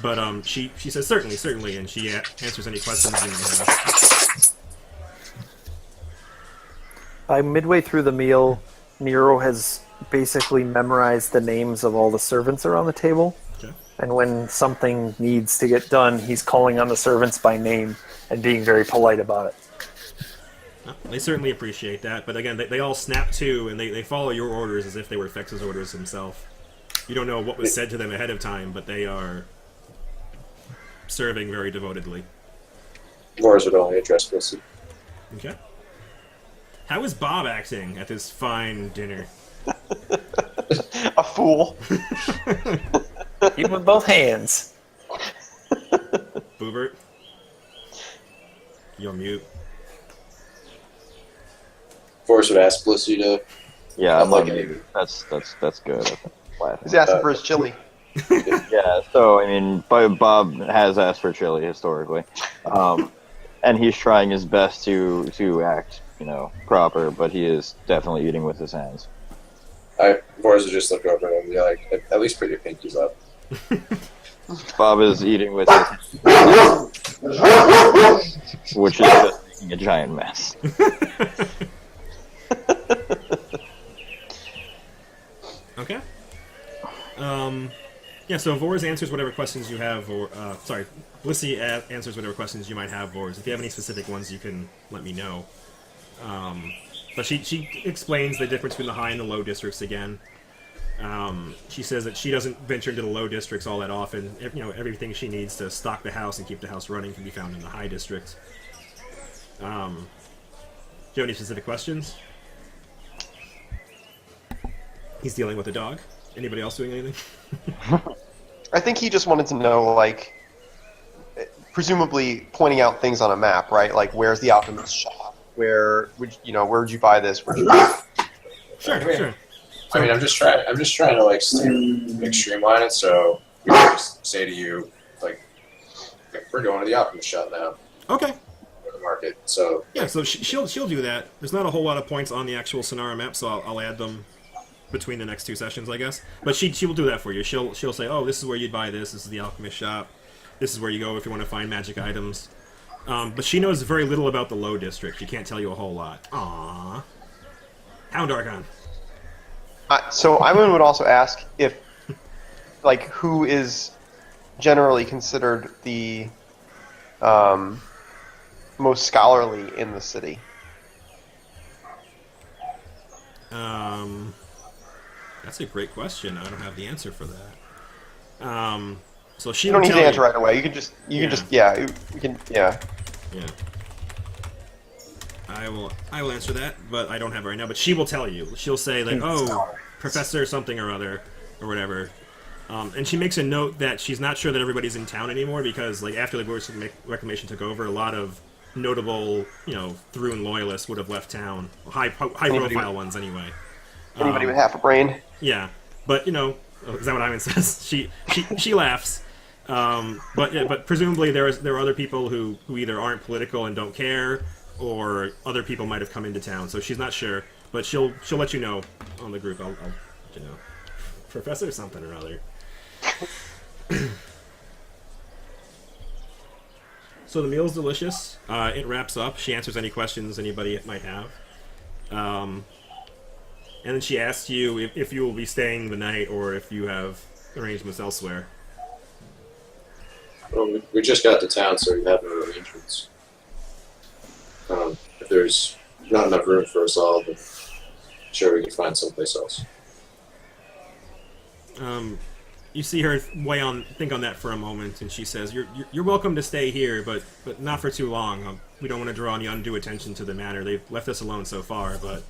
But she says certainly, and she answers any questions you may have. By midway through the meal, Nero has basically memorized the names of all the servants around the table. Okay. And when something needs to get done, he's calling on the servants by name and being very polite about it. They certainly appreciate that, but again, they all snap to, and they follow your orders as if they were Fex's orders himself. You don't know what was said to them ahead of time, but they are serving very devotedly. Vors would only address Blissey. Okay. How is Bob acting at this fine dinner? A fool. Eat with both hands. Boobert? You're mute. Vors would ask Blissey to... Yeah, I'm looking. That's good. He's asking for his chili. Yeah, so, Bob has asked for chili historically. And he's trying his best to act, proper, but he is definitely eating with his hands. Vors would just look over and be like, at least put your pinkies up. Bob is eating with his hands, which is just making a giant mess. Okay. So Vors answers whatever questions you have, or, Blissey answers whatever questions you might have, Vors. If you have any specific ones, you can let me know. But she explains the difference between the high and the low districts again. She says that she doesn't venture into the low districts all that often. Everything she needs to stock the house and keep the house running can be found in the high district. Do you have any specific questions? He's dealing with a dog. Anybody else doing anything? I think he just wanted to know, like, presumably pointing out things on a map, right? Like, where's the Alchemist shop? Where would you buy this? Where'd you buy it? Sure. I mean, I'm just trying to like streamline it. So we can just say to you, like, we're going to the Alchemist shop now. Okay. Or the market. So Yeah, so she'll do that. There's not a whole lot of points on the actual Sonara map, so I'll add them between the next 2 sessions, I guess. But she will do that for you. She'll say, oh, this is where you'd buy this. This is the Alchemist shop. This is where you go if you want to find magic items. But she knows very little about the Low District. She can't tell you a whole lot. Aww. Hound Archon. So Iwan would also ask if, like, who is generally considered the most scholarly in the city. That's a great question. I don't have the answer for that. So she You don't will need tell to answer right away. You can just Yeah. I will answer that, but I don't have it right now. But she will tell you. She'll say like, "Oh, Professor something or other, or whatever," and she makes a note that she's not sure that everybody's in town anymore because, like, after the Glorious Reclamation took over, a lot of notable, Thrun loyalists would have left town. High profile ones, anyway. Anybody with half a brain. Yeah, but is that what Ivan says? She laughs. But presumably there are other people who either aren't political and don't care, or other people might have come into town. So she's not sure, but she'll let you know on the group. I'll let you know. Professor something or other. So the meal's delicious. It wraps up. She answers any questions anybody might have. And then she asks you if you will be staying the night or if you have arrangements elsewhere. Well, we just got to town, so we have no arrangements. If there's not enough room for us all, then sure, we can find someplace else. You see her think on that for a moment, and she says, "You're welcome to stay here, but not for too long. We don't want to draw any undue attention to the manor. They've left us alone so far, but."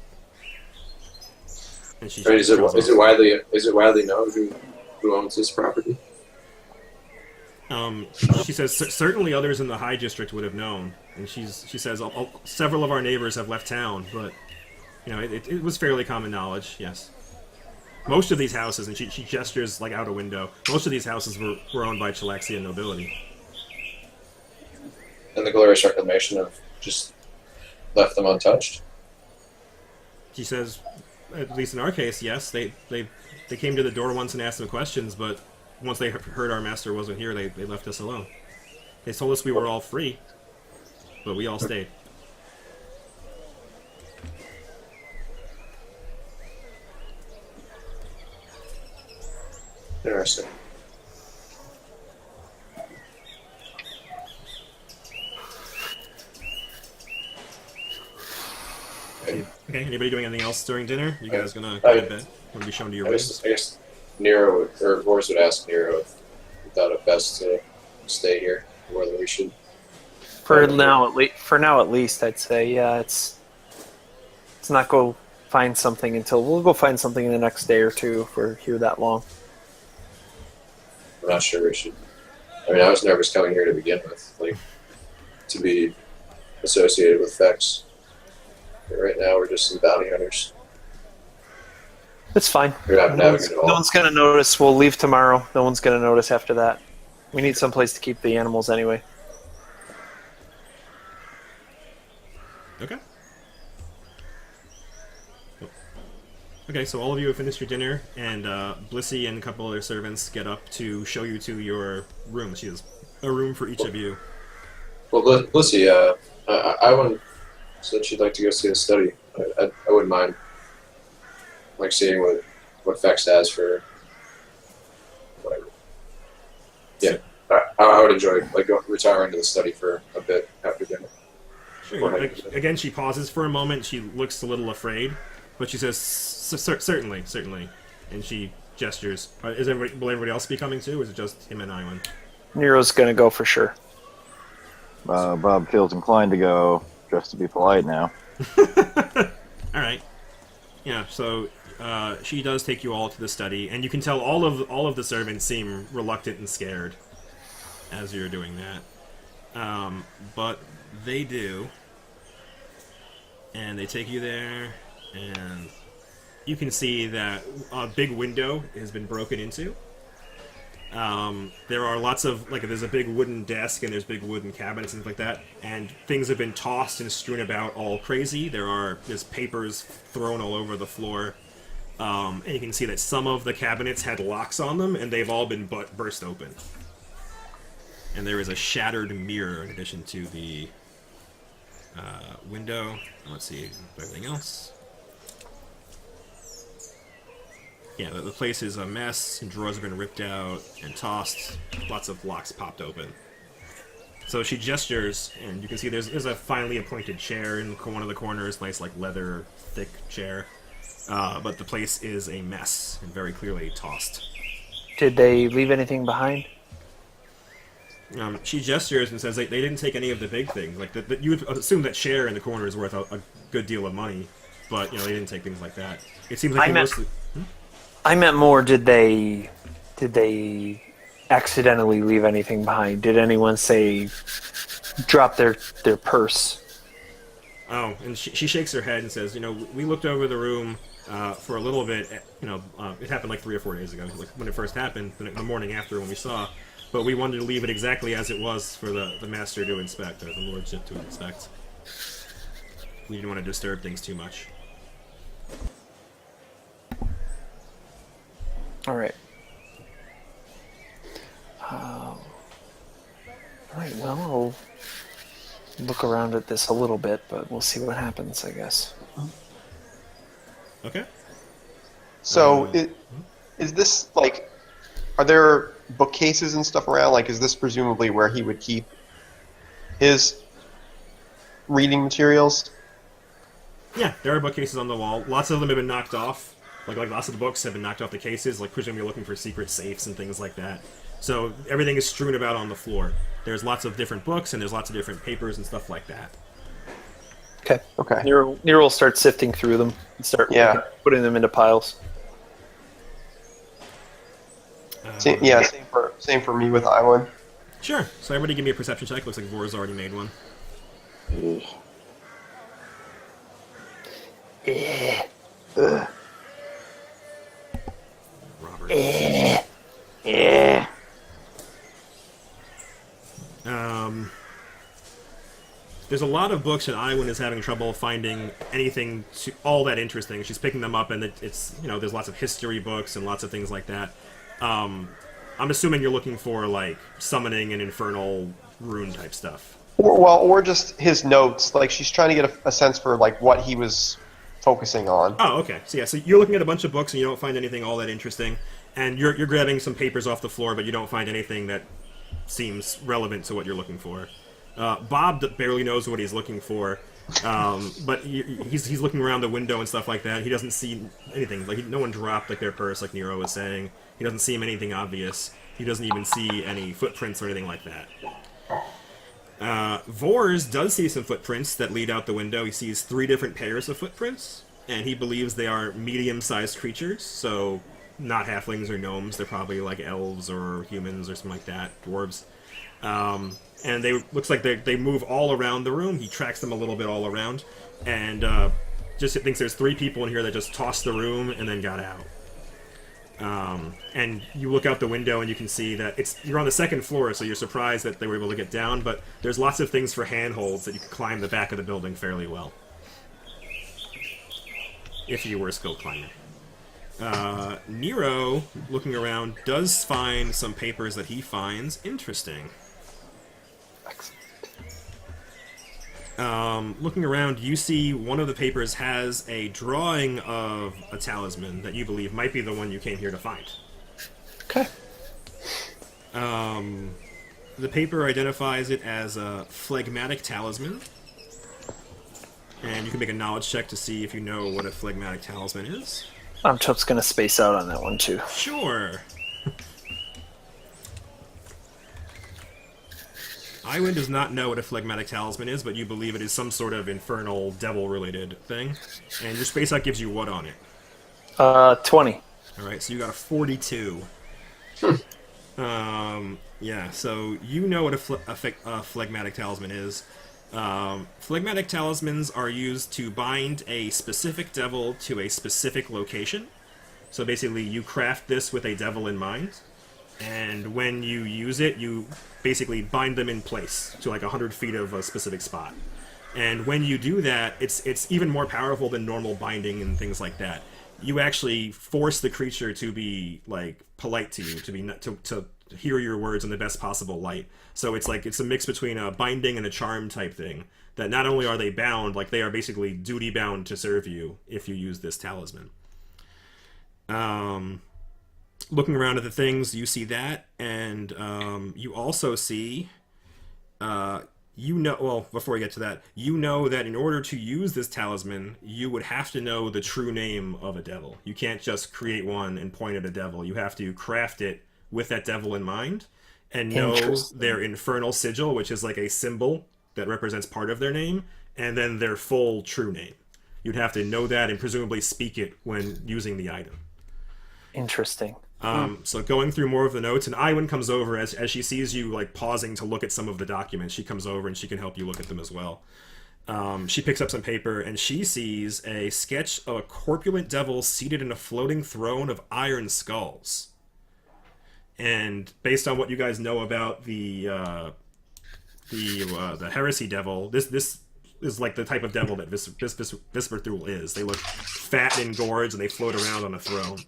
And she Is it widely known who owns this property? She says certainly others in the High District would have known, and she says several of our neighbors have left town, but it was fairly common knowledge. Yes, most of these houses, and she gestures like out a window. Most of these houses were owned by Chilaxian nobility. And the Glorious Reclamation have just left them untouched. She says, at least in our case, yes. They came to the door once and asked some questions, but once they heard our master wasn't here, they left us alone. They told us we were all free, but we all stayed. Interesting. Okay, anybody doing anything else during dinner? You guys gonna go to bed? Want to be shown to your rooms? I guess Nero or Vors would ask Nero if he thought it best to stay here, or whether we should. For now, at least, I'd say, yeah. Let's not go find something we'll go find something in the next day or two if we're here that long. I'm not sure we should. I mean, I was nervous coming here to begin with, like to be associated with Vex. But right now, we're just some bounty hunters. It's fine. We're not No having it all. one's going to notice. We'll leave tomorrow. No one's going to notice after that. We need someplace to keep the animals anyway. Okay. Okay, so all of you have finished your dinner, and Blissey and a couple other servants get up to show you to your room. She has a room for each of you. Well, Blissey, I said she'd like to go see a study. I wouldn't mind, like, seeing what Vex has for whatever. Yeah, I would enjoy retiring to the study for a bit after dinner. Sure. Again, she pauses for a moment. She looks a little afraid, but she says, "Certainly, certainly," and she gestures. Will everybody else be coming too, or is it just him and Iwan? Nero's going to go for sure. Bob feels inclined to go, just to be polite now. All right. Yeah. So she does take you all to the study, and you can tell all of the servants seem reluctant and scared as you're doing that. But they do, and they take you there, and you can see that a big window has been broken into. There are lots of, there's a big wooden desk and there's big wooden cabinets and things like that, and things have been tossed and strewn about all crazy. There's papers thrown all over the floor, and you can see that some of the cabinets had locks on them, and they've all been burst open. And there is a shattered mirror in addition to the window. Let's see everything else. Yeah, the place is a mess, and drawers have been ripped out and tossed, lots of locks popped open. So she gestures, and you can see there's a finely appointed chair in one of the corners, nice leather, thick chair. But the place is a mess, and very clearly tossed. Did they leave anything behind? She gestures and says they didn't take any of the big things. You would assume that chair in the corner is worth a good deal of money, but they didn't take things like that. It seems like mostly... I meant more, did they accidentally leave anything behind? Did anyone say drop their purse? Oh, and she shakes her head and says, we looked over the room for a little bit. It happened 3 or 4 days ago, when it first happened, the morning after when we saw. But we wanted to leave it exactly as it was for the master to inspect, or the lordship to inspect. We didn't want to disturb things too much. All right. All right, well, I'll look around at this a little bit, but we'll see what happens, I guess. Okay. So, is this, are there bookcases and stuff around? Is this presumably where he would keep his reading materials? Yeah, there are bookcases on the wall. Lots of them have been knocked off. Lots of the books have been knocked off the cases, presumably you're looking for secret safes and things like that. So everything is strewn about on the floor. There's lots of different books, and there's lots of different papers and stuff like that. Okay. Nero will start sifting through them and start putting them into piles. Same for me with Iwan. Sure. So everybody give me a perception check. Looks like Vor's already made one. Robert. There's a lot of books, and Iwan is having trouble finding anything all that interesting. She's picking them up, and it's there's lots of history books and lots of things like that. I'm assuming you're looking for summoning and infernal rune type stuff. Or just his notes. She's trying to get a sense for what he was focusing on. Oh, okay. So you're looking at a bunch of books and you don't find anything all that interesting, and you're grabbing some papers off the floor, but you don't find anything that seems relevant to what you're looking for. Bob barely knows what he's looking for, but he's looking around the window and stuff like that. He doesn't see anything. No one dropped their purse, like Nero was saying. He doesn't see anything obvious. He doesn't even see any footprints or anything like that. Vors does see some footprints that lead out the window. He sees 3 different pairs of footprints, and he believes they are medium-sized creatures, so not halflings or gnomes. They're probably elves or humans or something like that, dwarves. And looks like they move all around the room. He tracks them a little bit all around, and just thinks there's 3 people in here that just tossed the room and then got out. And you look out the window and you can see that you're on the 2nd floor, so you're surprised that they were able to get down, but there's lots of things for handholds that you can climb the back of the building fairly well. If you were a skilled climber. Nero, looking around, does find some papers that he finds interesting. Looking around, you see one of the papers has a drawing of a talisman that you believe might be the one you came here to find. Okay. The paper identifies it as a phlegmatic talisman. And you can make a knowledge check to see if you know what a phlegmatic talisman is. I'm just going to space out on that one, too. Sure. Iwan does not know what a phlegmatic talisman is, but you believe it is some sort of infernal, devil-related thing. And your space out gives you what on it? 20. All right, so you got a 42. Yeah, so you know what a phlegmatic talisman is. Phlegmatic talismans are used to bind a specific devil to a specific location. So basically, you craft this with a devil in mind, and when you use it, you basically bind them in place to like 100 feet of a specific spot. And when you do that, it's even more powerful than normal binding and things like that. You actually force the creature to be like polite to you, to hear your words in the best possible light. So it's a mix between a binding and a charm type thing. That not only are they bound, like they are basically duty bound to serve you if you use this talisman. Looking around at the things, you see that, and you also see, well, before we get to that, you know that in order to use this talisman, you would have to know the true name of a devil. You can't just create one and point at a devil. You have to craft it with that devil in mind, and know their infernal sigil, which is like a symbol that represents part of their name, and then their full true name. You'd have to know that and presumably speak it when using the item. Interesting. So going through more of the notes, and Iwin comes over as she sees you like pausing to look at some of the documents. She comes over and she can help you look at them as well. She picks up some paper and she sees a sketch of a corpulent devil seated in a floating throne of iron skulls. And based on what you guys know about the heresy devil, this is like the type of devil that Visperthul is. They look fat and engorged and they float around on a throne.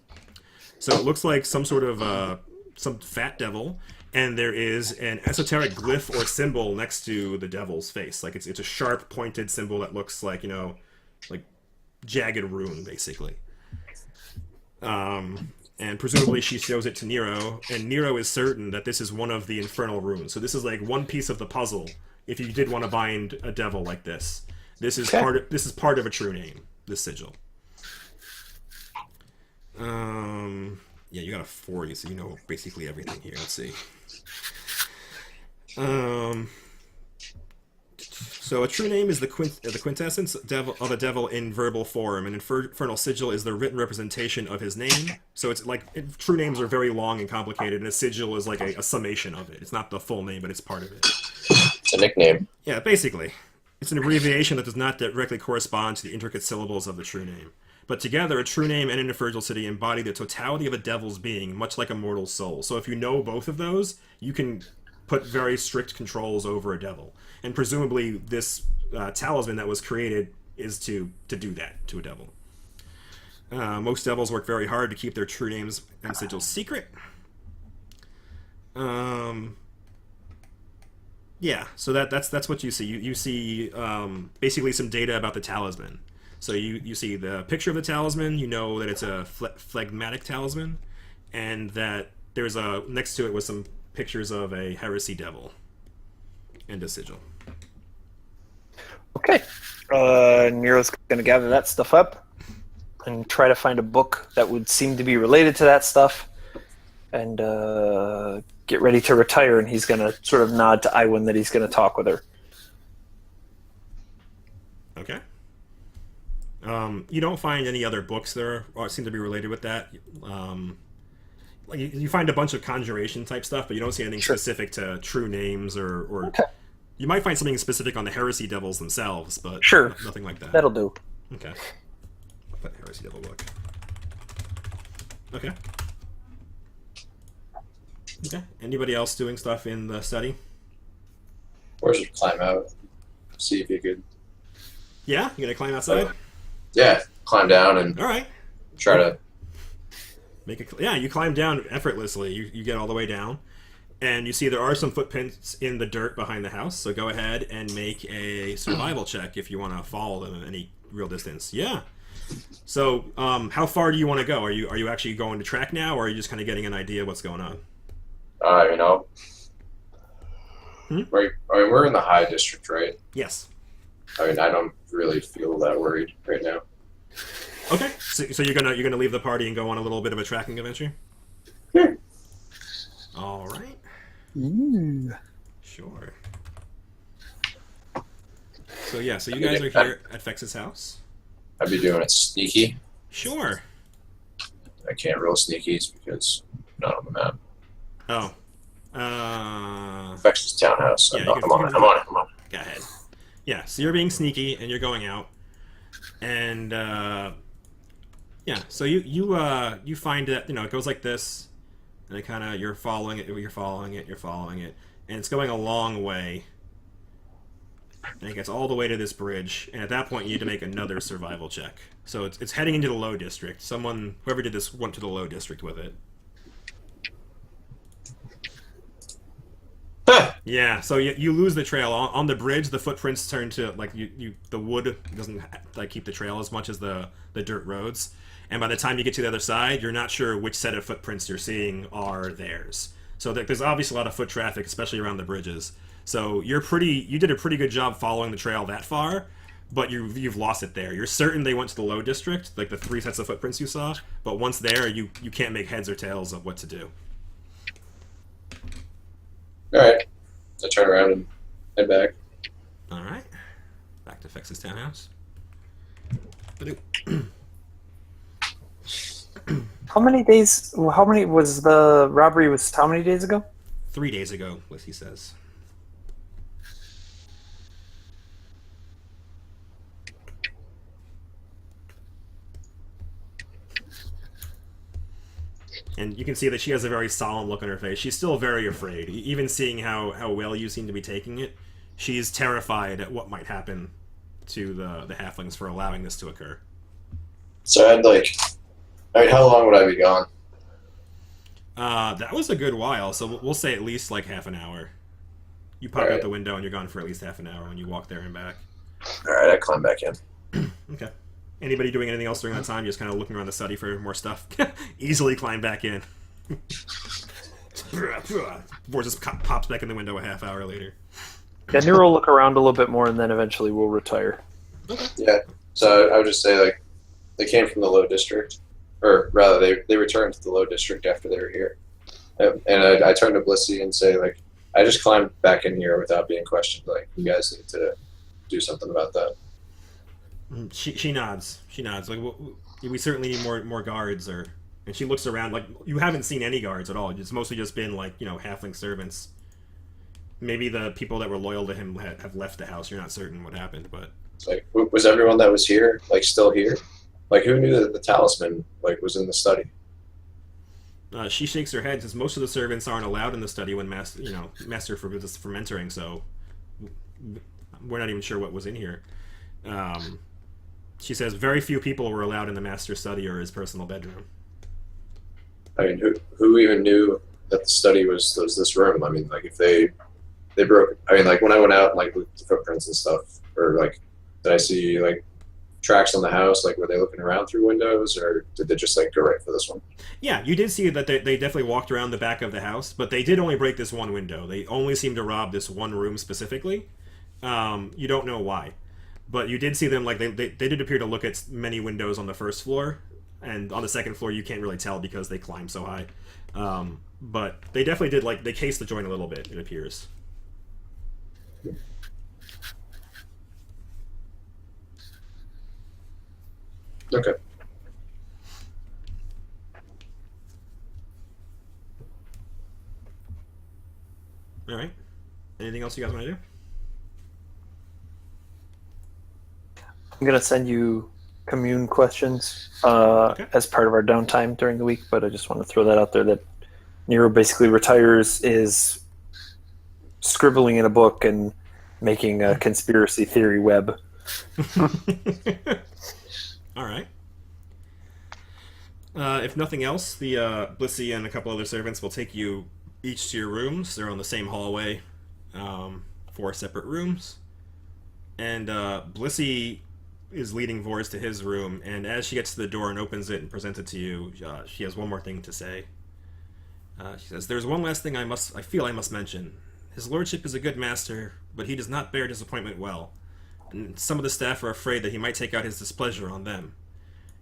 So it looks like some sort of some fat devil, and there is an esoteric glyph or symbol next to the devil's face. Like it's a sharp, pointed symbol that looks like, like jagged rune, basically. And presumably she shows it to Nero, and Nero is certain that this is one of the infernal runes. So this is like one piece of the puzzle. If you did want to bind a devil like this, this is part of a true name. This sigil. Yeah, you got a 40, so you know basically everything here. Let's see. So a true name is the quintessence of a devil in verbal form. An infernal sigil is the written representation of his name. So it's like true names are very long and complicated, and a sigil is like a summation of it. It's not the full name, but it's part of it. It's a nickname. Yeah, basically. It's an abbreviation that does not directly correspond to the intricate syllables of the true name. But together, a true name and an infernal city embody the totality of a devil's being, much like a mortal soul. So if you know both of those, you can put very strict controls over a devil. And presumably this talisman that was created is to do that to a devil. Most devils work very hard to keep their true names and sigils secret. Yeah, so that's what you see. You see basically some data about the talisman. So you see the picture of the talisman, you know that it's a phlegmatic talisman, and that there's next to it was some pictures of a heresy devil and a sigil. Okay. Nero's going to gather that stuff up and try to find a book that would seem to be related to that stuff and get ready to retire, and he's going to sort of nod to Iwin that he's going to talk with her. Okay. You don't find any other books there seem to be related with that. Like you find a bunch of conjuration type stuff, but you don't see anything specific to true names or okay. You might find something specific on the heresy devils themselves, but nothing like that. That'll do. Okay. I'll put heresy devil book. Okay. Okay. Anybody else doing stuff in the study? Or should climb out, see if you could. Yeah, you gonna climb outside? Yeah, climb down and all right. Try to make it. Yeah, you climb down effortlessly. You get all the way down, and you see there are some footprints in the dirt behind the house. So go ahead and make a survival check if you want to follow them any real distance. Yeah. So, how far do you want to go? Are you actually going to track now, or are you just kind of getting an idea of what's going on? We're in the high district, right? Yes. I don't really feel that worried right now. Okay, so you're gonna leave the party and go on a little bit of a tracking adventure? Yeah. All right. Ooh. Sure. So you guys are here at Fex's house. I'd be doing it sneaky. Sure. I can't roll sneakies because I'm not on the map. Oh. Infectious townhouse. Yeah, I'm you on can- it. I'm on it. I'm on it. Go ahead. Yeah, so you're being sneaky and you're going out, and yeah, so you find that it goes like this, and it kind of you're following it, and it's going a long way, and it gets all the way to this bridge, and at that point you need to make another survival check. So it's heading into the low district. Whoever did this went to the low district with it. Yeah, so you lose the trail on the bridge. The footprints turn to the wood doesn't keep the trail as much as the dirt roads, and by the time you get to the other side, you're not sure which set of footprints you're seeing are theirs. So there's obviously a lot of foot traffic, especially around the bridges. So you did a pretty good job following the trail that far, but you've lost it there. You're certain they went to the low district, like the 3 sets of footprints you saw, but once there, you can't make heads or tails of what to do. All right. I turn around and head back. All right, back to Fex's townhouse. How many was the robbery? Was how many days ago? 3 days ago, Lissy says. And you can see that she has a very solemn look on her face. She's still very afraid. Even seeing how well you seem to be taking it, she's terrified at what might happen to the halflings for allowing this to occur. So how long would I be gone? That was a good while, so we'll say at least like half an hour. You pop out the window and you're gone for at least half an hour when you walk there and back. All right, I climb back in. Okay. Anybody doing anything else during that time? Just kind of looking around the study for more stuff. Easily climb back in. Vor just pops back in the window a half hour later. Yeah, Nero will look around a little bit more, and then eventually we'll retire. Yeah. So I would just say they came from the low district, or rather they returned to the low district after they were here. And I turn to Blissey and say I just climbed back in here without being questioned. You guys need to do something about that. She nods. We certainly need more guards, and she looks around. You haven't seen any guards at all. It's mostly just been halfling servants. Maybe the people that were loyal to him have left the house. You're not certain what happened, but It's was everyone that was here still here? Who knew that the talisman was in the study? she shakes her head, says most of the servants aren't allowed in the study when master forbids us from entering. So we're not even sure what was in here. She says very few people were allowed in the master's study or his personal bedroom. I mean, who even knew that the study was this room? I mean, if they broke. I mean, when I went out and looked at the footprints and stuff, or did I see tracks on the house? Were they looking around through windows, or did they just go right for this one? Yeah, you did see that they definitely walked around the back of the house, but they did only break this one window. They only seemed to rob this one room specifically. You don't know why. But you did see them, they did appear to look at many windows on the first floor, and on the second floor you can't really tell because they climb so high. But they definitely did, they cased the joint a little bit, it appears. Okay. Alright. Anything else you guys want to do? I'm going to send you commune questions as part of our downtime during the week, but I just want to throw that out there that Nero basically retires is scribbling in a book and making a conspiracy theory web. All right. If nothing else, the Blissey and a couple other servants will take you each to your rooms. They're on the same hallway, 4 separate rooms. And Blissey is leading Vors to his room, and as she gets to the door and opens it and presents it to you, she has one more thing to say. She says, "There's one last thing I feel I must mention. His lordship is a good master, but he does not bear disappointment well, and some of the staff are afraid that he might take out his displeasure on them.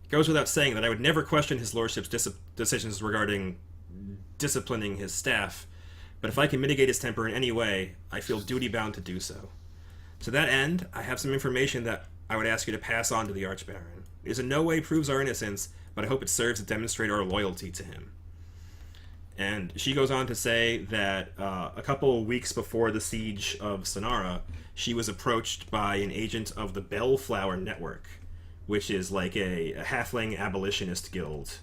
It goes without saying that I would never question his lordship's decisions regarding disciplining his staff, but if I can mitigate his temper in any way, I feel duty-bound to do so. To that end, I have some information that I would ask you to pass on to the Archbaron. It in no way proves our innocence, but I hope it serves to demonstrate our loyalty to him. And she goes on to say that a couple of weeks before the siege of Sonara, she was approached by an agent of the Bellflower Network, which is like a halfling abolitionist guild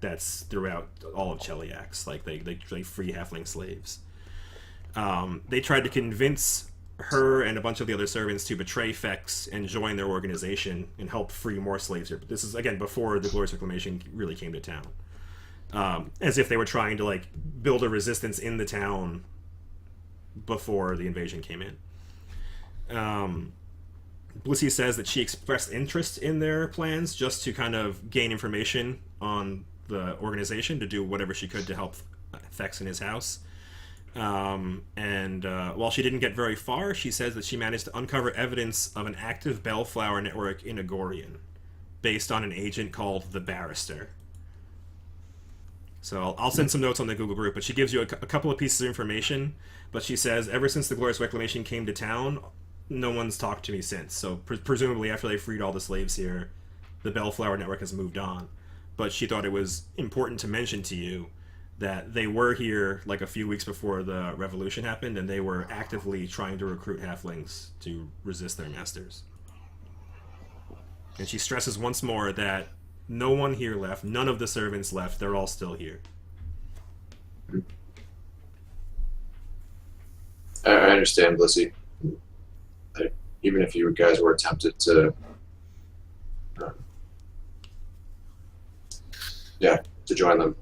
that's throughout all of Cheliax. Like they free halfling slaves. They tried to convince her and a bunch of the other servants to betray Fex and join their organization and help free more slaves here. But this is, again, before the Glorious Reclamation really came to town. As if they were trying to like build a resistance in the town before the invasion came in. Blissey says that she expressed interest in their plans just to kind of gain information on the organization, to do whatever she could to help Fex in his house. While she didn't get very far, she says that she managed to uncover evidence of an active Bellflower network in Agorian, based on an agent called the Barrister. So I'll send some notes on the Google group, but she gives you a couple of pieces of information, but she says, ever since the Glorious Reclamation came to town, no one's talked to me since. So presumably after they freed all the slaves here, the Bellflower network has moved on. But she thought it was important to mention to you that they were here like a few weeks before the revolution happened, and they were actively trying to recruit halflings to resist their masters. And she stresses once more that no one here left, none of the servants left, they're all still here. I understand, Blissey. Even if you guys were tempted to, to join them.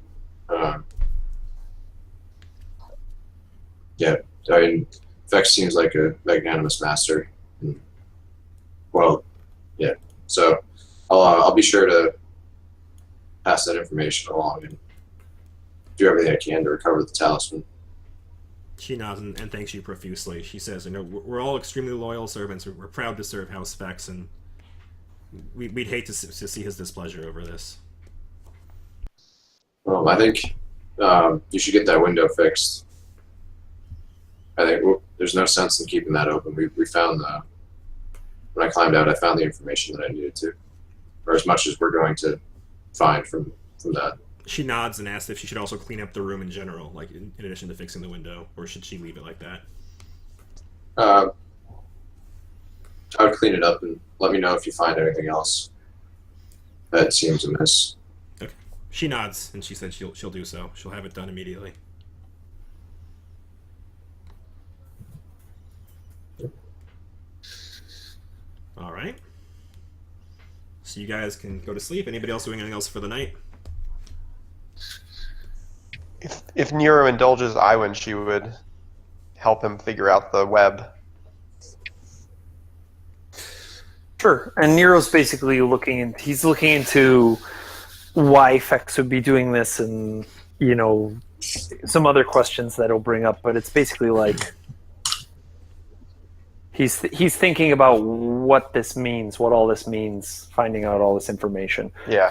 I mean, Vex seems like a magnanimous master. Well, yeah. So I'll be sure to pass that information along and do everything I can to recover the talisman. She nods and thanks you profusely. She says, we're all extremely loyal servants. We're proud to serve House Fex, and we'd hate to see his displeasure over this. Well, I think you should get that window fixed. I think there's no sense in keeping that open. We found when I climbed out, I found the information that I needed to, or as much as we're going to find from that. She nods and asks if she should also clean up the room in general, like in addition to fixing the window, or should she leave it like that? I would clean it up and let me know if you find anything else that seems amiss. Okay. She nods and she said she'll do so. She'll have it done immediately. All right. So you guys can go to sleep. Anybody else doing anything else for the night? If Nero indulges Iwan, she would help him figure out the web. Sure. And Nero's basically looking into why Fex would be doing this, and some other questions that he'll bring up. But it's basically like he's thinking about what this means, what all this means, finding out all this information. Yeah.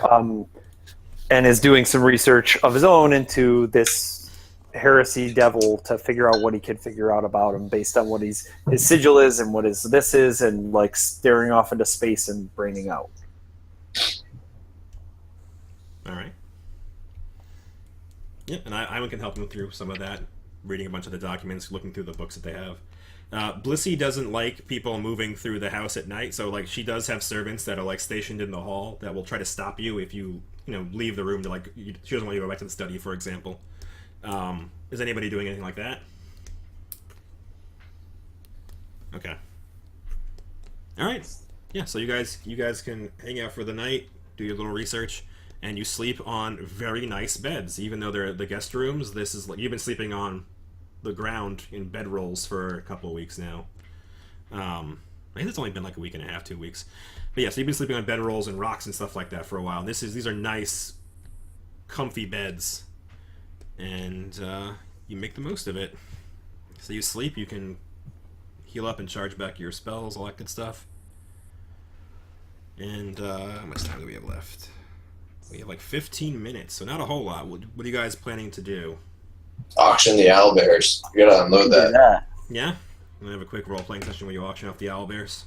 And is doing some research of his own into this heresy devil to figure out what he can figure out about him based on what his sigil is and what this is, and like staring off into space and braining out. All right. Yeah, and Iwan can help him through some of that, reading a bunch of the documents, looking through the books that they have. Blissey doesn't like people moving through the house at night, so like she does have servants that are like stationed in the hall that will try to stop you if you leave the room. She doesn't want you to go back to the study, for example. Is anybody doing anything like that? Okay. All right. Yeah. So you guys can hang out for the night, do your little research, and you sleep on very nice beds, even though they're the guest rooms. This is like you've been sleeping on the ground in bedrolls for a couple of weeks now. I think it's only been like a week and a half, 2 weeks. But yeah, so you've been sleeping on bedrolls and rocks and stuff like that for a while. These are nice, comfy beds, and you make the most of it. So you sleep, you can heal up and charge back your spells, all that good stuff. And how much time do we have left? We have like 15 minutes, so not a whole lot. What are you guys planning to do? Auction the owlbears. You gotta unload that. Yeah? I'm gonna have a quick role-playing session where you auction off the owlbears.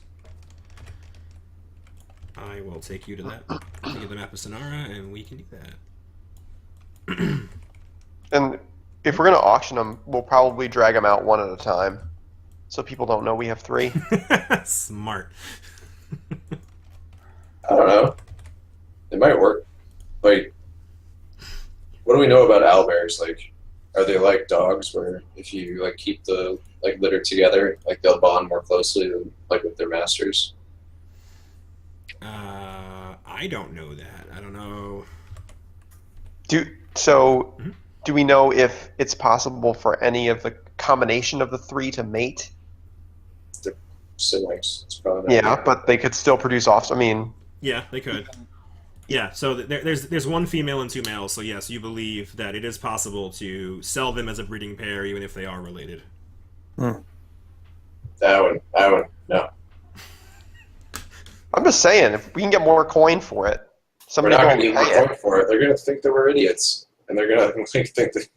I will take you to that. Take you to the map of Sonara, and we can do that. And if we're going to auction them, we'll probably drag them out one at a time, so people don't know we have 3. Smart. I don't know. It might work. Like, what do we know about owlbears? Like, are they like dogs, where if you like keep the like litter together, like they'll bond more closely than like with their masters? I don't know that. I don't know. Do we know if it's possible for any of the combination of the 3 to mate? They're siblings. It's probably not. Yeah, but they could still produce offspring. I mean, Yeah, they could. Yeah, so there's one female and 2 males. So yes, you believe that it is possible to sell them as a breeding pair, even if they are related. I would, no. I'm just saying, if we can get more coin for it, We're somebody not will going to pay get more it. coin for it. They're going to think that we're idiots, and they're going to think that,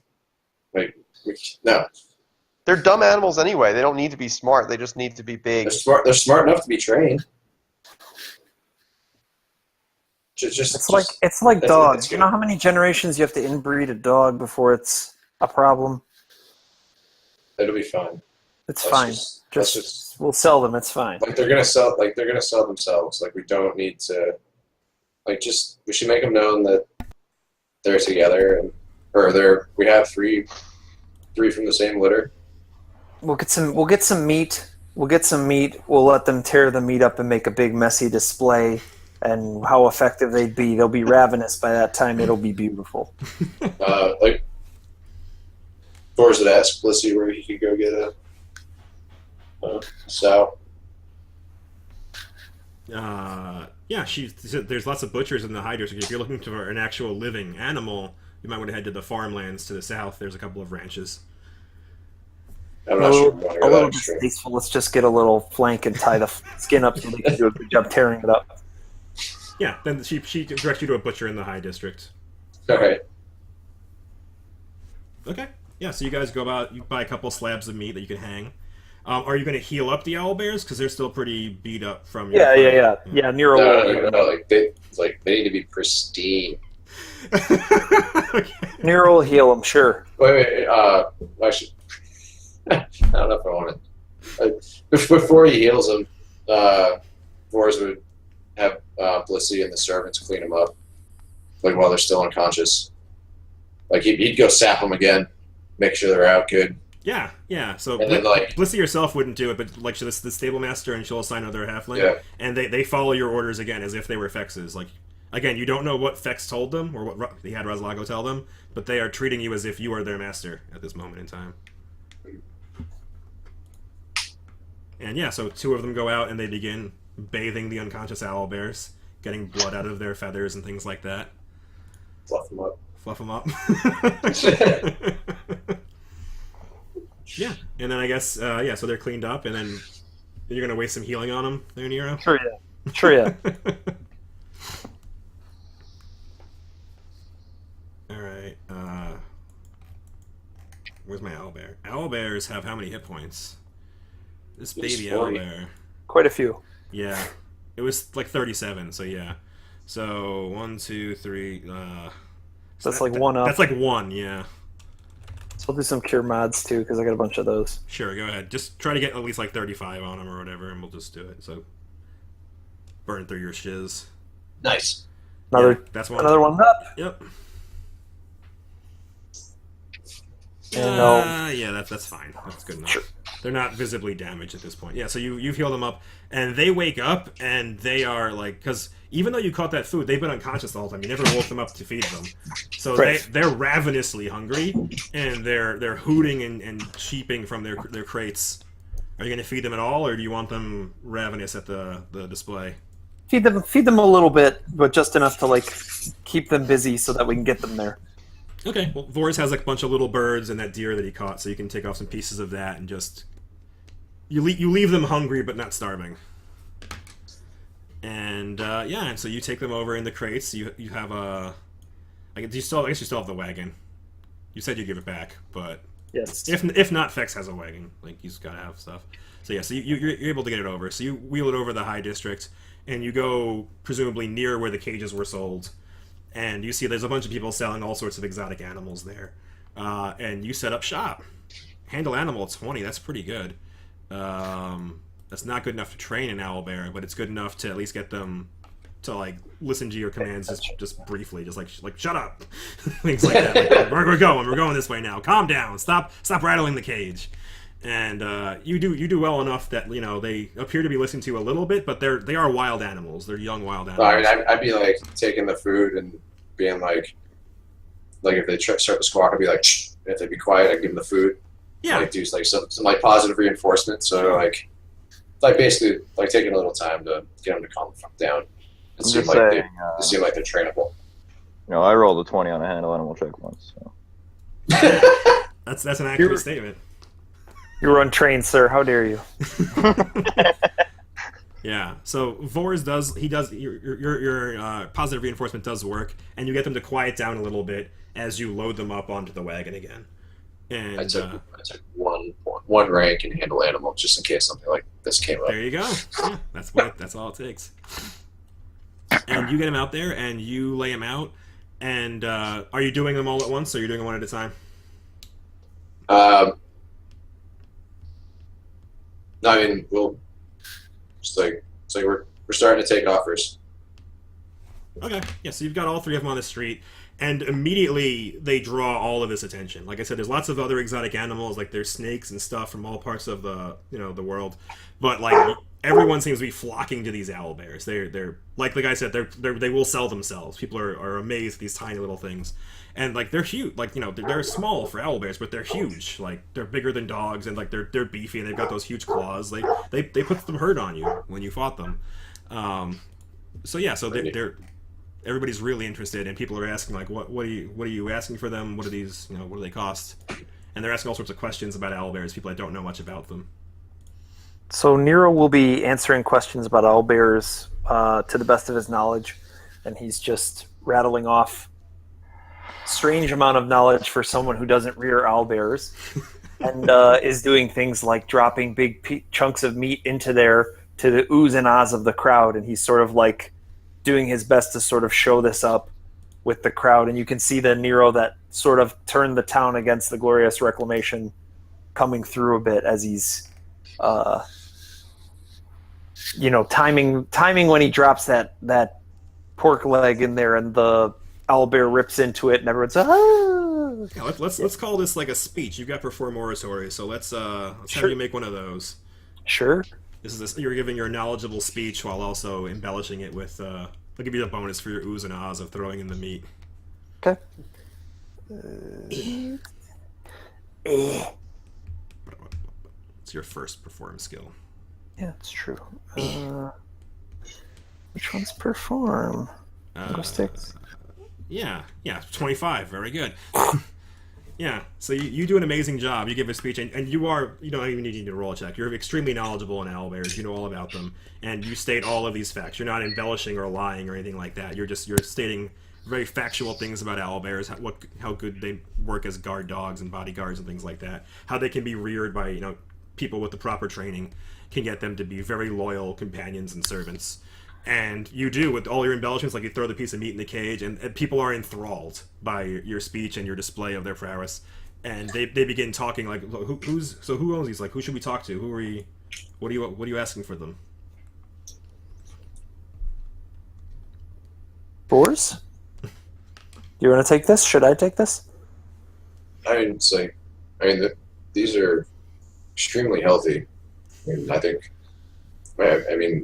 like, no. They're dumb animals anyway. They don't need to be smart. They just need to be big. They're smart. They're smart enough to be trained. It's like dogs. You know how many generations you have to inbreed a dog before it's a problem? It'll be fine. It's Let's fine. let's Just we'll sell them. It's fine. like they're gonna sell themselves. Like, we don't need to. Like, just we should make them known that they're together, or we have three from the same litter. We'll get some meat. We'll let them tear the meat up and make a big messy display. And how effective they'd be. They'll be ravenous by that time. It'll be beautiful. Like, Thor's had asked Blissey where he could go get a sow. Yeah, there's lots of butchers in the high district. If you're looking for an actual living animal, you might want to head to the farmlands to the south. There's a couple of ranches. I'm not sure. We want to A go little that extreme. distasteful. Let's just get a little flank and tie the skin up so they can do a good job tearing it up. Yeah, then she directs you to a butcher in the high district. Okay. Okay. Yeah, so you guys go about, you buy a couple slabs of meat that you can hang. Are you going to heal up the owlbears? Because they're still pretty beat up from your Yeah. Nero. No. They need to be pristine. Okay. Nero will heal them. Sure. Wait. I should. I don't know if I want it. Before he heals them, Vors would have Blissey and the servants clean them up, like while they're still unconscious. Like, he'd go sap them again, make sure they're out good. Yeah. So And then, like, Blissey herself wouldn't do it, but like the stable master, and she'll assign another halfling, Yeah. and they follow your orders again as if they were Fexes. Like, again, you don't know what Fex told them or what he had Razlago tell them, but they are treating you as if you are their master at this moment in time. And yeah, so 2 of them go out and they begin bathing the unconscious owlbears, getting blood out of their feathers and things like that. fluff them up. Fluff them up. Yeah, and then I guess, so they're cleaned up, and then you're going to waste some healing on them there, Nero? Sure, yeah. Alright, where's my owlbear? Owlbears have how many hit points? This It's baby 40. owlbear. Quite a few. Yeah. It was like 37, so yeah. So, 1, 2, 3, So that's like 1 up. That's like 1, yeah. So I'll do some cure mods too, because I got a bunch of those. Sure, go ahead. Just try to get at least like 35 on them or whatever, and we'll just do it. So, burn through your shiz. Nice. Yeah, that's one. Another one up. Yep. And yeah, that's fine. That's good enough. Sure. They're not visibly damaged at this point. Yeah, so you've healed them up, and they wake up, and they are like, because even though you caught that food, they've been unconscious the whole time. You never woke them up to feed them, so Right. they're ravenously hungry, and they're hooting and cheeping from their crates. Are you going to feed them at all, or do you want them ravenous at the display? Feed them a little bit, but just enough to like keep them busy so that we can get them there. Okay, well, Vors has like a bunch of little birds and that deer that he caught, so you can take off some pieces of that and just you leave them hungry but not starving. And and so you take them over in the crates. You have a I guess you still have the wagon. You said you give it back, but Yes. if not, Fex has a wagon. Like, he's got to have stuff. So yeah, so you're able to get it over. So you wheel it over the high district, and you go presumably near where the cages were sold, and you see there's a bunch of people selling all sorts of exotic animals there, and you set up shop. Handle animal 20. That's pretty good. That's not good enough to train an owlbear, but it's good enough to at least get them to like listen to your commands just briefly, just like shut up, things like that. Like, we're going this way now. Calm down. Stop rattling the cage. And you do well enough that they appear to be listening to you a little bit, but they are wild animals. They're young wild animals. I mean, I'd be like taking the food and being like if they start to squawk, I'd be like, shh. If they'd be quiet, I'd give them the food. Yeah. Like do like some like positive reinforcement. So like basically like taking a little time to get them to calm the fuck down. It seemed like they seem like they're trainable. I rolled a 20 on a handle animal check once. So. That's an accurate statement. You're untrained, sir. How dare you? Yeah. So Vors does your positive reinforcement does work, and you get them to quiet down a little bit as you load them up onto the wagon again. And I took one rank in handle animal just in case something like this came up. There you go. Yeah, that's all it takes. And you get them out there, and you lay them out. And are you doing them all at once, or are you doing them one at a time? No, I mean, it's like we're starting to take offers. Okay, yeah, so you've got all three of them on the street, and immediately they draw all of this attention. Like I said, there's lots of other exotic animals, like there's snakes and stuff from all parts of the the world, but like everyone seems to be flocking to these owlbears. They're like the guy said, they will sell themselves. People are amazed at these tiny little things, and like they're huge. Like they're small for owlbears, but they're huge. Like they're bigger than dogs, and like they're beefy, and they've got those huge claws. They put some hurt on you when you fought them. So yeah, so they're everybody's really interested, and people are asking like, what are you asking for them? What are these? What do they cost? And they're asking all sorts of questions about owlbears. People that don't know much about them. So Nero will be answering questions about owlbears to the best of his knowledge, and he's just rattling off strange amount of knowledge for someone who doesn't rear owlbears, and is doing things like dropping big chunks of meat into there to the oohs and ahs of the crowd, and he's sort of like doing his best to sort of show this up with the crowd. And you can see the Nero that sort of turned the town against the Glorious Reclamation coming through a bit as he's timing when he drops that pork leg in there, and the owlbear rips into it, and everyone's Yeah, let's call this like a speech. You've got perform oratory, so let's have you make one of those. Sure. You're giving your knowledgeable speech while also embellishing it with. I'll give you a bonus for your oohs and ahs of throwing in the meat. Okay. It's your first perform skill. Yeah, it's true. Which one's perform? Linguistics? Yeah, 25. Very good. Yeah, so you do an amazing job. You give a speech, and you don't even need to roll a check. You're extremely knowledgeable in owlbears. You know all about them, and you state all of these facts. You're not embellishing or lying or anything like that. You're stating very factual things about owlbears, how good they work as guard dogs and bodyguards and things like that. How they can be reared by people with the proper training can get them to be very loyal companions and servants. And you do, with all your embellishments, like you throw the piece of meat in the cage, and people are enthralled by your speech and your display of their prowess. And they begin talking like, who owns these? Like, who should we talk to? Who are you? What are you asking for them? Boars? You want to take this? Should I take this? These are extremely healthy. I think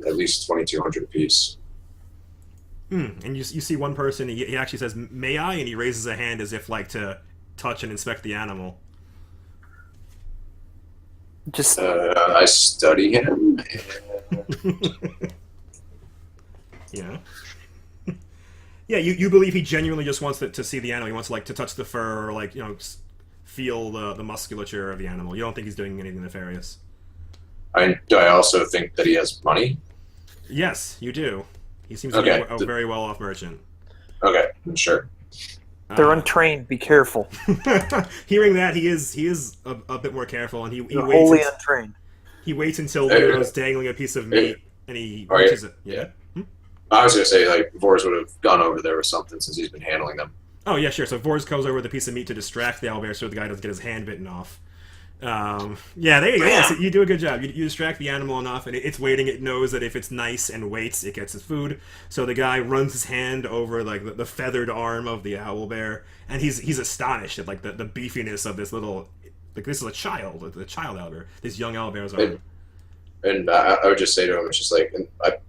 at least 2,200 apiece. And you see one person, he actually says, "May I?" and he raises a hand as if like to touch and inspect the animal. Just I study him. Yeah. Yeah, you believe he genuinely just wants to see the animal. He wants to touch the fur or feel the musculature of the animal. You don't think he's doing anything nefarious. Do I also think that he has money? Yes, you do. He seems to be a very well-off merchant. Okay, sure. they're untrained. Be careful. Hearing that, he is a bit more careful, and he waits. Wholly untrained. He waits until Nero's dangling a piece of meat, and he reaches it. Yeah. I was gonna say like Vors would have gone over there with something since he's been handling them. Oh yeah, sure. So Vors goes over with a piece of meat to distract the owlbear so the guy doesn't get his hand bitten off. Yeah, there you go. Yeah, so you do a good job. You distract the animal enough, and it's waiting. It knows that if it's nice and waits, it gets its food. So the guy runs his hand over like the feathered arm of the owlbear, and he's astonished at like the beefiness of this little, like this is a child owlbear, this young owlbear's arm. And I would just say to him, it's just like, and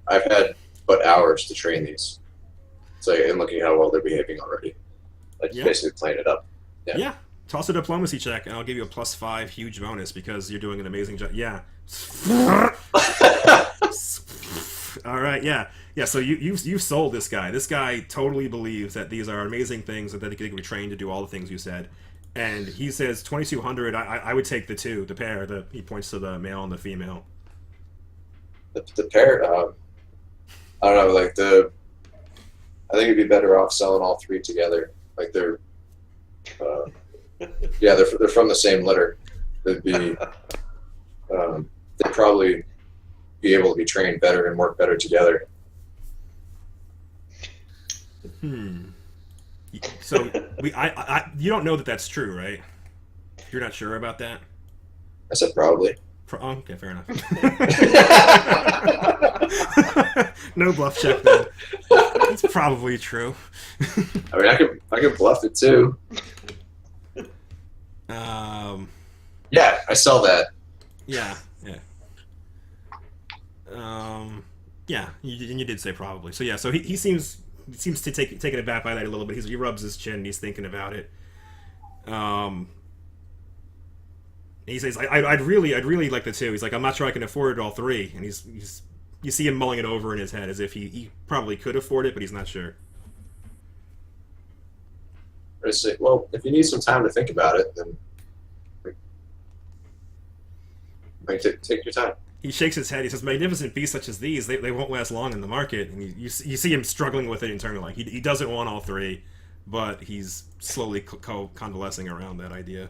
I've had but hours to train these. So and looking at how well they're behaving already, like basically playing it up. Yeah. Toss a diplomacy check, and I'll give you a +5 huge bonus because you're doing an amazing job. Yeah. All right. Yeah. So you've sold this guy. This guy totally believes that these are amazing things and that they can be trained to do all the things you said. And he says 2,200. I would take the pair. He points to the male and the female. The pair. I don't know. Like I think it'd be better off selling all three together. Like they're. Yeah, they're from the same litter. They'd be, they'd probably be able to be trained better and work better together. So you don't know that that's true, right? You're not sure about that? I said probably. Okay, fair enough. No bluff check then. It's probably true. I mean, I could bluff it too. Yeah, I sell that. Yeah. You did say probably. So yeah, so he seems to taken aback by that a little bit. He rubs his chin. And he's thinking about it. He says, "I'd really like the two." He's like, "I'm not sure I can afford all three." And you see him mulling it over in his head as if he probably could afford it, but he's not sure. I say, well, if you need some time to think about it, then take your time. He shakes his head. He says, "Magnificent beasts such as these, they won't last long in the market." And you see him struggling with it internally. Like he doesn't want all three, but he's slowly convalescing around that idea.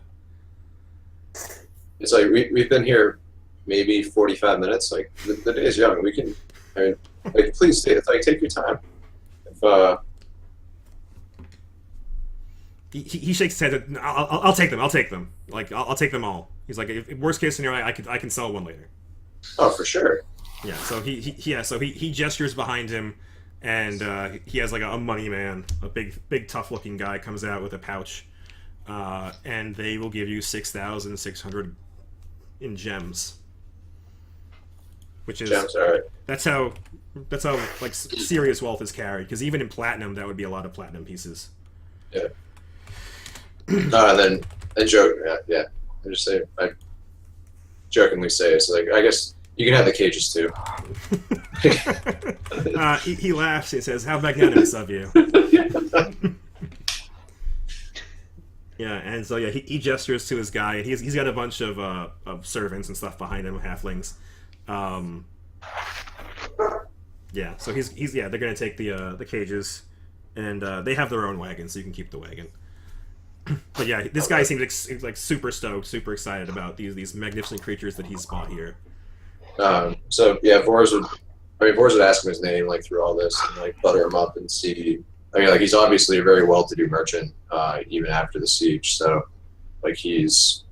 It's like we've been here maybe 45 minutes. Like the day is young. We can. I mean, like please stay. It's like take your time. If He shakes his head. I'll take them. I'll take them. Like I'll take them all. He's like, if worst case scenario, I can sell one later. Oh, for sure. Yeah. So he gestures behind him, and he has like a money man, a big tough looking guy comes out with a pouch, and they will give you 6,600 in gems. Which is gems, all right. That's how like serious wealth is carried. Because even in platinum, that would be a lot of platinum pieces. Yeah. And then I joke, yeah. I jokingly say it's like I guess you can have the cages too. He laughs. He says, "How magnanimous of you." Yeah, and so he gestures to his guy, and he's got a bunch of servants and stuff behind him, halflings. Yeah, so they're gonna take the cages, and they have their own wagon, so you can keep the wagon. But yeah, this guy seems like super stoked, super excited about these magnificent creatures that he's bought here. So yeah, Vors would ask him his name like through all this and like butter him up and see. I mean, like he's obviously a very well-to-do merchant, even after the siege. So like he's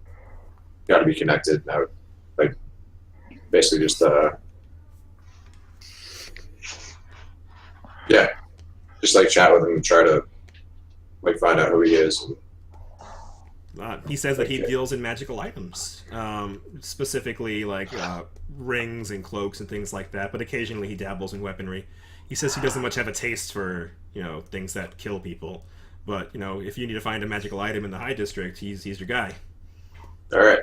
got to be connected. And I would like basically just just like chat with him and try to like find out who he is. He says that he deals in magical items, specifically like rings and cloaks and things like that, but occasionally he dabbles in weaponry. He says he doesn't much have a taste for, things that kill people, but, if you need to find a magical item in the High District, he's your guy. All right.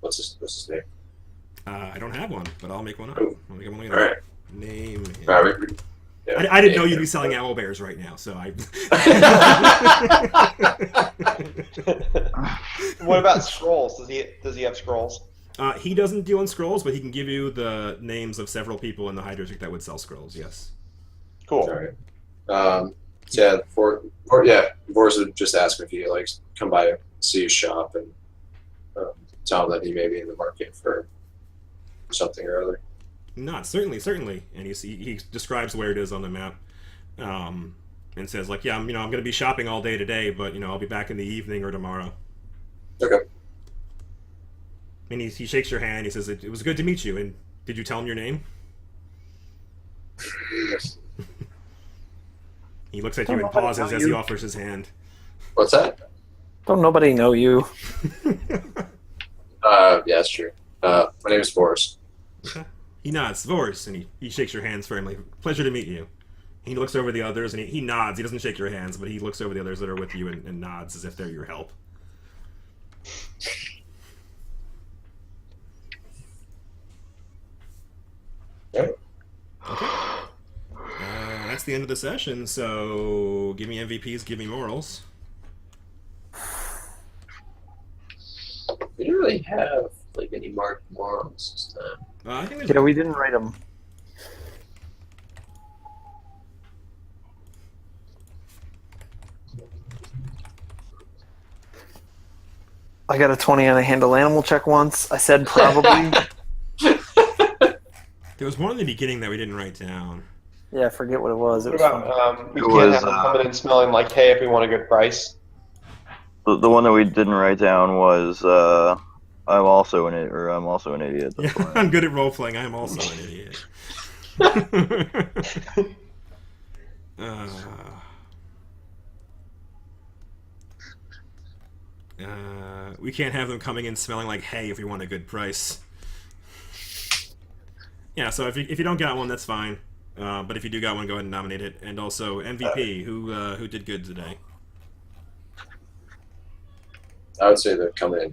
What's his name? I don't have one, but I'll make one up. I'll make one later. All right. Name him. All right. Yeah. I didn't know you'd be selling owlbears right now, so I... What about scrolls? Does he have scrolls? He doesn't deal in scrolls, but he can give you the names of several people in the High District that would sell scrolls, yes. Cool. All right. Vors would just ask him if he like come by and see his shop and tell him that he may be in the market for something or other. Not certainly. And he describes where it is on the map, and says like, yeah, I'm going to be shopping all day today, but I'll be back in the evening or tomorrow. Okay. And he shakes your hand. He says, it was good to meet you. And did you tell him your name? He looks at you and pauses as he offers his hand. What's that? Don't nobody know you? Yeah, that's true. My name is Boris. He nods, Vors, and he shakes your hands firmly. Pleasure to meet you. He looks over the others and he nods. He doesn't shake your hands, but he looks over the others that are with you and nods as if they're your help. Yep. Okay. That's the end of the session, so give me MVPs, give me morals. We didn't really have like any marked morals this time. I think Yeah, we didn't write them. I got a 20 on a handle animal check once. I said probably. There was one in the beginning that we didn't write down. Yeah, I forget what it was. It What was fun. about we It can't was, have them coming in smelling like hay if we want a good price. The one that we didn't write down was I'm also an idiot. Yeah, That's why. I'm good at role playing. I am also an idiot. We can't have them coming in smelling like hay if we want a good price. Yeah, so if you don't got one, that's fine. But if you do got one, go ahead and nominate it. And also MVP, who did good today? I would say that coming in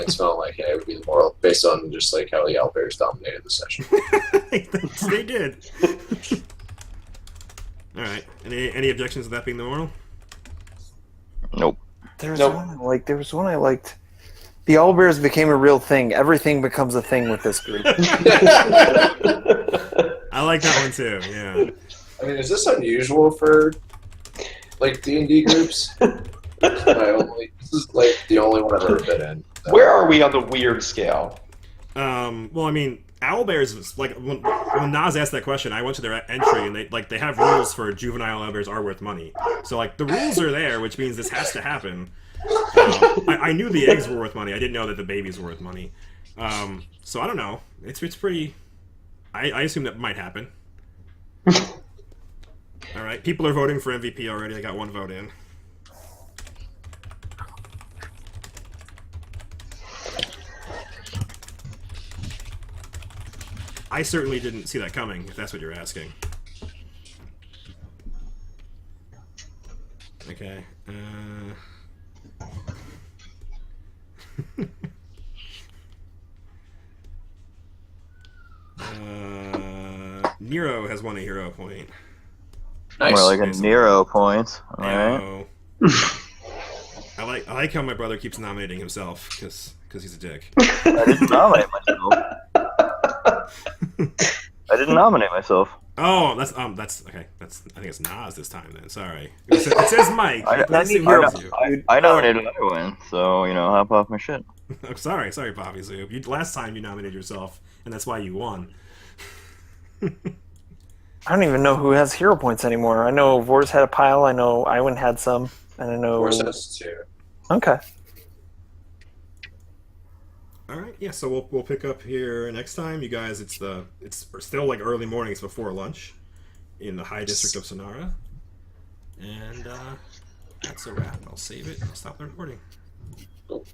smelling like hay would be the moral, based on just like how the owlbears dominated the session. They did. All right. Any objections to that being the moral? Nope. There was Nope. one I liked. There was one I liked. The owlbears became a real thing. Everything becomes a thing with this group. I like that one too. Yeah. I mean, is this unusual for like D&D groups? This is like the only one I've ever been in. Where are we on the weird scale? Well, I mean, owlbears was like when Nas asked that question, I went to their entry and they have rules for juvenile owlbears are worth money. So like the rules are there, which means this has to happen. I knew the eggs were worth money. I didn't know that the babies were worth money. So I don't know. It's pretty. I assume that might happen. All right, people are voting for MVP already. I got one vote in. I certainly didn't see that coming, if that's what you're asking. Okay. Nero has won a hero point. Nice. More like a Nice. Nero point. Alright. Nero. I like how my brother keeps nominating himself because he's a dick. I didn't nominate myself. I didn't nominate myself. Oh, that's okay. I think it's Nas this time then. Sorry. It says Mike. I Here's you. I nominated I win, so hop off my shit. I'm sorry, Bobby Zoo. Last time you nominated yourself, and that's why you won. I don't even know who has hero points anymore. I know Vors had a pile. I know Iwan had some, and I know. Force has two. Okay. All right, yeah. So we'll pick up here next time, you guys. It's still like early mornings before lunch in the High District of Sonara, and that's a wrap. I'll save it. I'll stop the recording. Cool.